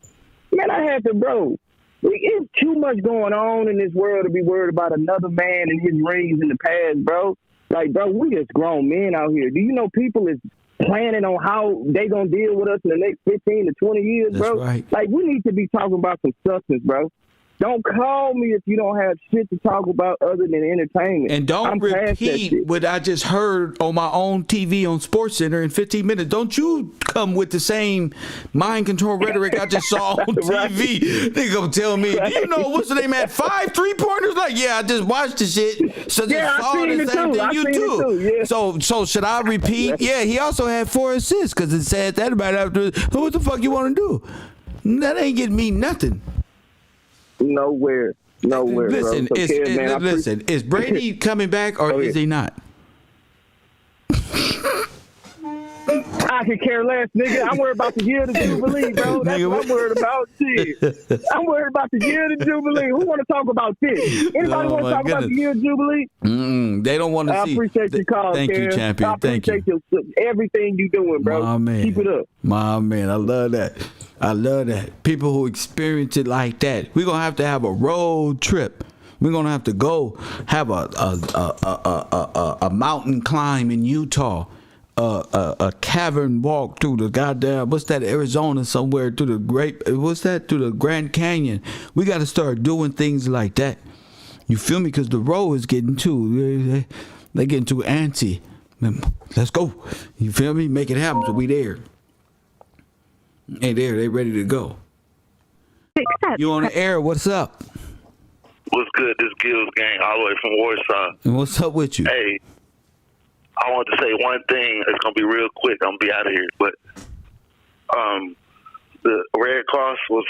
Man, I had to, bro. It's too much going on in this world to be worried about another man and his rings in the past, bro. Like, bro, we just grown men out here. Do you know people is planning on how they gonna deal with us in the next 15 to 20 years, That's bro. right. Like, we need to be talking about some substance, bro. Don't call me if you don't have shit to talk about other than entertainment. And don't I'm past that repeat shit. what I just heard on my own TV on SportsCenter in 15 minutes. Don't you come with the same mind control rhetoric I just saw on TV. They gonna tell me, do you know what's the name at 5 3-pointers? Like, yeah, I just watched the shit. So just saw the same thing you do. Yeah. So should I repeat? Yeah, he also had 4 assists because it said that about after. What the fuck you want to do? That ain't getting me nothing. Nowhere, Listen, bro. So, listen. Is Brady coming back or is he not? I could care less, nigga. I'm worried about the year of the Jubilee, bro. That's what I'm worried about. Shit. I'm worried about the year of the Jubilee. Who want to talk about this? Anybody want to talk about the year of Jubilee? They don't want to see. I appreciate your call, Thank you, Karen. champion. I appreciate everything you doing, bro. My man. Keep it up. My man, I love that. I love that. People who experience it like that. We're going to have a road trip. We're going to have to go have a mountain climb in Utah. A cavern walk through the goddamn, what's that, Arizona somewhere, through the Grand Canyon. We got to start doing things like that. You feel me? Because the road is getting they're getting too antsy. Let's go. You feel me? Make it happen. So we there. Hey, they ready to go. You on the air? What's up? What's good? This Gills gang all the way from Warsaw. And what's up with you? Hey, I want to say one thing. It's gonna be real quick. I'm gonna be out of here. But the Red Cross was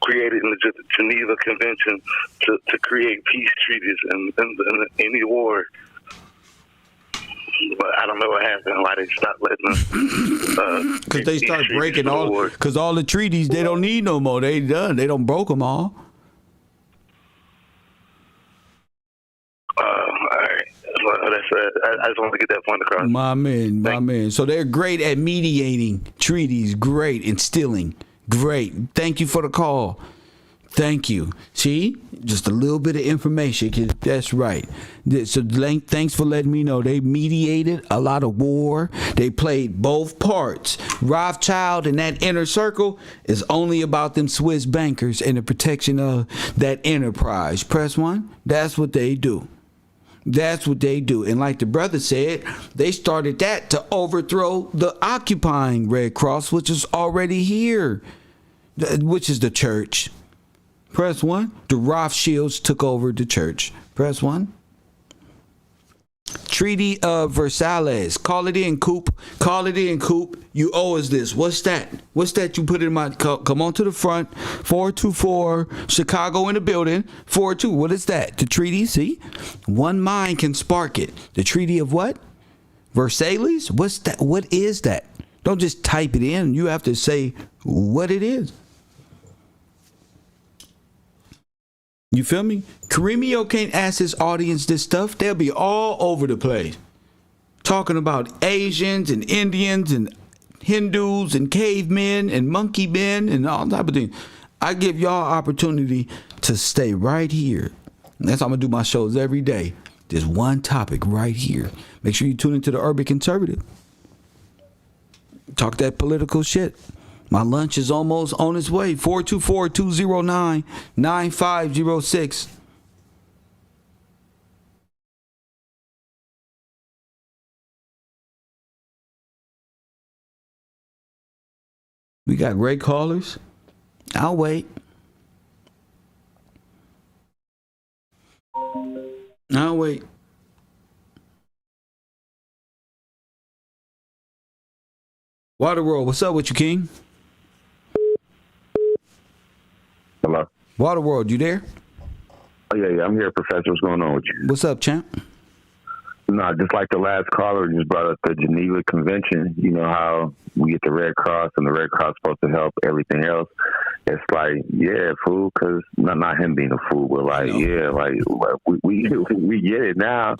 created in the Geneva Convention to create peace treaties in any war. But I don't know what happened. Why they stopped letting them? Because they start breaking all. Because all the treaties they don't need no more. They done. They don't broke them all. All right. I just want to get that point across. My man. So they're great at mediating treaties. Great instilling. Great. Thank you for the call. Thank you. See, just a little bit of information. That's right. So thanks for letting me know. They mediated a lot of war. They played both parts. Rothschild and that inner circle is only about them Swiss bankers and the protection of that enterprise. Press 1. That's what they do. That's what they do. And like the brother said, they started that to overthrow the occupying Red Cross, which is already here, which is the church. Press 1. The Rothschilds took over the church. Press 1. Treaty of Versailles. Call it in, Coop. Call it in, Coop. You owe us this. What's that? What's that you put in my... Come on to the front. 424. Chicago in the building. 42. What is that? The treaty, see? One mind can spark it. The treaty of what? Versailles? What's that? What is that? Don't just type it in. You have to say what it is. You feel me? Karemio can't ask his audience this stuff. They'll be all over the place. Talking about Asians and Indians and Hindus and cavemen and monkey men and all type of things. I give y'all opportunity to stay right here. And that's how I'm going to do my shows every day. There's one topic right here. Make sure you tune into the Urban Conservative. Talk that political shit. My lunch is almost on its way. 424-209-9506. We got great callers. I'll wait. Waterworld, what's up with you, King? Hello. Waterworld, you there? Oh, yeah, I'm here, Professor. What's going on with you? What's up, champ? No, just like the last caller just brought up the Geneva Convention. You know how we get the Red Cross and the Red Cross is supposed to help everything else. It's like, yeah, fool, because not him being a fool, but like, yeah, like we get it now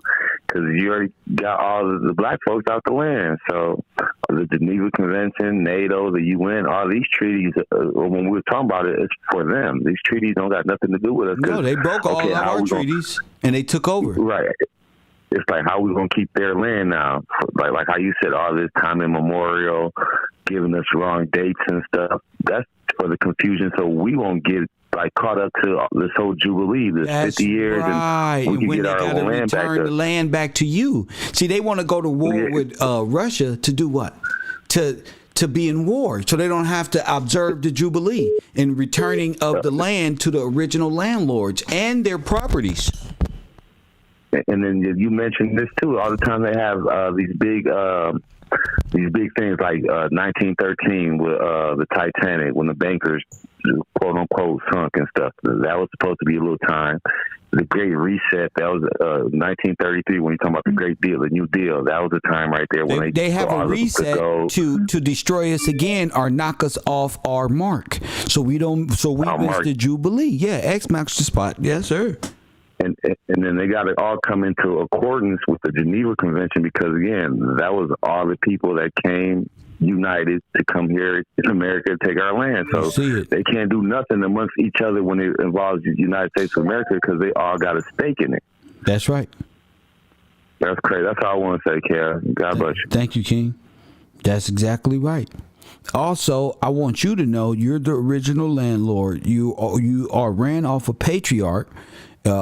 because you already got all the black folks out the land. So the Geneva Convention, NATO, the UN, all these treaties, when we were talking about it, it's for them. These treaties don't got nothing to do with us. No, they broke all of our treaties and they took over. Right. it's like, how we gonna keep their land now? Like how you said, all this time immemorial, giving us wrong dates and stuff. That's for the confusion, so we won't get like caught up to this whole jubilee, this 50 years, right. and we can when get they our gotta land back. Return the land back to you. See, they want to go to war with Russia to do what? To be in war, so they don't have to observe the jubilee and returning of the land to the original landlords and their properties. And then you mentioned this too. All the time they have these big things like 1913 with the Titanic, when the bankers quote unquote sunk and stuff. That was supposed to be a little time. The Great Reset, that was 1933 when you're talking about the Great Deal, the New Deal. That was the time right there when they have a reset to destroy us again or knock us off our mark. So we miss the jubilee. Yeah, X marks the spot. Yes, sir. And then they got it all come into accordance with the Geneva Convention, because again, that was all the people that came united to come here in America to take our land. So they can't do nothing amongst each other when it involves the United States of America, because they all got a stake in it. That's right. That's crazy. That's all I want to say, Kev. God bless you. Thank you, King. That's exactly right. Also, I want you to know you're the original landlord. You are ran off a patriarch.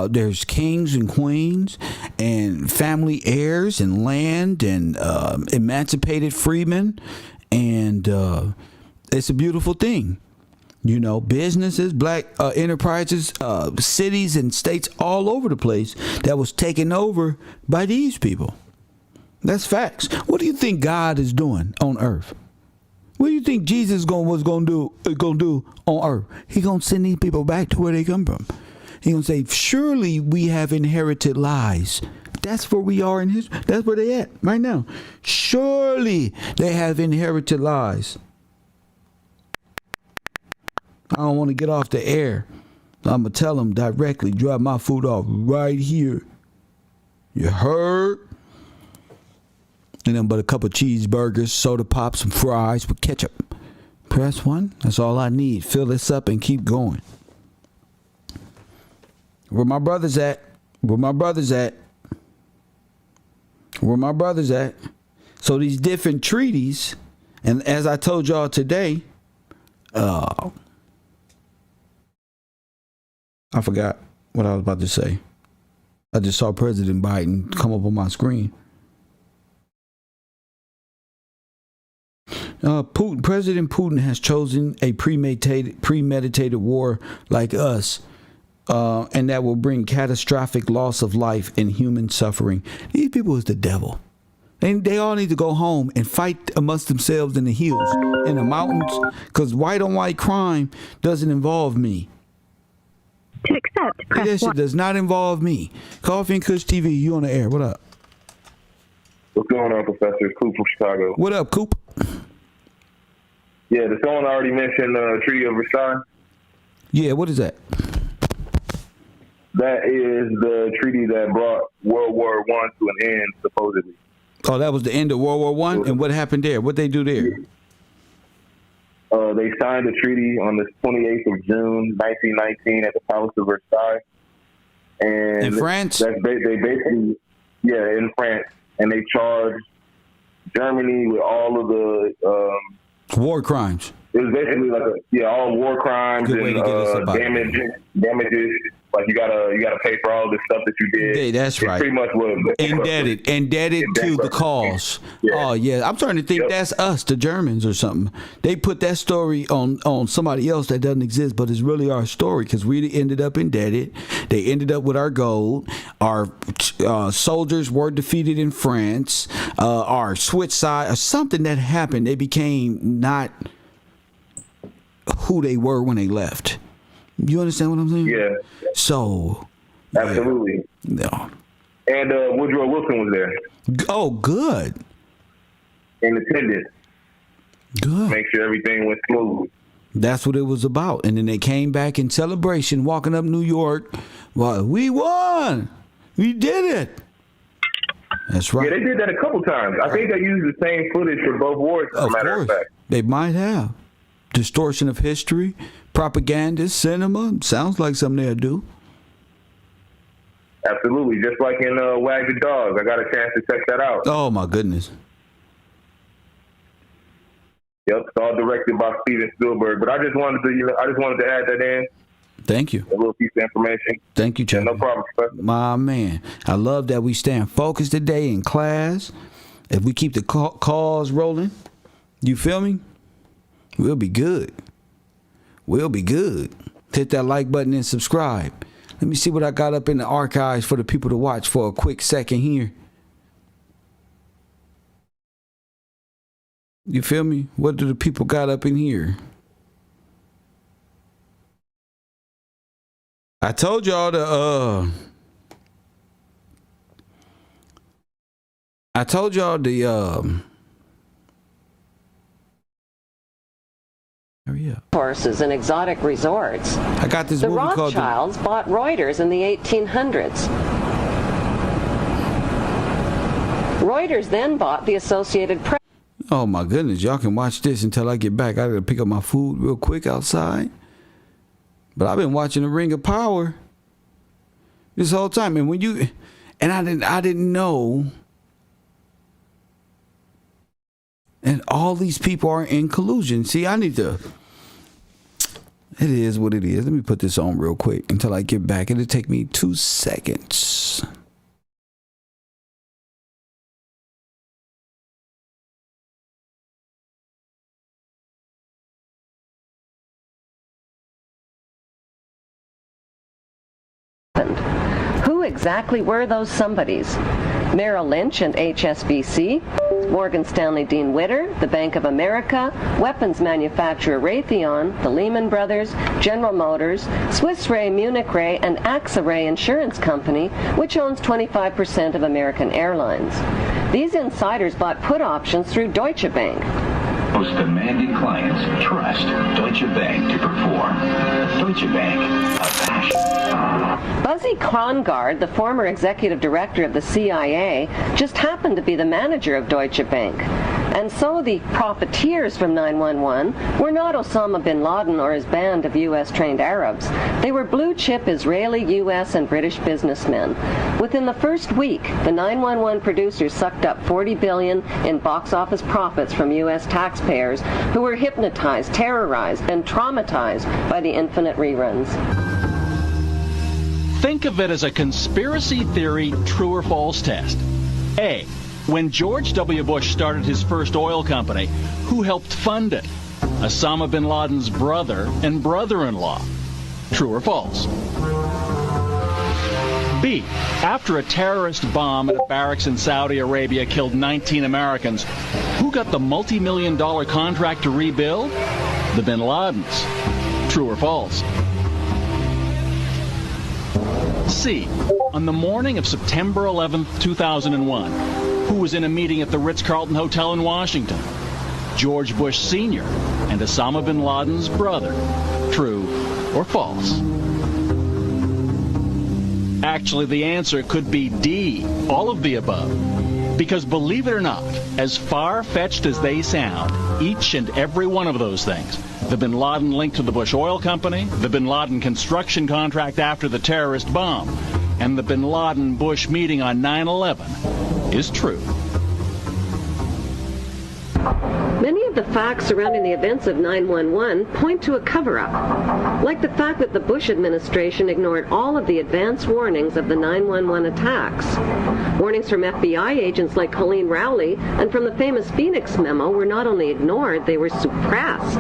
There's kings and queens and family heirs and land and emancipated freemen, and it's a beautiful thing. You know, businesses, black enterprises, cities and states all over the place that was taken over by these people. That's facts. What do you think God is doing on earth? What do you think Jesus was going to do on earth? He going to send these people back to where they come from. He going to say, surely we have inherited lies. That's where we are in history. That's where they at right now. Surely they have inherited lies. I don't want to get off the air. I'm going to tell them directly, drop my food off right here. You heard? And then but a couple cheeseburgers, soda pop, some fries with ketchup. Press 1. That's all I need. Fill this up and keep going. Where my brothers at? Where my brothers at? Where my brothers at? So these different treaties, and as I told y'all today, I forgot what I was about to say. I just saw President Biden come up on my screen. President Putin has chosen a premeditated war like us. And that will bring catastrophic loss of life and human suffering. These people is the devil. They all need to go home and fight amongst themselves in the hills, in the mountains, because white on white crime doesn't involve me. To accept, press That shit does not involve me. Coffee and Kush TV, you on the air. What up? What's going on, Professor? It's Coop from Chicago. What up, Coop? Yeah, did someone already mention Treaty of Versailles? Yeah, what is that? That is the treaty that brought World War I to an end, supposedly. Oh, that was the end of World War I? And what happened there? What they do there? They signed a treaty on the 28th of June, 1919 at the Palace of Versailles. And in France? They basically, in France. And they charged Germany with all of the... war crimes. It was basically like all war crimes and damages. Like you gotta pay for all the stuff that you did. Yeah, that's right. Pretty much was indebted to the cause. Yeah. Oh yeah, I'm starting to think that's us, the Germans or something. They put that story on somebody else that doesn't exist, but it's really our story because we ended up indebted. They ended up with our gold. Our soldiers were defeated in France. Our switch side or something that happened. They became not who they were when they left. You understand what I'm saying? Yeah. So. Absolutely. Yeah. And Woodrow Wilson was there. Oh, good. In attendance. Good. Make sure everything went smooth. That's what it was about. And then they came back in celebration, walking up New York. Well, we won. We did it. That's right. Yeah, they did that a couple times. I think they used the same footage for both wars, as a matter of fact. They might have. Distortion of history, propaganda, cinema. Sounds like something they'll do. Absolutely. Just like in Wag the Dog. I got a chance to check that out. Oh, my goodness. Yep, it's all directed by Steven Spielberg. But I just wanted to add that in. Thank you. A little piece of information. Thank you, Chuck. No problem, Professor. My man. I love that we stand focused today in class. If we keep the calls rolling, you feel me? We'll be good. We'll be good. Hit that like button and subscribe. Let me see what I got up in the archives for the people to watch for a quick second here. You feel me? What do the people got up in here? I told y'all the hurry up. Horses and exotic resorts. I got this the movie called Rothschilds bought Reuters in the 1800s. Reuters then bought the Associated Press. Oh my goodness, y'all can watch this until I get back. I gotta pick up my food real quick outside. But I've been watching The Ring of Power this whole time. And I didn't know. And all these people are in collusion. See, it is what it is. Let me put this on real quick until I get back. It'll take me 2 seconds. Who exactly were those somebodies? Merrill Lynch and HSBC, Morgan Stanley Dean Witter, the Bank of America, weapons manufacturer Raytheon, the Lehman Brothers, General Motors, Swiss Re, Munich Re, and AXA Re Insurance Company, which owns 25% of American Airlines. These insiders bought put options through Deutsche Bank. Most demanding clients trust Deutsche Bank to perform. Deutsche Bank, a passion. Buzzy Krongard, the former executive director of the CIA, just happened to be the manager of Deutsche Bank. And so the profiteers from 9/11 were not Osama bin Laden or his band of U.S.-trained Arabs. They were blue-chip Israeli, U.S., and British businessmen. Within the first week, the 9/11 producers sucked up $40 billion in box office profits from U.S. taxpayers who were hypnotized, terrorized, and traumatized by the infinite reruns. Think of it as a conspiracy theory true or false test. A. When George W. Bush started his first oil company, who helped fund it? Osama bin Laden's brother and brother-in-law. True or false? B. After a terrorist bomb at a barracks in Saudi Arabia killed 19 Americans, who got the multi-million-dollar contract to rebuild? The bin Ladens. True or false? C. On the morning of September 11, 2001, who was in a meeting at the Ritz-Carlton Hotel in Washington? George Bush Sr. and Osama bin Laden's brother. True or false? Actually, the answer could be D, all of the above. Because believe it or not, as far-fetched as they sound, each and every one of those things, the bin Laden link to the Bush Oil Company, the bin Laden construction contract after the terrorist bomb, and the bin Laden-Bush meeting on 9/11, is true. Many of the facts surrounding the events of 9/11 point to a cover-up, like the fact that the Bush administration ignored all of the advance warnings of the 9/11 attacks. Warnings from FBI agents like Colleen Rowley and from the famous Phoenix memo were not only ignored, they were suppressed.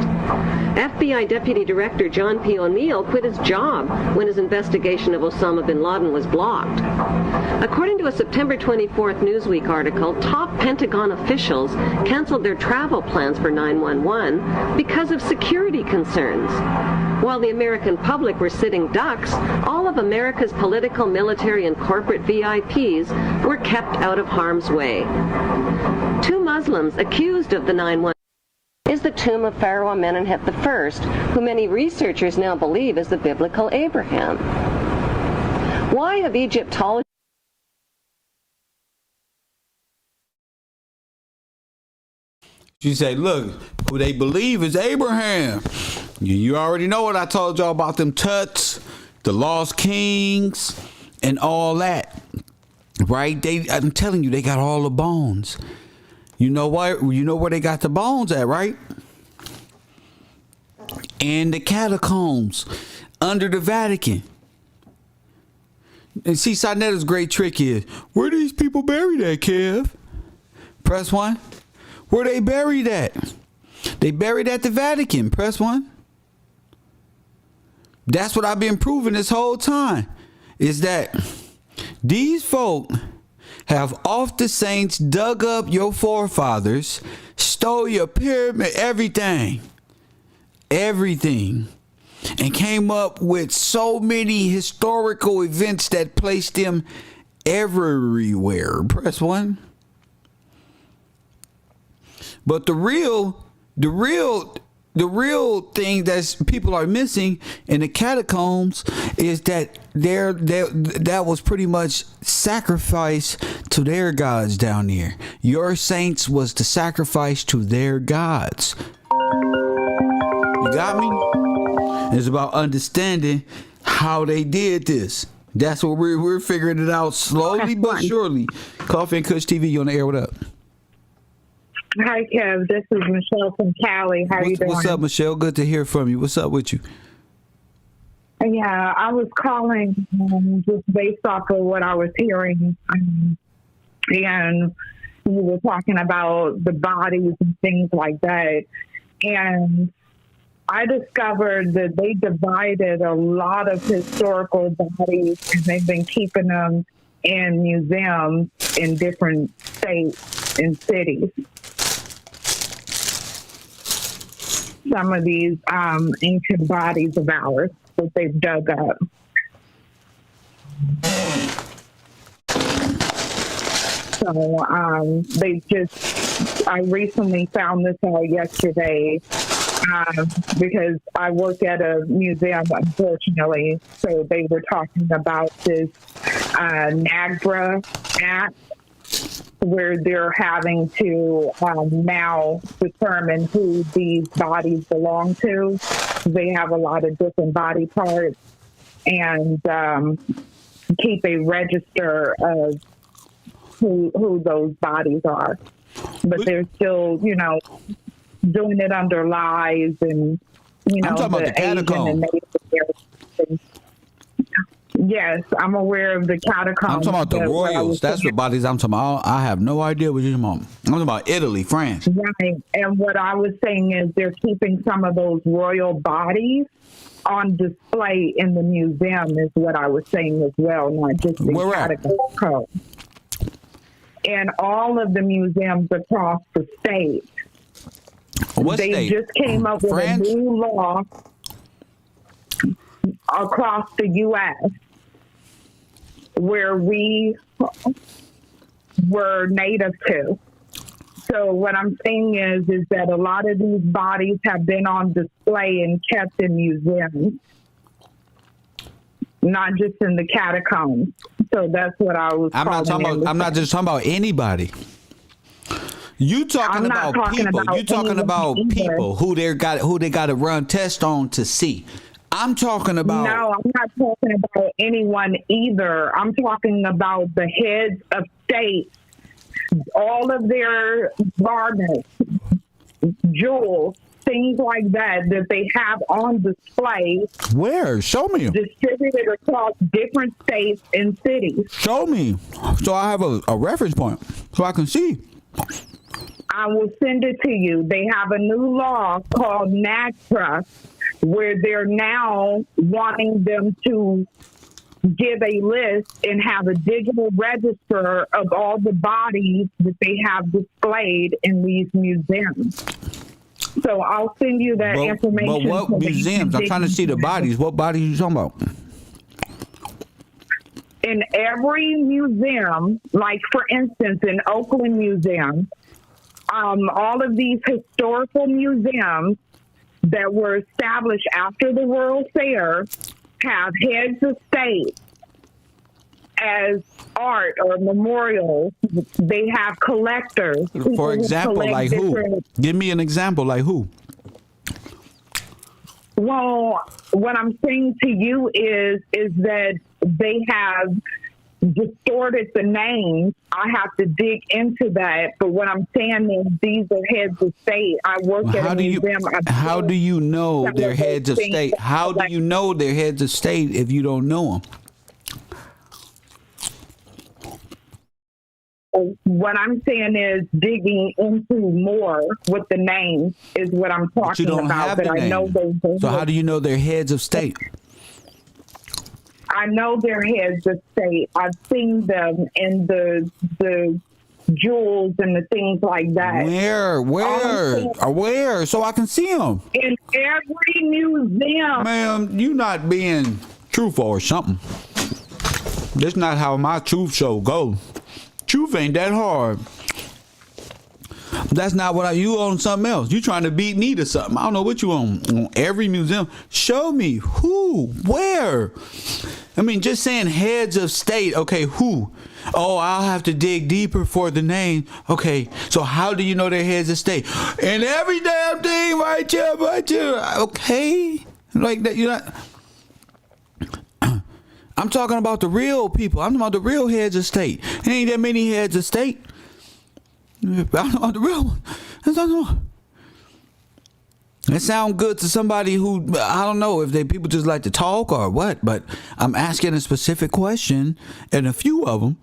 FBI Deputy Director John P. O'Neill quit his job when his investigation of Osama bin Laden was blocked. According to a September 24th Newsweek article, top Pentagon officials canceled their travel plans for 9/11 because of security concerns. While the American public were sitting ducks, all of America's political, military, and corporate VIPs were kept out of harm's way. Two Muslims accused of the 9/11 is the tomb of Pharaoh Amenhotep I, who many researchers now believe is the biblical Abraham. Why have Egyptologists She said, look, who they believe is Abraham. You already know what I told y'all about them Tuts, the Lost Kings, and all that, right? I'm telling you, they got all the bones. You know what? You know where they got the bones at, right? In the catacombs under the Vatican. And see, Sonetta's great trick is, where these people buried at, Kev? Press 1. Where they buried at? They buried at the Vatican. Press 1. That's what I've been proving this whole time, is that these folk have off the saints dug up your forefathers, stole your pyramid, everything, and came up with so many historical events that placed them everywhere. Press 1. But the real thing that people are missing in the catacombs is that that was pretty much sacrifice to their gods down there. Your saints was the sacrifice to their gods. You got me? It's about understanding how they did this. That's what we're figuring it out slowly but surely. Coffee and Kush TV, you on the air? What up? Hi, Kev. This is Michelle from Cali. How are you doing? What's up, Michelle? Good to hear from you. What's up with you? Yeah, I was calling just based off of what I was hearing. And you were talking about the bodies and things like that. And I discovered that they divided a lot of historical bodies, and they've been keeping them in museums in different states and cities. Some of these ancient bodies of ours that they've dug up. So I recently found this out yesterday because I work at a museum, unfortunately. So they were talking about this NAGPRA Act, where they're having to now determine who these bodies belong to. They have a lot of different body parts, and keep a register of who those bodies are. But they're still, doing it under lies and, I'm talking about the catacombs. Yes, I'm aware of the catacombs. I'm talking about the royals. That's the bodies I'm talking about. I have no idea what you're talking about. I'm talking about Italy, France. Right. And what I was saying is they're keeping some of those royal bodies on display in the museum is what I was saying as well, not just the catacombs. And all of the museums across the state. What they state? Just came up with France? a new law across the U.S. where we were native to. So what I'm saying is that a lot of these bodies have been on display and kept in museums, not just in the catacombs. So that's what I was. I'm not just talking about anybody. You talking about people. You talking about people who they got to run tests on to see. I'm talking about. No, I'm not talking about anyone either. I'm talking about the heads of state, all of their garments, jewels, things like that they have on display. Where? Show me. Distributed across different states and cities. Show me, so I have a reference point, so I can see. I will send it to you. They have a new law called NAGPRA, where they're now wanting them to give a list and have a digital register of all the bodies that they have displayed in these museums. So I'll send you that information. But what museums? I'm trying to see the bodies. What bodies are you talking about? In every museum, like for instance, in Oakland Museum, all of these historical museums that were established after the World Fair have heads of state as art or memorials. They have collectors. For example, like who? Give me an example, like who? Well, what I'm saying to you is that they have distorted the names. I have to dig into that. But what I'm saying is these are heads of state. I work at a museum. How do you know they're heads of state? How do you know they're heads of state if you don't know them? What I'm saying is digging into more with the names is what I'm talking But you don't about. have But the I know name. So how do you know they're heads of state? I know they're heads of state. I've seen them in the jewels and the things like that. Where? So I can see them. In every museum. Ma'am, you not being truthful or something. That's not how my truth show goes. Truth ain't that hard. That's not what you on something else. You trying to beat me to something. I don't know what you on every museum. Show me who, where. I mean, just saying heads of state. Okay, who? Oh, I'll have to dig deeper for the name. Okay, so how do you know they're heads of state? And every damn thing right here. Okay, like that. You're not. I'm talking about the real people. I'm talking about the real heads of state. There ain't that many heads of state. I'm talking about the real one. It sounds good to somebody who, I don't know if people just like to talk or what, but I'm asking a specific question, and a few of them,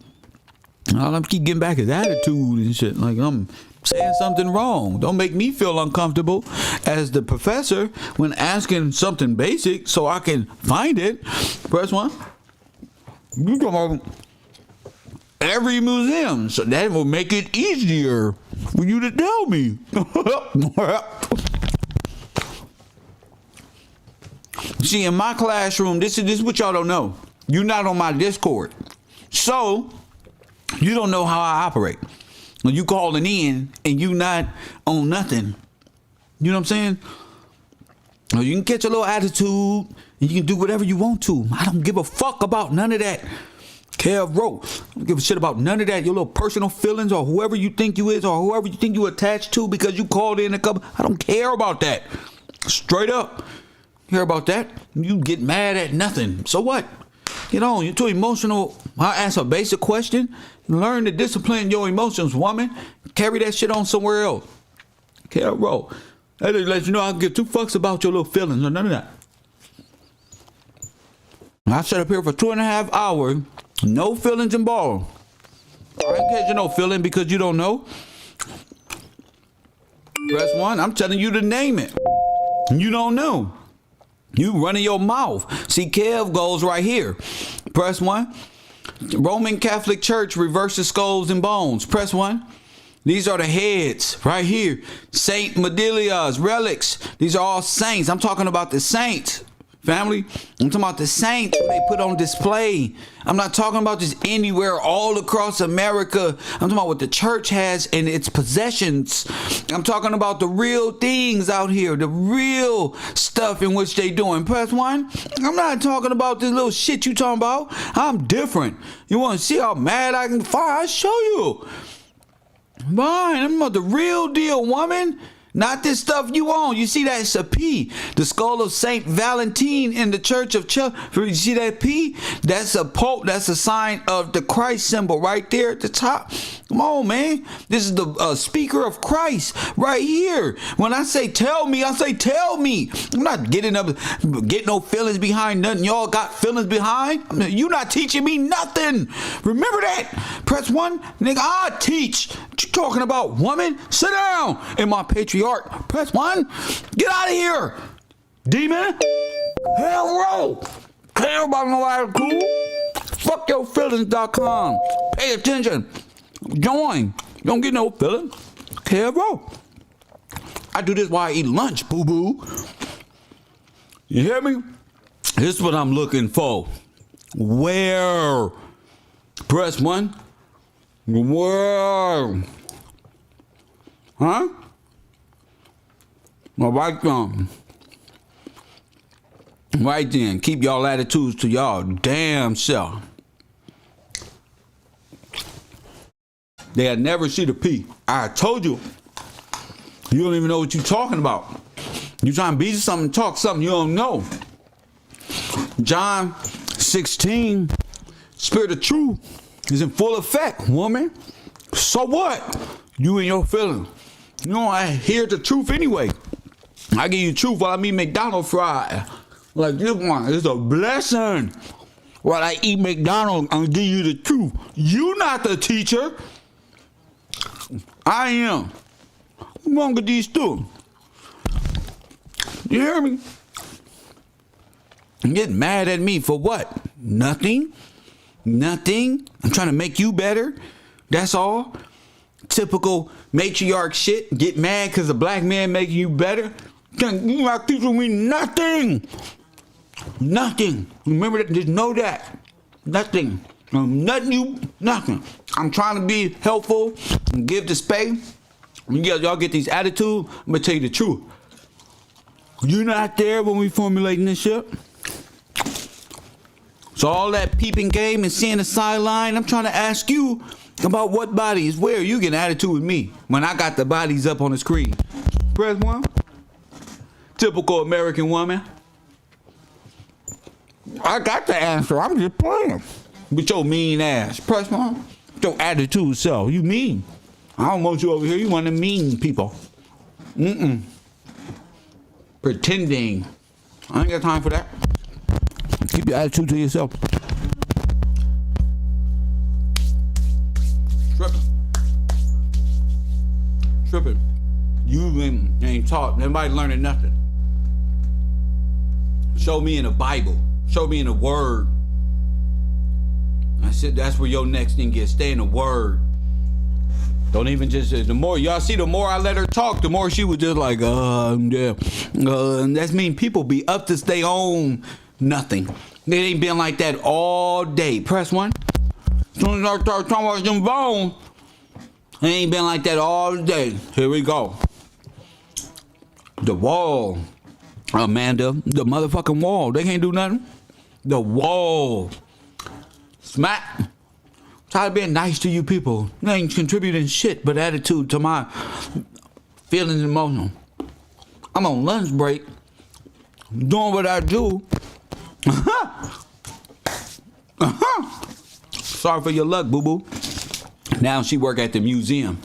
I keep getting back his attitude and shit. Like I'm saying something wrong. Don't make me feel uncomfortable as the professor when asking something basic so I can find it. Press one. You come on every museum, so that will make it easier for you to tell me. See, in my classroom, this is what y'all don't know. You're not on my Discord, so you don't know how I operate. When you calling in and you not on nothing, you know what I'm saying? You can catch a little attitude and you can do whatever you want to. I don't give a fuck about none of that. Kev wrote, I don't give a shit about none of that. Your little personal feelings or whoever you think you is or whoever you think you attached to because you called in a couple. I don't care about that. Straight up. Care about that? You get mad at nothing. So what? Get on. You're too emotional. I ask a basic question. Learn to discipline your emotions, woman. Carry that shit on somewhere else. Kev wrote. That just lets you know I don't give two fucks about your little feelings or none of that. I sat up here for 2.5 hours. No feelings involved. I ain't catching no feeling because you don't know. Press one. I'm telling you to name it. You don't know. You running your mouth. See, Kev goes right here. Press one. Roman Catholic Church reverses skulls and bones. Press one. These are the heads right here. Saint Medelia's relics. These are all saints. I'm talking about the saints. Family, I'm talking about the saints they put on display. I'm not talking about just anywhere all across America. I'm talking about what the church has in its possessions. I'm talking about the real things out here, the real stuff in which they doing. Press one. I'm not talking about this little shit you talking about. I'm different. You want to see how mad I can fire? I'll show you. Fine, I'm about the real deal, woman. Not this stuff you own. You see that? It's a P. The skull of Saint Valentine in the Church of Chelsea. You see that P? That's a pope. That's a sign of the Christ symbol right there at the top. Come on, man. This is the speaker of Christ right here. When I say tell me, I say tell me. I'm not getting no feelings behind nothing. Y'all got feelings behind? You not teaching me nothing. Remember that. Press one. Nigga, I teach. What you talking about, woman? Sit down in my patriarch. Press one. Get out of here, demon. Hell roll. Care about no attitude. Fuckyourfeelings.com. Pay attention. Join. Don't get no feeling. Care roll. I do this while I eat lunch, boo boo. You hear me? This is what I'm looking for. Where? Press one. Where? Huh? Well, right then, keep y'all attitudes to y'all damn self. They'll never see the P. I told you. You don't even know what you're talking about. You trying to be something, talk something you don't know. John 16, spirit of truth is in full effect, woman. So what? You and your feelings. You know, I hear the truth anyway. I give you truth while I eat McDonald's fry. Like this one, it's a blessing. While I eat McDonald's, I'm give you the truth. You not the teacher. I am. What's wrong with these two? You hear me? You get mad at me for what? Nothing. Nothing. I'm trying to make you better. That's all. Typical matriarch shit. Get mad because a black man making you better. You not teaching me nothing. Nothing. Remember that. Just know that. Nothing. Nothing. I'm trying to be helpful and give the space. Y'all get these attitudes. I'm gonna tell you the truth. You're not there when we formulating this shit. So all that peeping game and seeing the sideline, I'm trying to ask you about what bodies, where you get an attitude with me when I got the bodies up on the screen. Press one. Typical American woman. I got the answer. I'm just playing. With your mean ass. Press one. Your attitude self. You mean. I don't want you over here. You want to mean people. Pretending. I ain't got time for that. Keep your attitude to yourself. Tripping. You ain't taught. Nobody learning nothing. Show me in the Bible. Show me in the Word. I said that's where your next thing gets. Stay in the Word. Don't even just, the more, y'all see, the more I let her talk, the more she was just like, yeah. That's mean people be up to stay on nothing. They ain't been like that all day. Press one. As soon as I start talking about them bones, they ain't been like that all day. Here we go. The wall, Amanda. The motherfucking wall. They can't do nothing. The wall. Smack. Tired of being nice to you people. They ain't contributing shit but attitude to my feelings and emotions. I'm on lunch break. Doing what I do. Sorry for your luck, boo-boo. Now she work at the museum.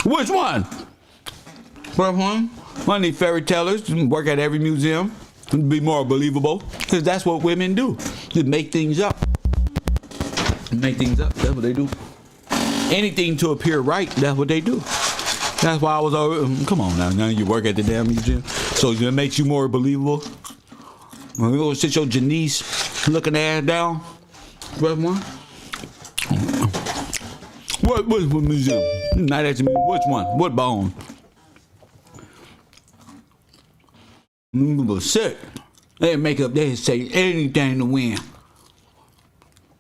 Which one? One of these fairy tellers work at every museum. To be more believable. Because that's what women do. Just make things up. Make things up. That's what they do. Anything to appear right, that's what they do. That's why I was already, come on now you work at the damn museum. So it makes you more believable. When you go sit your Janice looking ass down. What museum? Not asking me which one. What bone? Sick. They make up, they say anything to win.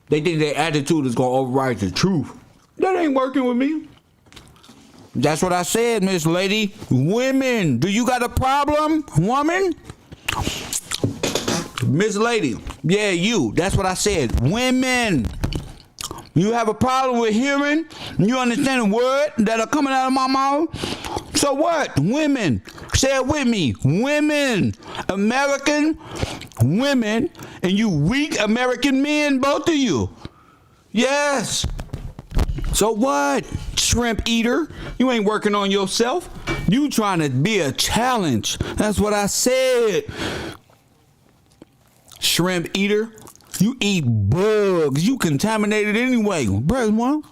They think their attitude is gonna override the truth. That ain't working with me. That's what I said, Miss Lady. Women, do you got a problem, woman? Miss Lady, yeah, you. That's what I said. Women, you have a problem with hearing? You understand the word that are coming out of my mouth? So what? Women, say it with me. Women, American women, and you weak American men, both of you. Yes. So what? Shrimp eater, you ain't working on yourself. You trying to be a challenge. That's what I said. Shrimp eater, you eat bugs. You contaminated anyway. Press one.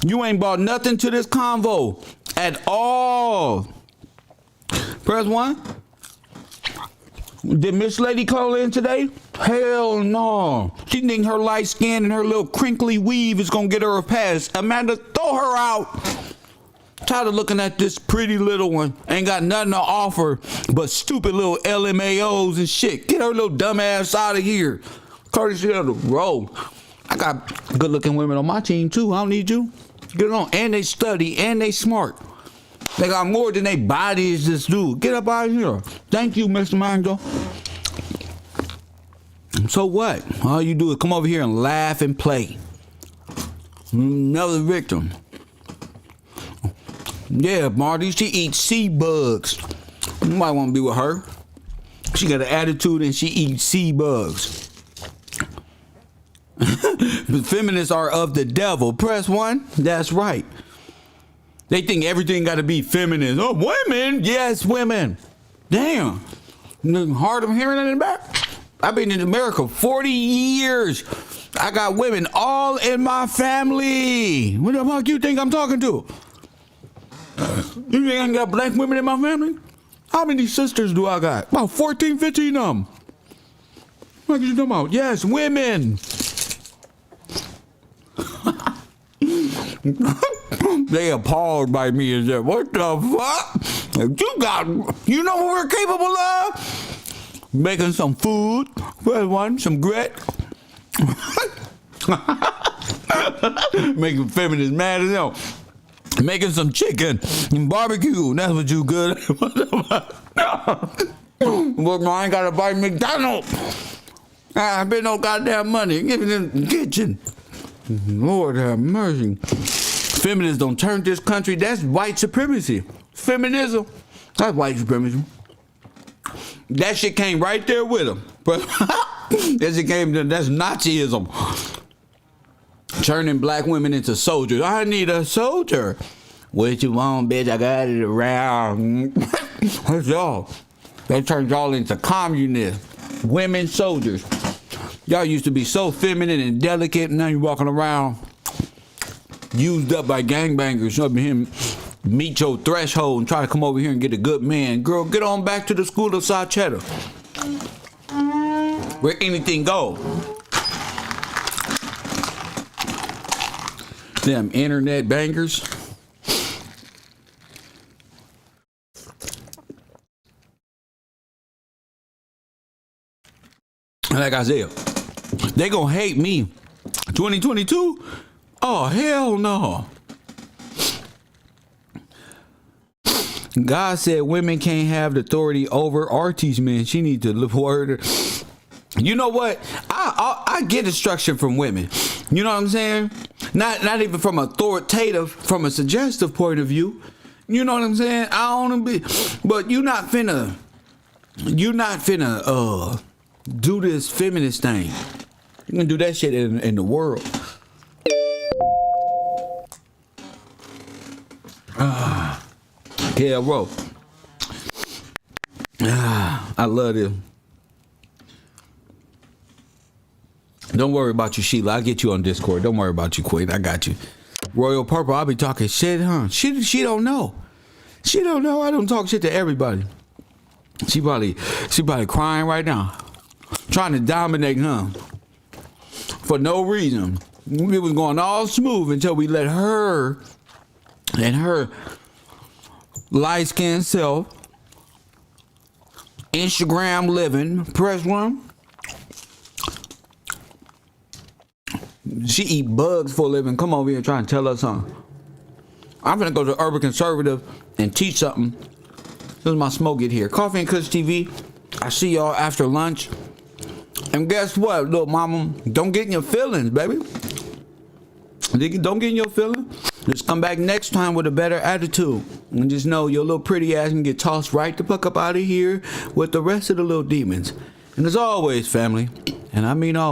You ain't brought nothing to this convo at all. Press one. Did Miss Lady call in today? Hell no. She think her light skin and her little crinkly weave is gonna get her a pass. Amanda, throw her out. Tired of looking at this pretty little one. Ain't got nothing to offer but stupid little LMAOs and shit. Get her little dumb ass out of here. Courtesy of the road. I got good looking women on my team too. I don't need you. Get it on. And they study and they smart. They got more than they bodies just do. Get up out of here. Thank you, Mr. Mango. So what? All you do is come over here and laugh and play. Another victim. Yeah, Marty, she eats sea bugs. You might want to be with her. She got an attitude and she eats sea bugs. But feminists are of the devil. Press 1. That's right. They think everything got to be feminist. Oh, women. Yes, women. Damn. Hard of hearing that in the back. I've been in America 40 years. I got women all in my family. What the fuck you think I'm talking to? You think I got black women in my family? How many sisters do I got? About 14, 15 of them. What are you talking about? Yes, women. They appalled by me and said, what the fuck? You know what we're capable of? Making some food. Some grit. Making feminists mad as hell. Making some chicken and barbecue. That's what you good. But I ain't got to buy McDonald's. I spend no goddamn money. Give me the kitchen. Lord have mercy. Feminists don't turn this country. That's white supremacy. Feminism. That's white supremacy. That shit came right there with them. That's Nazism. Turning black women into soldiers. I need a soldier. What you want, bitch? I got it around. What's y'all? They turned y'all into communists. Women soldiers. Y'all used to be so feminine and delicate, and now you walking around used up by gangbangers. Up here, meet your threshold and try to come over here and get a good man. Girl, get on back to the school of South Cheddar, where anything go. Them internet bangers. Like I said, they gonna hate me. 2022? Oh, hell no. God said women can't have the authority over artists, man. She needs to live word. You know what? I get instruction from women. You know what I'm saying? Not even from authoritative, from a suggestive point of view. You know what I'm saying? I don't wanna be, but you're not finna do this feminist thing. You gonna do that shit in the world. Yeah, bro. I love it. Don't worry about you, Sheila. I'll get you on Discord. Don't worry about you, Queen. I got you. Royal Purple, I'll be talking shit, huh? She don't know. She don't know. I don't talk shit to everybody. She probably crying right now. Trying to dominate, huh? For no reason. We was going all smooth until we let her and her light-skinned self, Instagram living, press 1. She eat bugs for a living. Come over here and try and tell us something. I'm gonna go to Urban Conservative and teach something. This is my smoke get here. Coffee and Kush TV. I see y'all after lunch. And guess what, little mama? Don't get in your feelings, baby. Don't get in your feelings. Just come back next time with a better attitude. And just know your little pretty ass can get tossed right the fuck up out of here with the rest of the little demons. And as always, family, and I mean always,